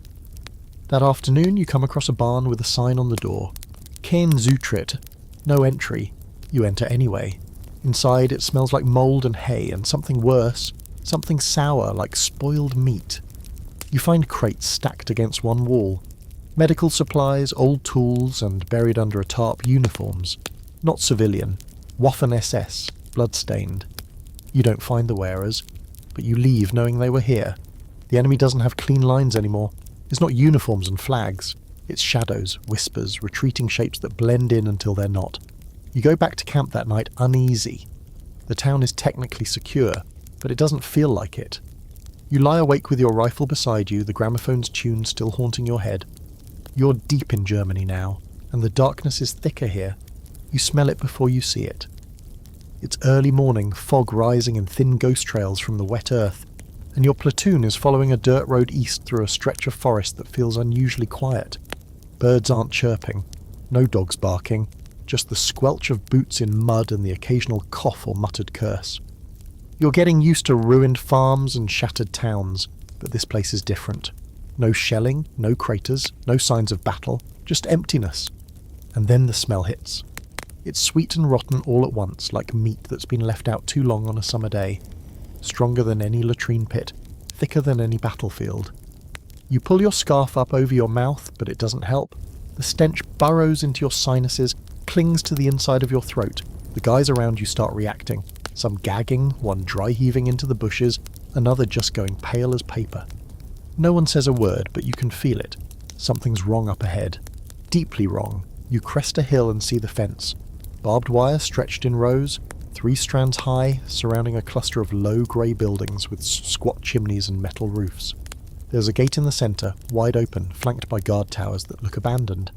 That afternoon you come across a barn with a sign on the door. Kein Zutritt, no entry. You enter anyway. Inside it smells like mould and hay and something worse, something sour like spoiled meat. You find crates stacked against one wall. Medical supplies, old tools, and buried under a tarp, uniforms. Not civilian. Waffen SS, blood-stained. You don't find the wearers, but you leave knowing they were here. The enemy doesn't have clean lines anymore. It's not uniforms and flags. It's shadows, whispers, retreating shapes that blend in until they're not. You go back to camp that night uneasy. The town is technically secure, but it doesn't feel like it. You lie awake with your rifle beside you, the gramophone's tune still haunting your head. You're deep in Germany now, and the darkness is thicker here. You smell it before you see it. It's early morning, fog rising in thin ghost trails from the wet earth, and your platoon is following a dirt road east through a stretch of forest that feels unusually quiet. Birds aren't chirping, no dogs barking, just the squelch of boots in mud and the occasional cough or muttered curse. You're getting used to ruined farms and shattered towns, but this place is different. No shelling, no craters, no signs of battle, just emptiness. And then the smell hits. It's sweet and rotten all at once, like meat that's been left out too long on a summer day. Stronger than any latrine pit, thicker than any battlefield. You pull your scarf up over your mouth, but it doesn't help. The stench burrows into your sinuses, clings to the inside of your throat. The guys around you start reacting. Some gagging, one dry heaving into the bushes, another just going pale as paper. No one says a word, but you can feel it. Something's wrong up ahead. Deeply wrong. You crest a hill and see the fence. Barbed wire stretched in rows, 3 strands high, surrounding a cluster of low grey buildings with squat chimneys and metal roofs. There's a gate in the centre, wide open, flanked by guard towers that look abandoned.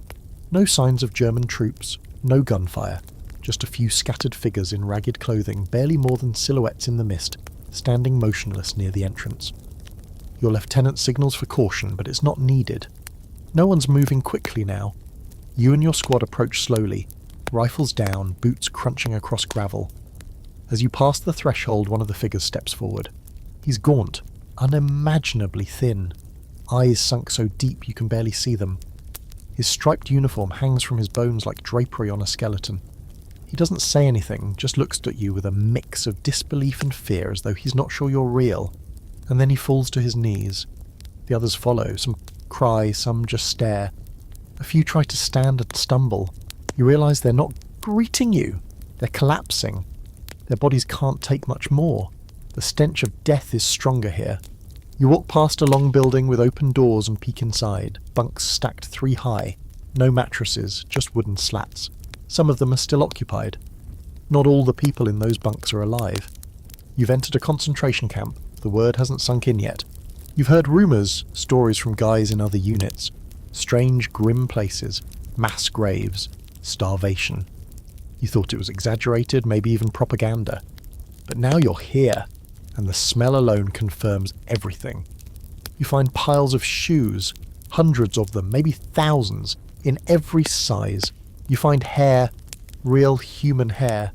No signs of German troops, no gunfire, just a few scattered figures in ragged clothing, barely more than silhouettes in the mist, standing motionless near the entrance. Your lieutenant signals for caution, but it's not needed. No one's moving quickly now. You and your squad approach slowly, rifles down, boots crunching across gravel. As you pass the threshold, one of the figures steps forward. He's gaunt, unimaginably thin, eyes sunk so deep you can barely see them. His striped uniform hangs from his bones like drapery on a skeleton. He doesn't say anything, just looks at you with a mix of disbelief and fear as though he's not sure you're real. And then he falls to his knees. The others follow, some cry, some just stare. A few try to stand and stumble. You realise they're not greeting you. They're collapsing. Their bodies can't take much more. The stench of death is stronger here. You walk past a long building with open doors and peek inside, bunks stacked 3 high. No mattresses, just wooden slats. Some of them are still occupied. Not all the people in those bunks are alive. You've entered a concentration camp. The word hasn't sunk in yet. You've heard rumours, stories from guys in other units. Strange, grim places, mass graves, starvation. You thought it was exaggerated, maybe even propaganda. But now you're here, and the smell alone confirms everything. You find piles of shoes, hundreds of them, maybe thousands, in every size. You find hair, real human hair,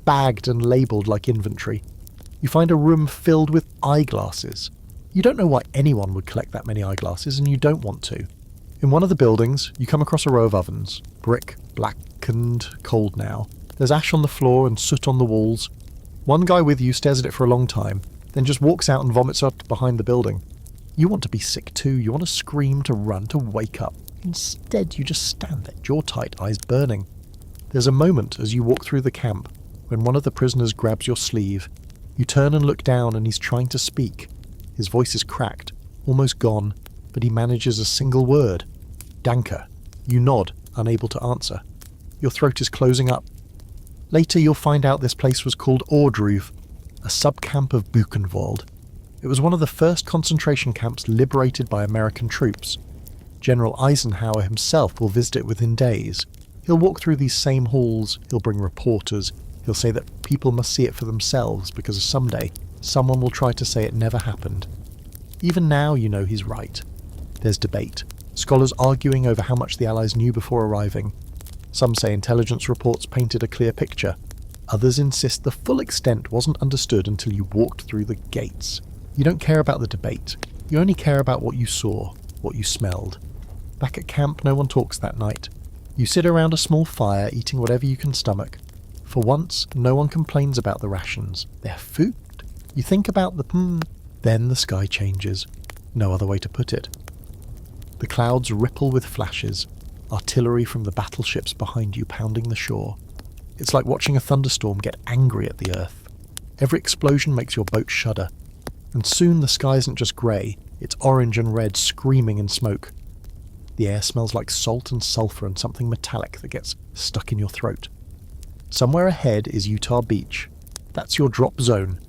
bagged and labelled like inventory. You find a room filled with eyeglasses. You don't know why anyone would collect that many eyeglasses, and you don't want to. In one of the buildings, you come across a row of ovens. Brick, blackened, cold now. There's ash on the floor and soot on the walls. One guy with you stares at it for a long time, then just walks out and vomits up behind the building. You want to be sick too. You want to scream, to run, to wake up. Instead, you just stand there, jaw tight, eyes burning. There's a moment as you walk through the camp when one of the prisoners grabs your sleeve. You turn and look down and he's trying to speak. His voice is cracked, almost gone, but he manages a single word. Danke. You nod, unable to answer. Your throat is closing up. Later you'll find out this place was called Ordruv, a sub-camp of Buchenwald. It was one of the first concentration camps liberated by American troops. General Eisenhower himself will visit it within days. He'll walk through these same halls, he'll bring reporters, He'll say that people must see it for themselves because someday someone will try to say it never happened. Even now you know he's right. There's debate. Scholars arguing over how much the Allies knew before arriving. Some say intelligence reports painted a clear picture. Others insist the full extent wasn't understood until you walked through the gates. You don't care about the debate. You only care about what you saw, what you smelled. Back at camp, no one talks that night. You sit around a small fire, eating whatever you can stomach. For once, no one complains about the rations. They're food. You think about the then the sky changes. No other way to put it. The clouds ripple with flashes, artillery from the battleships behind you pounding the shore. It's like watching a thunderstorm get angry at the earth. Every explosion makes your boat shudder. And soon the sky isn't just grey, it's orange and red screaming in smoke. The air smells like salt and sulphur and something metallic that gets stuck in your throat. Somewhere ahead is Utah Beach. That's your drop zone.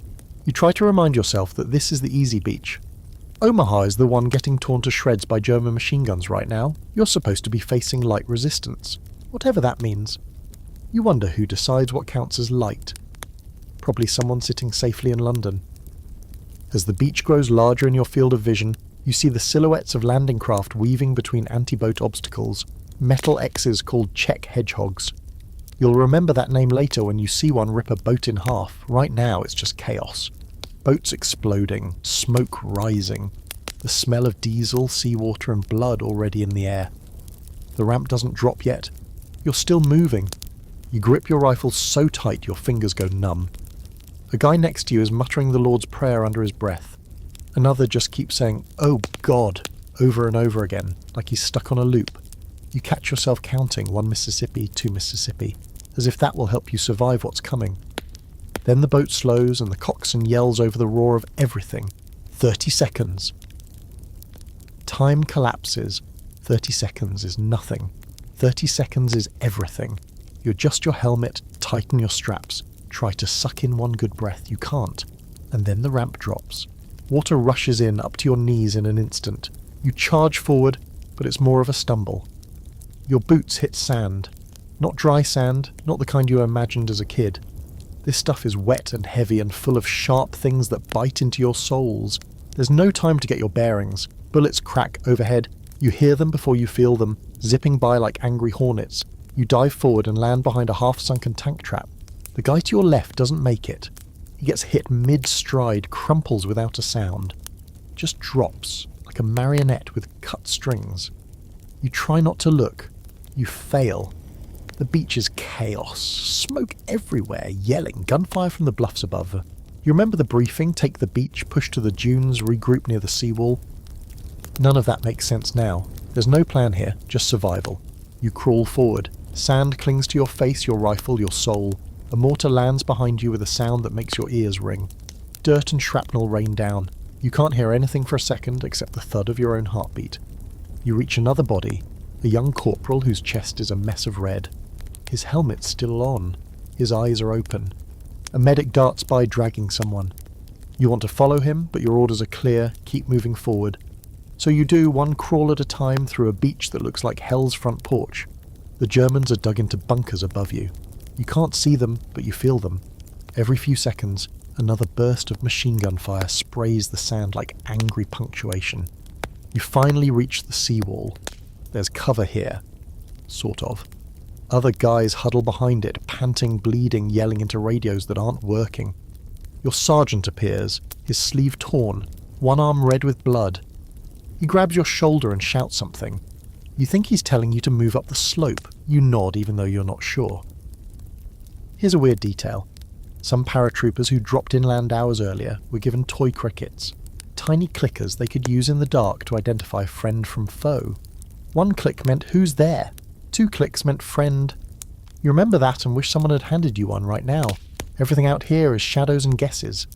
You try to remind yourself that this is the easy beach. Omaha is the one getting torn to shreds by German machine guns right now. You're supposed to be facing light resistance, whatever that means. You wonder who decides what counts as light. Probably someone sitting safely in London. As the beach grows larger in your field of vision, you see the silhouettes of landing craft weaving between anti-boat obstacles, metal X's called Czech hedgehogs. You'll remember that name later when you see one rip a boat in half. Right now it's just chaos. Boats exploding, smoke rising, the smell of diesel, seawater and blood already in the air. The ramp doesn't drop yet. You're still moving. You grip your rifle so tight your fingers go numb. A guy next to you is muttering the Lord's Prayer under his breath. Another just keeps saying, "Oh God," over and over again, like he's stuck on a loop. You catch yourself counting 1 Mississippi, 2 Mississippi, as if that will help you survive what's coming. Then the boat slows and the coxswain yells over the roar of everything. 30 seconds. Time collapses. 30 seconds is nothing. 30 seconds is everything. You adjust your helmet, tighten your straps, try to suck in one good breath. You can't. And then the ramp drops. Water rushes in up to your knees in an instant. You charge forward, but it's more of a stumble. Your boots hit sand. Not dry sand, not the kind you imagined as a kid. This stuff is wet and heavy and full of sharp things that bite into your soles. There's no time to get your bearings. Bullets crack overhead. You hear them before you feel them, zipping by like angry hornets. You dive forward and land behind a half-sunken tank trap. The guy to your left doesn't make it. He gets hit mid-stride, crumples without a sound. Just drops, like a marionette with cut strings. You try not to look. You fail. The beach is chaos. Smoke everywhere, yelling, gunfire from the bluffs above. You remember the briefing, take the beach, push to the dunes, regroup near the seawall? None of that makes sense now. There's no plan here, just survival. You crawl forward. Sand clings to your face, your rifle, your soul. A mortar lands behind you with a sound that makes your ears ring. Dirt and shrapnel rain down. You can't hear anything for a second except the thud of your own heartbeat. You reach another body, a young corporal whose chest is a mess of red. His helmet's still on. His eyes are open. A medic darts by dragging someone. You want to follow him, but your orders are clear, keep moving forward. So you do, one crawl at a time through a beach that looks like hell's front porch. The Germans are dug into bunkers above you. You can't see them, but you feel them. Every few seconds, another burst of machine gun fire sprays the sand like angry punctuation. You finally reach the seawall. There's cover here. Sort of. Other guys huddle behind it, panting, bleeding, yelling into radios that aren't working. Your sergeant appears, his sleeve torn, one arm red with blood. He grabs your shoulder and shouts something. You think he's telling you to move up the slope. You nod even though you're not sure. Here's a weird detail. Some paratroopers who dropped inland hours earlier were given toy crickets. Tiny clickers they could use in the dark to identify friend from foe. 1 click meant who's there. 2 clicks meant friend. You remember that and wish someone had handed you one right now. Everything out here is shadows and guesses.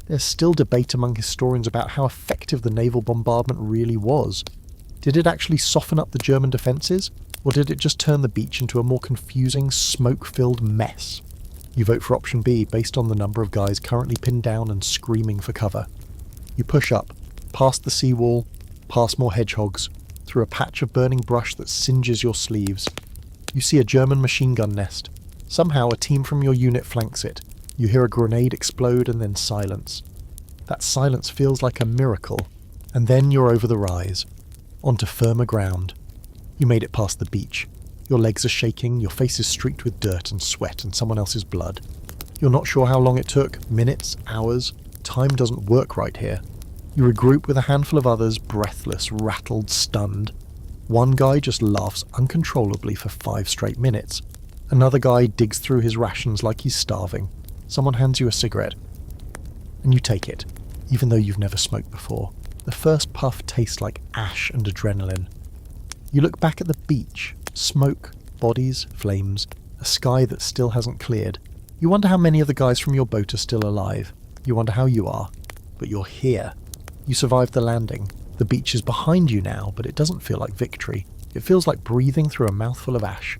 There's still debate among historians about how effective the naval bombardment really was. Did it actually soften up the German defences, or did it just turn the beach into a more confusing, smoke-filled mess? You vote for option B based on the number of guys currently pinned down and screaming for cover. You push up, past the seawall, past more hedgehogs, through a patch of burning brush that singes your sleeves. You see a German machine gun nest. Somehow a team from your unit flanks it. You hear a grenade explode and then silence. That silence feels like a miracle, and then you're over the rise, onto firmer ground. You made it past the beach. Your legs are shaking, your face is streaked with dirt and sweat and someone else's blood. You're not sure how long it took, minutes, hours. Time doesn't work right here. You regroup with a handful of others, breathless, rattled, stunned. One guy just laughs uncontrollably for 5 straight minutes. Another guy digs through his rations like he's starving. Someone hands you a cigarette, and you take it, even though you've never smoked before. The first puff tastes like ash and adrenaline. You look back at the beach, smoke, bodies, flames, a sky that still hasn't cleared. You wonder how many of the guys from your boat are still alive. You wonder how you are. But you're here. You survived the landing. The beach is behind you now, but it doesn't feel like victory. It feels like breathing through a mouthful of ash.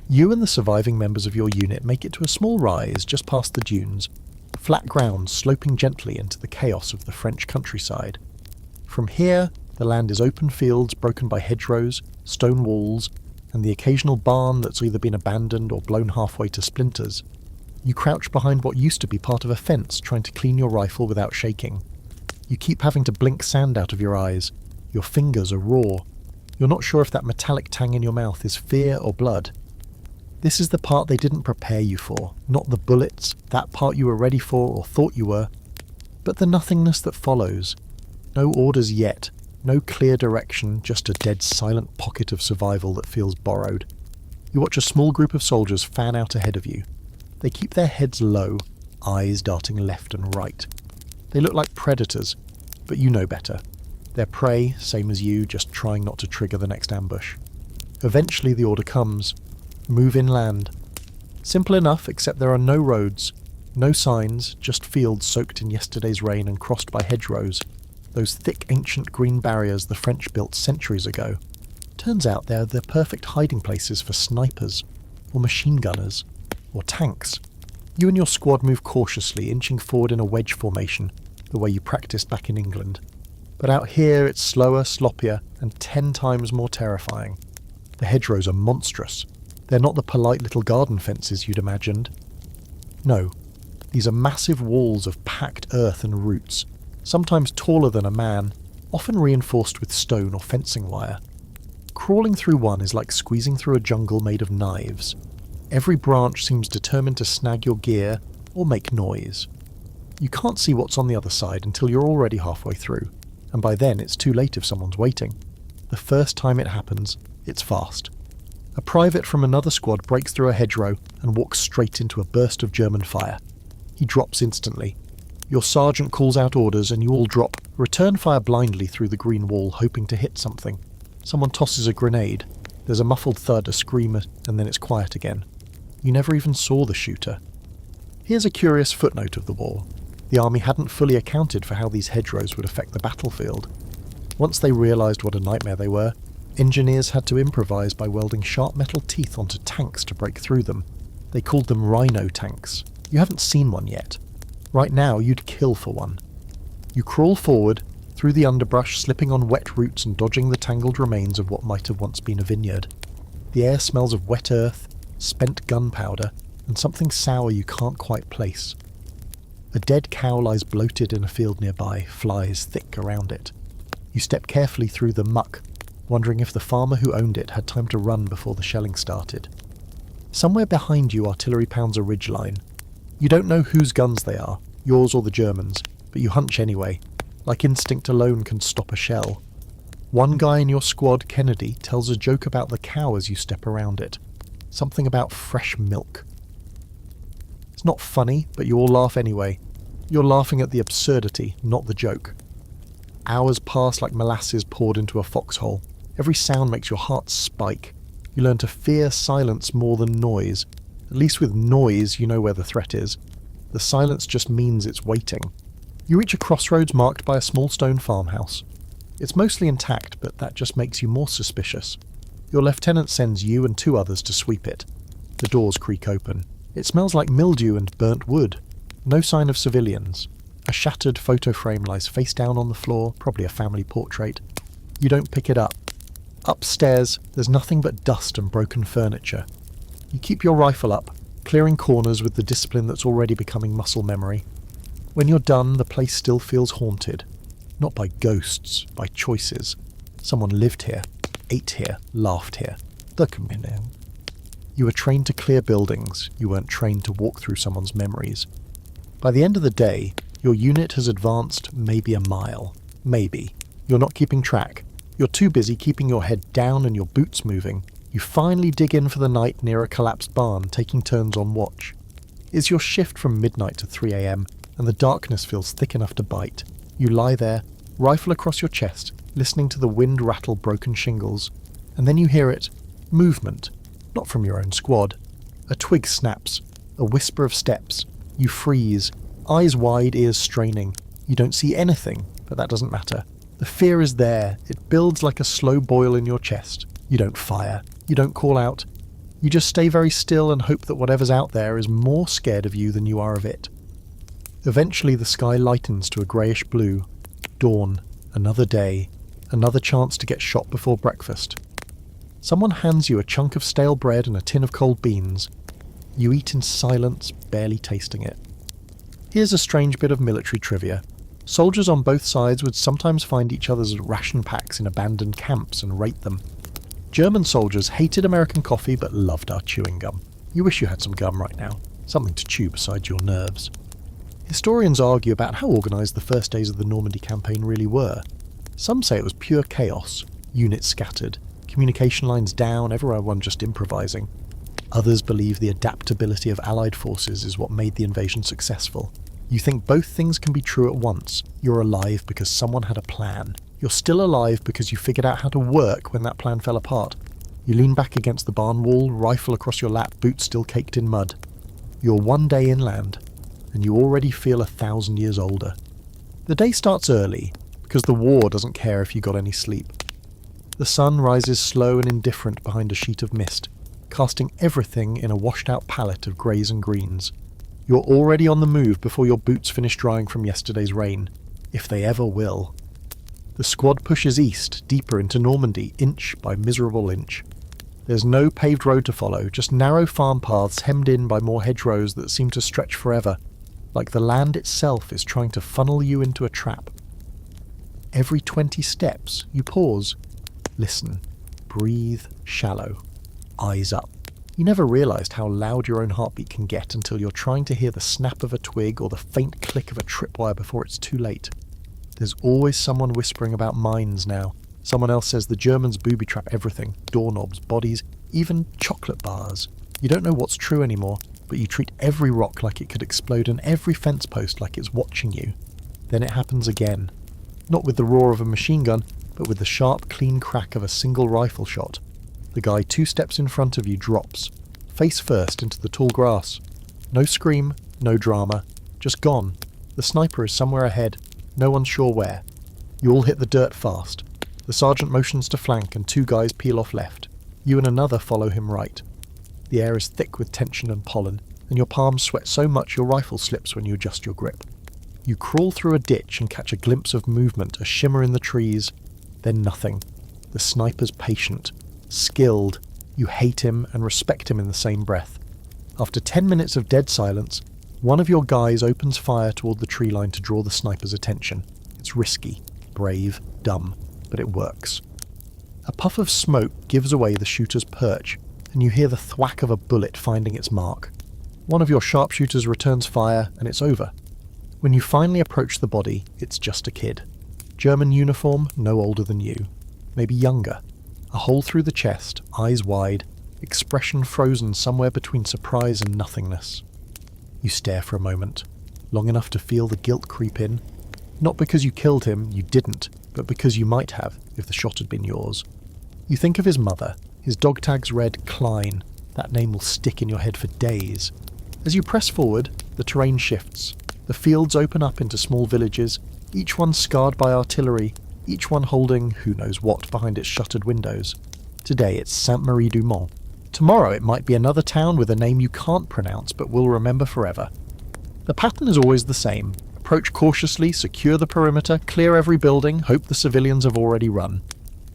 You and the surviving members of your unit make it to a small rise just past the dunes, flat ground sloping gently into the chaos of the French countryside. From here, the land is open fields broken by hedgerows, stone walls, and the occasional barn that's either been abandoned or blown halfway to splinters. You crouch behind what used to be part of a fence, trying to clean your rifle without shaking. You keep having to blink sand out of your eyes. Your fingers are raw. You're not sure if that metallic tang in your mouth is fear or blood. This is the part they didn't prepare you for, not the bullets, that part you were ready for or thought you were, but the nothingness that follows. No orders yet, no clear direction, just a dead silent pocket of survival that feels borrowed. You watch a small group of soldiers fan out ahead of you. They keep their heads low, eyes darting left and right. They look like predators, but you know better. They're prey, same as you, just trying not to trigger the next ambush. Eventually the order comes. Move inland. Simple enough, except there are no roads, no signs, just fields soaked in yesterday's rain and crossed by hedgerows. Those thick ancient green barriers the French built centuries ago. Turns out they're the perfect hiding places for snipers, or machine gunners, or tanks. You and your squad move cautiously, inching forward in a wedge formation, the way you practiced back in England. But out here it's slower, sloppier, and 10 times more terrifying. The hedgerows are monstrous. They're not the polite little garden fences you'd imagined. No, these are massive walls of packed earth and roots, sometimes taller than a man, often reinforced with stone or fencing wire. Crawling through one is like squeezing through a jungle made of knives. Every branch seems determined to snag your gear or make noise. You can't see what's on the other side until you're already halfway through, and by then it's too late if someone's waiting. The first time it happens, it's fast. A private from another squad breaks through a hedgerow and walks straight into a burst of German fire. He drops instantly. Your sergeant calls out orders and you all drop, return fire blindly through the green wall, hoping to hit something. Someone tosses a grenade. There's a muffled thud, a scream, and then it's quiet again. You never even saw the shooter. Here's a curious footnote of the war. The army hadn't fully accounted for how these hedgerows would affect the battlefield. Once they realised what a nightmare they were, engineers had to improvise by welding sharp metal teeth onto tanks to break through them. They called them rhino tanks. You haven't seen one yet. Right now, you'd kill for one. You crawl forward, through the underbrush, slipping on wet roots and dodging the tangled remains of what might have once been a vineyard. The air smells of wet earth, spent gunpowder, and something sour you can't quite place. A dead cow lies bloated in a field nearby, flies thick around it. You step carefully through the muck, wondering if the farmer who owned it had time to run before the shelling started. Somewhere behind you, artillery pounds a ridgeline. You don't know whose guns they are, yours or the Germans, but you hunch anyway, like instinct alone can stop a shell. One guy in your squad, Kennedy, tells a joke about the cow as you step around it. Something about fresh milk. It's not funny, but you all laugh anyway. You're laughing at the absurdity, not the joke. Hours pass like molasses poured into a foxhole. Every sound makes your heart spike. You learn to fear silence more than noise. At least with noise, you know where the threat is. The silence just means it's waiting. You reach a crossroads marked by a small stone farmhouse. It's mostly intact, but that just makes you more suspicious. Your lieutenant sends you and 2 others to sweep it. The doors creak open. It smells like mildew and burnt wood. No sign of civilians. A shattered photo frame lies face down on the floor, probably a family portrait. You don't pick it up. Upstairs, there's nothing but dust and broken furniture. You keep your rifle up, clearing corners with the discipline that's already becoming muscle memory. When you're done, the place still feels haunted. Not by ghosts, by choices. Someone lived here, ate here, laughed here. You were trained to clear buildings, you weren't trained to walk through someone's memories. By the end of the day, your unit has advanced maybe a mile. Maybe. You're not keeping track. You're too busy keeping your head down and your boots moving. You finally dig in for the night near a collapsed barn, taking turns on watch. It's your shift from midnight to 3 a.m, and the darkness feels thick enough to bite. You lie there, rifle across your chest, listening to the wind rattle broken shingles, and then you hear it. Movement. Not from your own squad. A twig snaps. A whisper of steps. You freeze. Eyes wide, ears straining. You don't see anything, but that doesn't matter. The fear is there. It builds like a slow boil in your chest. You don't fire. You don't call out. You just stay very still and hope that whatever's out there is more scared of you than you are of it. Eventually the sky lightens to a greyish blue. Dawn. Another day. Another chance to get shot before breakfast. Someone hands you a chunk of stale bread and a tin of cold beans. You eat in silence, barely tasting it. Here's a strange bit of military trivia. Soldiers on both sides would sometimes find each other's ration packs in abandoned camps and rate them. German soldiers hated American coffee but loved our chewing gum. You wish you had some gum right now, something to chew besides your nerves. Historians argue about how organised the first days of the Normandy campaign really were. Some say it was pure chaos, units scattered, communication lines down, everyone just improvising. Others believe the adaptability of Allied forces is what made the invasion successful. You think both things can be true at once. You're alive because someone had a plan. You're still alive because you figured out how to work when that plan fell apart. You lean back against the barn wall, rifle across your lap, boots still caked in mud. You're 1 day inland, and you already feel 1,000 years older. The day starts early, because the war doesn't care if you got any sleep. The sun rises slow and indifferent behind a sheet of mist, casting everything in a washed-out palette of greys and greens. You're already on the move before your boots finish drying from yesterday's rain, if they ever will. The squad pushes east, deeper into Normandy, inch by miserable inch. There's no paved road to follow, just narrow farm paths hemmed in by more hedgerows that seem to stretch forever, like the land itself is trying to funnel you into a trap. Every 20 steps, you pause. Listen. Breathe shallow. Eyes up. You never realised how loud your own heartbeat can get until you're trying to hear the snap of a twig or the faint click of a tripwire before it's too late. There's always someone whispering about mines now. Someone else says the Germans booby-trap everything. Doorknobs, bodies, even chocolate bars. You don't know what's true anymore, but you treat every rock like it could explode and every fence post like it's watching you. Then it happens again. Not with the roar of a machine gun, but with the sharp, clean crack of a single rifle shot. The guy 2 steps in front of you drops, face first into the tall grass. No scream, no drama, just gone. The sniper is somewhere ahead, no one's sure where. You all hit the dirt fast. The sergeant motions to flank and 2 guys peel off left. You and another follow him right. The air is thick with tension and pollen, and your palms sweat so much your rifle slips when you adjust your grip. You crawl through a ditch and catch a glimpse of movement, a shimmer in the trees. Then nothing. The sniper's patient, skilled. You hate him and respect him in the same breath. After 10 minutes of dead silence, one of your guys opens fire toward the tree line to draw the sniper's attention. It's risky, brave, dumb, but it works. A puff of smoke gives away the shooter's perch, and you hear the thwack of a bullet finding its mark. One of your sharpshooters returns fire, and it's over. When you finally approach the body, it's just a kid. German uniform, no older than you. Maybe younger. A hole through the chest, eyes wide, expression frozen somewhere between surprise and nothingness. You stare for a moment, long enough to feel the guilt creep in. Not because you killed him, you didn't, but because you might have, if the shot had been yours. You think of his mother. His dog tag's read Klein. That name will stick in your head for days. As you press forward, the terrain shifts. The fields open up into small villages, each one scarred by artillery, each one holding who knows what behind its shuttered windows. Today it's Sainte-Marie-du-Mont. Tomorrow it might be another town with a name you can't pronounce but will remember forever. The pattern is always the same. Approach cautiously, secure the perimeter, clear every building, hope the civilians have already run.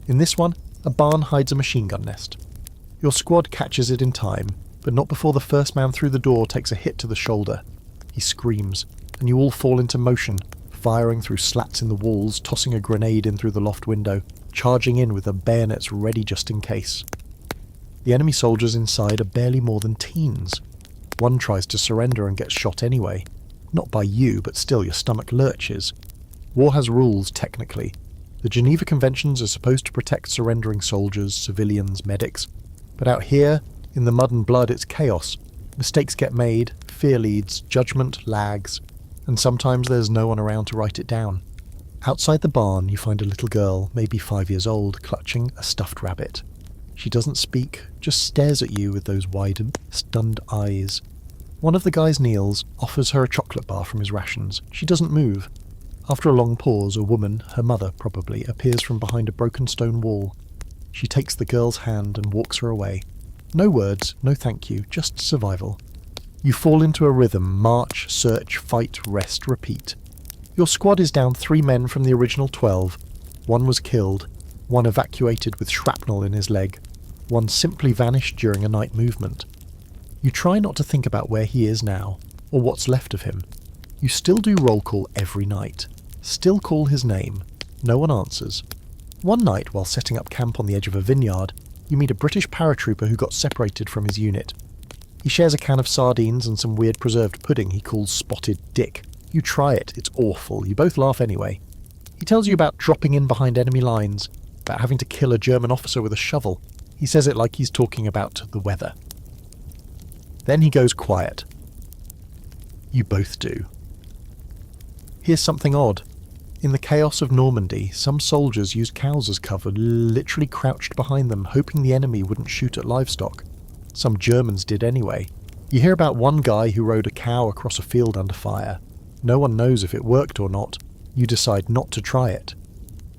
In this one, a barn hides a machine gun nest. Your squad catches it in time. but not before the first man through the door takes a hit to the shoulder. He screams, and you all fall into motion, firing through slats in the walls, tossing a grenade in through the loft window, charging in with their bayonets ready just in case. The enemy soldiers inside are barely more than teens. One tries to surrender and gets shot anyway. Not by you, but still your stomach lurches. War has rules, technically. The Geneva Conventions are supposed to protect surrendering soldiers, civilians, medics. But out here, in the mud and blood, it's chaos. Mistakes get made, fear leads, judgment lags, and sometimes there's no one around to write it down. Outside the barn, you find a little girl, maybe 5 years old, clutching a stuffed rabbit. She doesn't speak, just stares at you with those wide, stunned eyes. One of the guys kneels, offers her a chocolate bar from his rations. She doesn't move. After a long pause, a woman, her mother probably, appears from behind a broken stone wall. She takes the girl's hand and walks her away. No words, no thank you, just survival. You fall into a rhythm: march, search, fight, rest, repeat. Your squad is down 3 men from the original 12. One was killed, one evacuated with shrapnel in his leg, one simply vanished during a night movement. You try not to think about where he is now, or what's left of him. You still do roll call every night. Still call his name. No one answers. One night, while setting up camp on the edge of a vineyard, you meet a British paratrooper who got separated from his unit. He shares a can of sardines and some weird preserved pudding he calls Spotted Dick. You try it, it's awful, you both laugh anyway. He tells you about dropping in behind enemy lines, about having to kill a German officer with a shovel. He says it like he's talking about the weather. Then he goes quiet. You both do. Here's something odd. In the chaos of Normandy, some soldiers used cows as cover, literally crouched behind them, hoping the enemy wouldn't shoot at livestock. Some Germans did anyway. You hear about one guy who rode a cow across a field under fire. No one knows if it worked or not. You decide not to try it.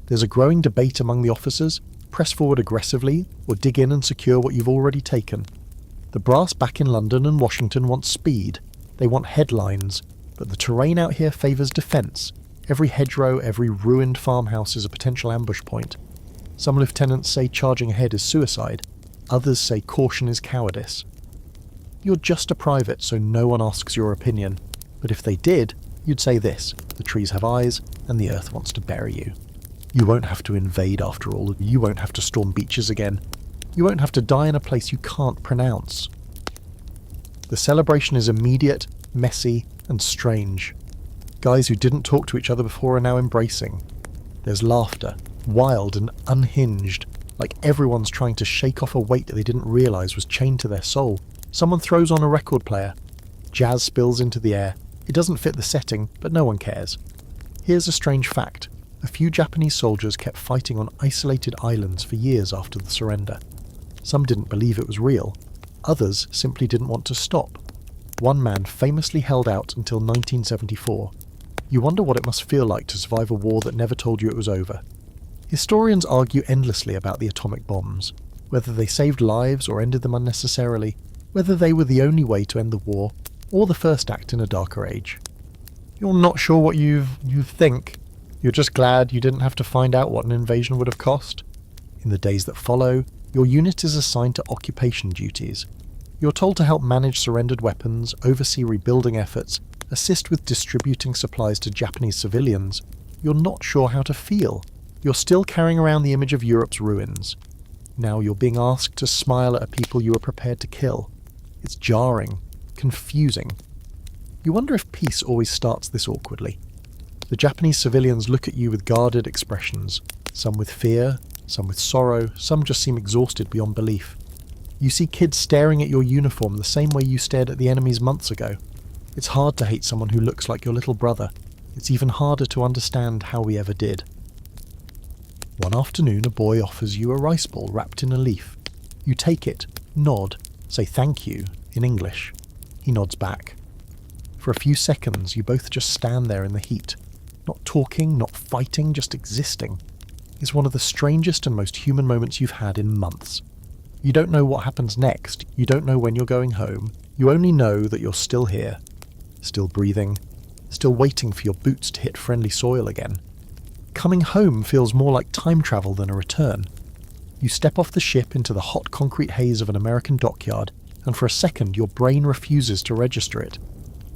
There's a growing debate among the officers: press forward aggressively, or dig in and secure what you've already taken. The brass back in London and Washington want speed. They want headlines, but the terrain out here favours defence. Every hedgerow, every ruined farmhouse is a potential ambush point. Some lieutenants say charging ahead is suicide. Others say caution is cowardice. You're just a private, so no one asks your opinion. But if they did, you'd say this: the trees have eyes, and the earth wants to bury you. You won't have to invade after all. You won't have to storm beaches again. You won't have to die in a place you can't pronounce. The celebration is immediate, messy, and strange. Guys who didn't talk to each other before are now embracing. There's laughter, wild and unhinged, like everyone's trying to shake off a weight that they didn't realise was chained to their soul. Someone throws on a record player. Jazz spills into the air. It doesn't fit the setting, but no one cares. Here's a strange fact. A few Japanese soldiers kept fighting on isolated islands for years after the surrender. Some didn't believe it was real. Others simply didn't want to stop. One man famously held out until 1974. You wonder what it must feel like to survive a war that never told you it was over. Historians argue endlessly about the atomic bombs, whether they saved lives or ended them unnecessarily, whether they were the only way to end the war, or the first act in a darker age. You're not sure what you think. You're just glad you didn't have to find out what an invasion would have cost. In the days that follow, your unit is assigned to occupation duties. You're told to help manage surrendered weapons, oversee rebuilding efforts, assist with distributing supplies to Japanese civilians. You're not sure how to feel. You're still carrying around the image of Europe's ruins. Now you're being asked to smile at a people you were prepared to kill. It's jarring, confusing. You wonder if peace always starts this awkwardly. The Japanese civilians look at you with guarded expressions, some with fear, some with sorrow, some just seem exhausted beyond belief. You see kids staring at your uniform the same way you stared at the enemies months ago. It's hard to hate someone who looks like your little brother. It's even harder to understand how we ever did. One afternoon, a boy offers you a rice ball wrapped in a leaf. You take it, nod, say thank you in English. He nods back. For a few seconds, you both just stand there in the heat. Not talking, not fighting, just existing. It's one of the strangest and most human moments you've had in months. You don't know what happens next. You don't know when you're going home. You only know that you're still here. Still breathing. Still waiting for your boots to hit friendly soil again. Coming home feels more like time travel than a return. You step off the ship into the hot concrete haze of an American dockyard. and for a second your brain refuses to register it.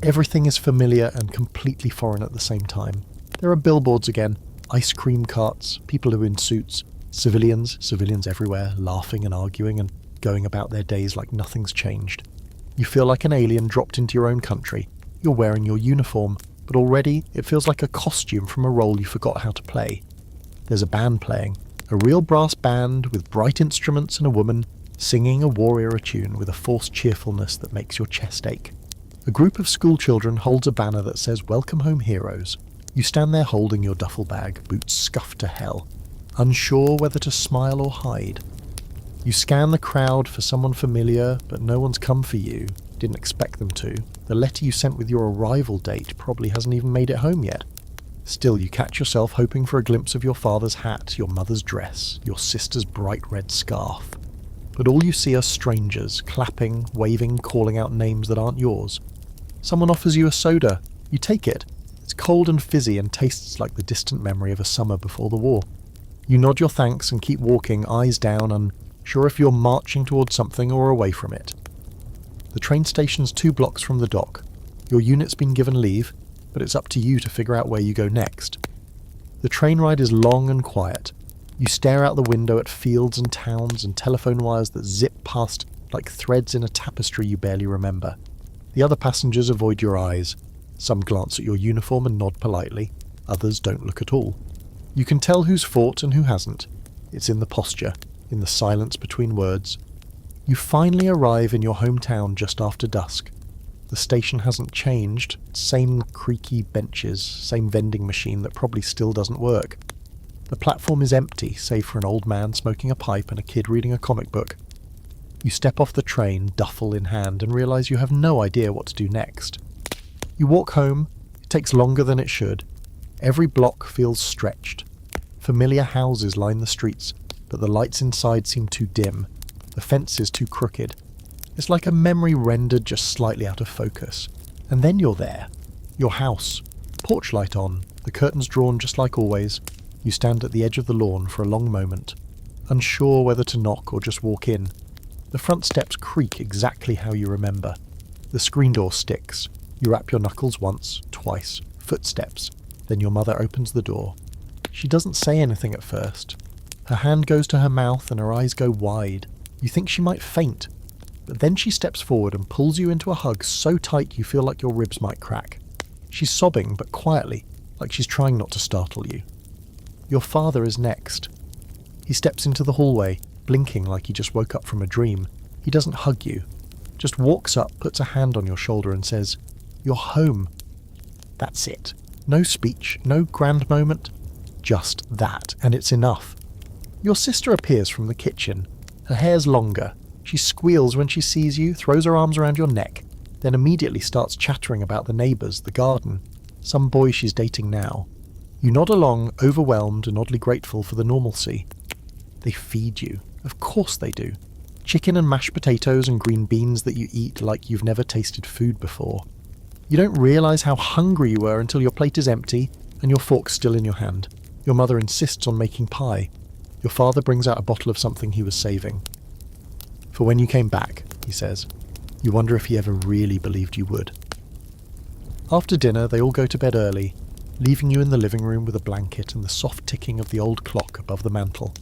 Everything is familiar and completely foreign at the same time. There are billboards again, ice cream carts, people who are in suits, civilians everywhere, laughing and arguing and going about their days like nothing's changed. You feel like an alien dropped into your own country. You're wearing your uniform, but already it feels like a costume from a role you forgot how to play. There's a band playing, a real brass band with bright instruments and a woman singing a war era tune with a forced cheerfulness that makes your chest ache. A group of school children holds a banner that says "Welcome Home Heroes." You stand there holding your duffel bag, boots scuffed to hell, unsure whether to smile or hide. You scan the crowd for someone familiar, but no one's come for you. Didn't expect them to. The letter you sent with your arrival date probably hasn't even made it home yet. Still, you catch yourself hoping for a glimpse of your father's hat, your mother's dress, your sister's bright red scarf. But all you see are strangers, clapping, waving, calling out names that aren't yours. Someone offers you a soda. You take it. It's cold and fizzy and tastes like the distant memory of a summer before the war. You nod your thanks and keep walking, eyes down, unsure if you're marching towards something or away from it. The train station's 2 blocks from the dock. Your unit's been given leave, but it's up to you to figure out where you go next. The train ride is long and quiet. You stare out the window at fields and towns and telephone wires that zip past like threads in a tapestry you barely remember. The other passengers avoid your eyes. Some glance at your uniform and nod politely. Others don't look at all. You can tell who's fought and who hasn't. It's in the posture, in the silence between words. You finally arrive in your hometown just after dusk. The station hasn't changed. Same creaky benches, same vending machine that probably still doesn't work. The platform is empty, save for an old man smoking a pipe and a kid reading a comic book. You step off the train, duffel in hand, and realise you have no idea what to do next. You walk home. It takes longer than it should. Every block feels stretched. Familiar houses line the streets, but the lights inside seem too dim. The fence is too crooked. It's like a memory rendered just slightly out of focus. And then you're there. Your house. Porch light on, the curtains drawn just like always. You stand at the edge of the lawn for a long moment, unsure whether to knock or just walk in. The front steps creak exactly how you remember. The screen door sticks. You rap your knuckles once, twice, footsteps. Then your mother opens the door. She doesn't say anything at first. Her hand goes to her mouth and her eyes go wide. You think she might faint. But then she steps forward and pulls you into a hug so tight you feel like your ribs might crack. She's sobbing, but quietly, like she's trying not to startle you. Your father is next. He steps into the hallway, blinking like he just woke up from a dream. He doesn't hug you. Just walks up, puts a hand on your shoulder and says, "You're home." That's it. No speech, no grand moment. Just that, and it's enough. Your sister appears from the kitchen. Her hair's longer. She squeals when she sees you, throws her arms around your neck, then immediately starts chattering about the neighbours, the garden, some boy she's dating now. You nod along, overwhelmed and oddly grateful for the normalcy. They feed you. Of course they do. Chicken and mashed potatoes and green beans that you eat like you've never tasted food before. You don't realise how hungry you were until your plate is empty and your fork's still in your hand. Your mother insists on making pie. Your father brings out a bottle of something he was saving. "For when you came back," he says. You wonder if he ever really believed you would. After dinner, they all go to bed early, leaving you in the living room with a blanket and the soft ticking of the old clock above the mantel.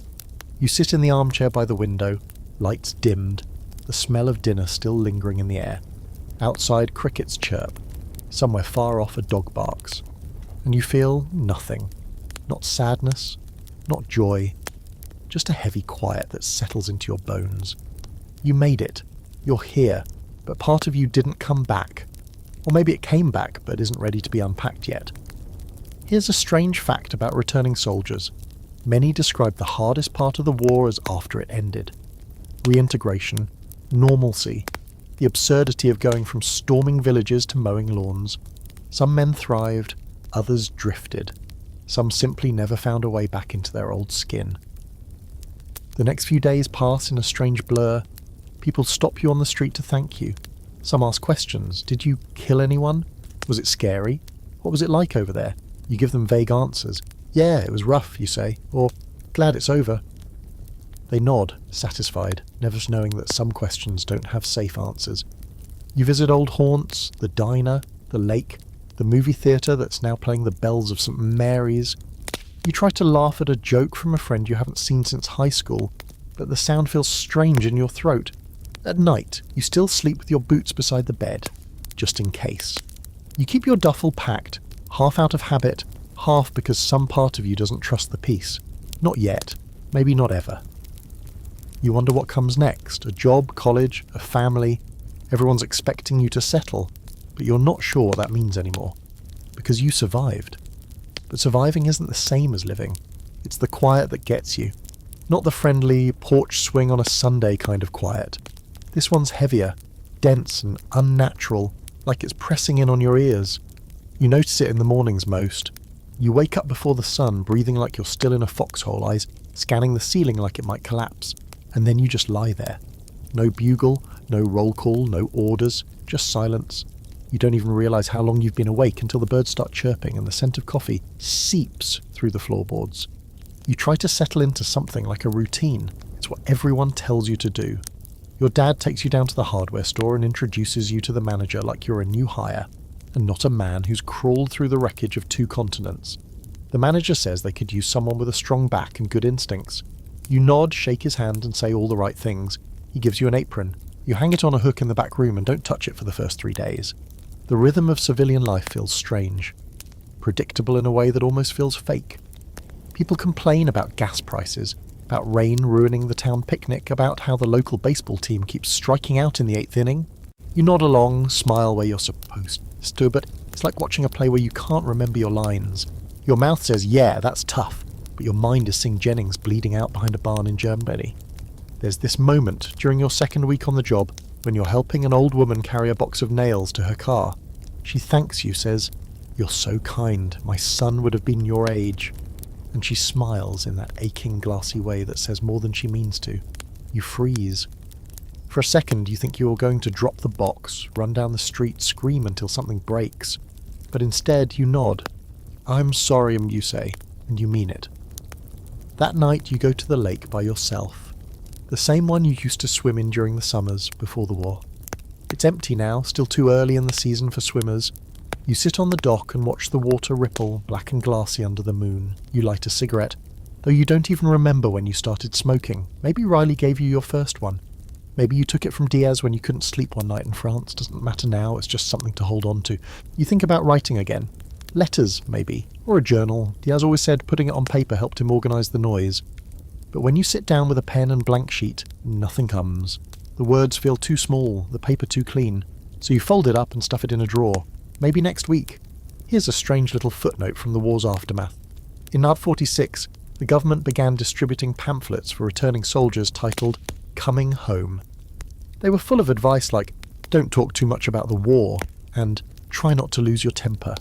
You sit in the armchair by the window, lights dimmed, the smell of dinner still lingering in the air. Outside, crickets chirp. Somewhere far off, a dog barks. And you feel nothing. Not sadness, not joy, just a heavy quiet that settles into your bones. You made it. You're here, but part of you didn't come back. Or maybe it came back, but isn't ready to be unpacked yet. Here's a strange fact about returning soldiers. Many describe the hardest part of the war as after it ended. Reintegration, normalcy, the absurdity of going from storming villages to mowing lawns. Some men thrived, others drifted. Some simply never found a way back into their old skin. The next few days pass in a strange blur. People stop you on the street to thank you. Some ask questions. Did you kill anyone? Was it scary? What was it like over there? You give them vague answers. Yeah, it was rough, you say. Or, glad it's over. They nod, satisfied, never knowing that some questions don't have safe answers. You visit old haunts, the diner, the lake, the movie theatre that's now playing the bells of St. Mary's. You try to laugh at a joke from a friend you haven't seen since high school, but the sound feels strange in your throat. At night, you still sleep with your boots beside the bed, just in case. You keep your duffel packed, half out of habit, half because some part of you doesn't trust the peace. Not yet. Maybe not ever. You wonder what comes next. A job, college, a family. Everyone's expecting you to settle, but you're not sure what that means anymore. Because you survived. But surviving isn't the same as living. It's the quiet that gets you. Not the friendly, porch swing on a Sunday kind of quiet. This one's heavier, dense and unnatural, like it's pressing in on your ears. You notice it in the mornings most. You wake up before the sun, breathing like you're still in a foxhole, eyes scanning the ceiling like it might collapse, and then you just lie there. No bugle, no roll call, no orders, just silence. You don't even realise how long you've been awake until the birds start chirping and the scent of coffee seeps through the floorboards. You try to settle into something like a routine. It's what everyone tells you to do. Your dad takes you down to the hardware store and introduces you to the manager like you're a new hire, and not a man who's crawled through the wreckage of 2 continents. The manager says they could use someone with a strong back and good instincts. You nod, shake his hand and say all the right things. He gives you an apron. You hang it on a hook in the back room and don't touch it for the first 3 days. The rhythm of civilian life feels strange. Predictable in a way that almost feels fake. People complain about gas prices, about rain ruining the town picnic, about how the local baseball team keeps striking out in the 8th inning. You nod along, smile where you're supposed to, but it's like watching a play where you can't remember your lines. Your mouth says, yeah, that's tough, but your mind is seeing Jennings bleeding out behind a barn in Germany. There's this moment during your 2nd week on the job when you're helping an old woman carry a box of nails to her car. She thanks you, says, "You're so kind, my son would have been your age." And she smiles in that aching, glassy way that says more than she means to. You freeze. For a second you think you're going to drop the box, run down the street, scream until something breaks. But instead you nod. "I'm sorry," you say, and you mean it. That night you go to the lake by yourself. The same one you used to swim in during the summers before the war. It's empty now, still too early in the season for swimmers. You sit on the dock and watch the water ripple, black and glassy under the moon. You light a cigarette, though you don't even remember when you started smoking. Maybe Riley gave you your first one. Maybe you took it from Diaz when you couldn't sleep one night in France. Doesn't matter now, it's just something to hold on to. You think about writing again. Letters, maybe. Or a journal. Diaz always said putting it on paper helped him organise the noise. But when you sit down with a pen and blank sheet, nothing comes. The words feel too small, the paper too clean. So you fold it up and stuff it in a drawer. Maybe next week. Here's a strange little footnote from the war's aftermath. In 1946, the government began distributing pamphlets for returning soldiers titled "Coming Home." They were full of advice like, "Don't talk too much about the war," and "Try not to lose your temper."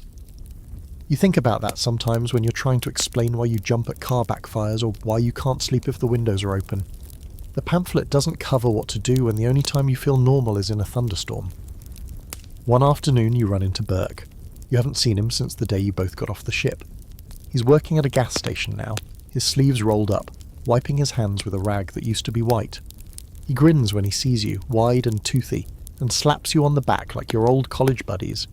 You think about that sometimes when you're trying to explain why you jump at car backfires or why you can't sleep if the windows are open. The pamphlet doesn't cover what to do when the only time you feel normal is in a thunderstorm. One afternoon you run into Burke. You haven't seen him since the day you both got off the ship. He's working at a gas station now, his sleeves rolled up, wiping his hands with a rag that used to be white. He grins when he sees you, wide and toothy, and slaps you on the back like your old college buddies.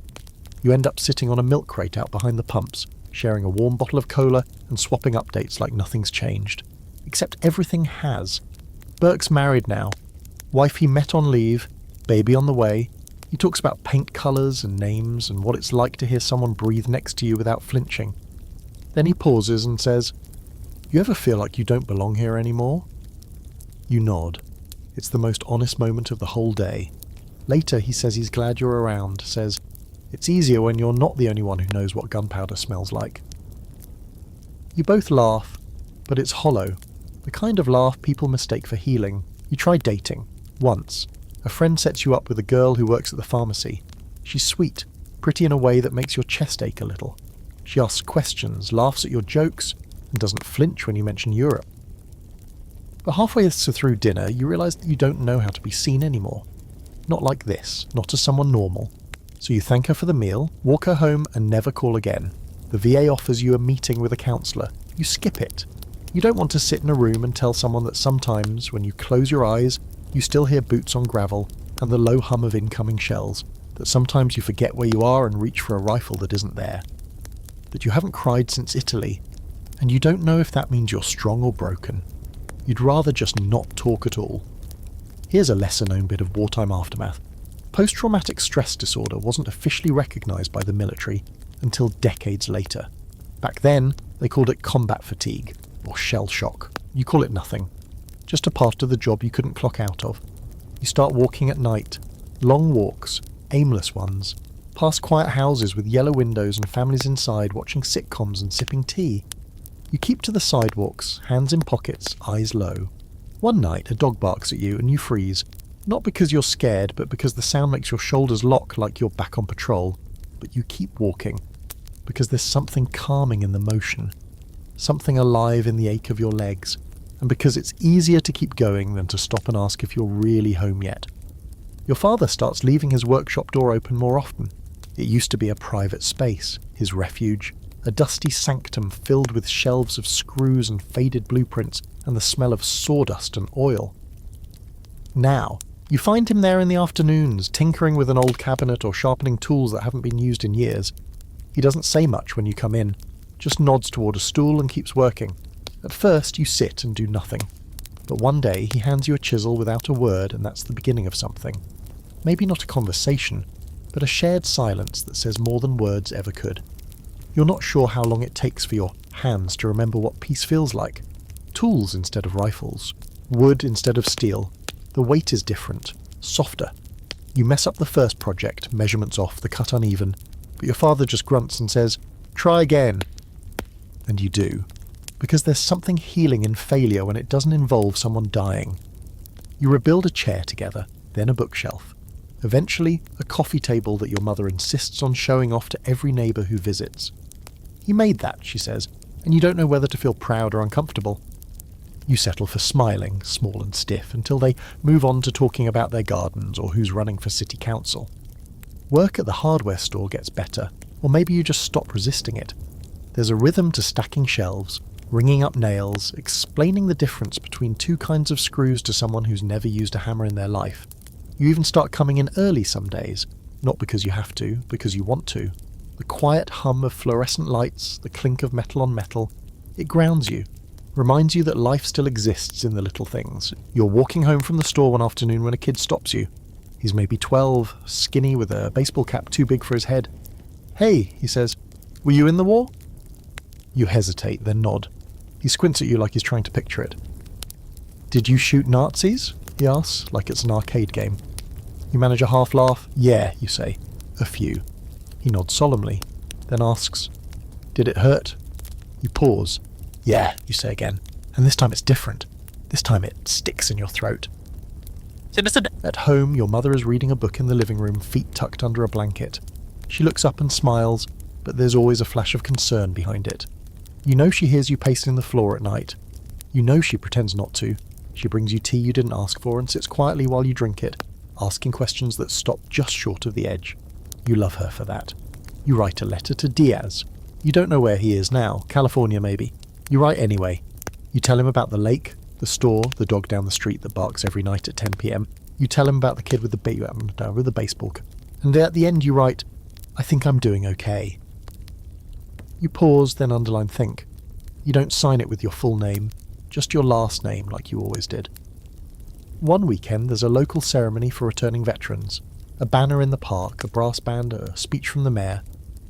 You end up sitting on a milk crate out behind the pumps, sharing a warm bottle of cola and swapping updates like nothing's changed. Except everything has. Burke's married now. Wife he met on leave, baby on the way. He talks about paint colours and names and what it's like to hear someone breathe next to you without flinching. Then he pauses and says, "You ever feel like you don't belong here anymore?" You nod. It's the most honest moment of the whole day. Later he says he's glad you're around, says, "It's easier when you're not the only one who knows what gunpowder smells like." You both laugh, but it's hollow. The kind of laugh people mistake for healing. You try dating. Once. A friend sets you up with a girl who works at the pharmacy. She's sweet, pretty in a way that makes your chest ache a little. She asks questions, laughs at your jokes, and doesn't flinch when you mention Europe. But halfway through dinner, you realise that you don't know how to be seen anymore. Not like this, not as someone normal. So you thank her for the meal, walk her home, and never call again. The VA offers you a meeting with a counsellor. You skip it. You don't want to sit in a room and tell someone that sometimes, when you close your eyes, you still hear boots on gravel and the low hum of incoming shells, that sometimes you forget where you are and reach for a rifle that isn't there. That you haven't cried since Italy, and you don't know if that means you're strong or broken. You'd rather just not talk at all. Here's a lesser-known bit of wartime aftermath. Post-traumatic stress disorder wasn't officially recognised by the military until decades later. Back then, they called it combat fatigue, or shell shock. You call it nothing. Just a part of the job you couldn't clock out of. You start walking at night. Long walks, aimless ones, past quiet houses with yellow windows and families inside watching sitcoms and sipping tea. You keep to the sidewalks, hands in pockets, eyes low. One night, a dog barks at you and you freeze. Not because you're scared, but because the sound makes your shoulders lock like you're back on patrol. But you keep walking. Because there's something calming in the motion. Something alive in the ache of your legs. And because it's easier to keep going than to stop and ask if you're really home yet. Your father starts leaving his workshop door open more often. It used to be a private space, his refuge, a dusty sanctum filled with shelves of screws and faded blueprints and the smell of sawdust and oil. Now, you find him there in the afternoons, tinkering with an old cabinet or sharpening tools that haven't been used in years. He doesn't say much when you come in, just nods toward a stool and keeps working. At first, you sit and do nothing. But one day, he hands you a chisel without a word, and that's the beginning of something. Maybe not a conversation, but a shared silence that says more than words ever could. You're not sure how long it takes for your hands to remember what peace feels like. Tools instead of rifles. Wood instead of steel. The weight is different. Softer. You mess up the first project, measurements off, the cut uneven, but your father just grunts and says, "Try again." And you do. Because there's something healing in failure when it doesn't involve someone dying. You rebuild a chair together, then a bookshelf. Eventually, a coffee table that your mother insists on showing off to every neighbour who visits. "You made that," she says, and you don't know whether to feel proud or uncomfortable. You settle for smiling, small and stiff, until they move on to talking about their gardens or who's running for city council. Work at the hardware store gets better, or maybe you just stop resisting it. There's a rhythm to stacking shelves, ringing up nails, explaining the difference between two kinds of screws to someone who's never used a hammer in their life. You even start coming in early some days, not because you have to, because you want to. The quiet hum of fluorescent lights, the clink of metal on metal, it grounds you, reminds you that life still exists in the little things. You're walking home from the store one afternoon when a kid stops you. He's maybe 12, skinny with a baseball cap too big for his head. "Hey," he says, "were you in the war?" You hesitate, then nod. He squints at you like he's trying to picture it. "Did you shoot Nazis?" he asks, like it's an arcade game. You manage a half laugh. "Yeah," you say. "A few." He nods solemnly, then asks, "Did it hurt?" You pause. "Yeah," you say again. And this time it's different. This time it sticks in your throat. At home, your mother is reading a book in the living room, feet tucked under a blanket. She looks up and smiles, but there's always a flash of concern behind it. You know she hears you pacing the floor at night. You know she pretends not to. She brings you tea you didn't ask for and sits quietly while you drink it, asking questions that stop just short of the edge. You love her for that. You write a letter to Diaz. You don't know where he is now, California maybe. You write anyway. You tell him about the lake, the store, the dog down the street that barks every night at 10 p.m. You tell him about the kid with the baseball. And at the end you write, "I think I'm doing okay." You pause, then underline think. You don't sign it with your full name, just your last name like you always did. One weekend there's a local ceremony for returning veterans. A banner in the park, a brass band, a speech from the mayor.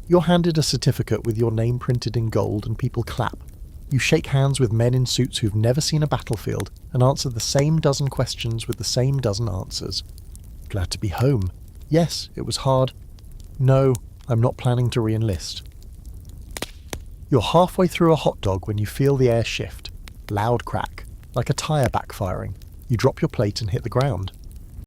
You're handed a certificate with your name printed in gold and people clap. You shake hands with men in suits who've never seen a battlefield and answer the same dozen questions with the same dozen answers. Glad to be home. Yes, it was hard. No, I'm not planning to re-enlist. You're halfway through a hot dog when you feel the air shift. Loud crack, like a tyre backfiring. You drop your plate and hit the ground.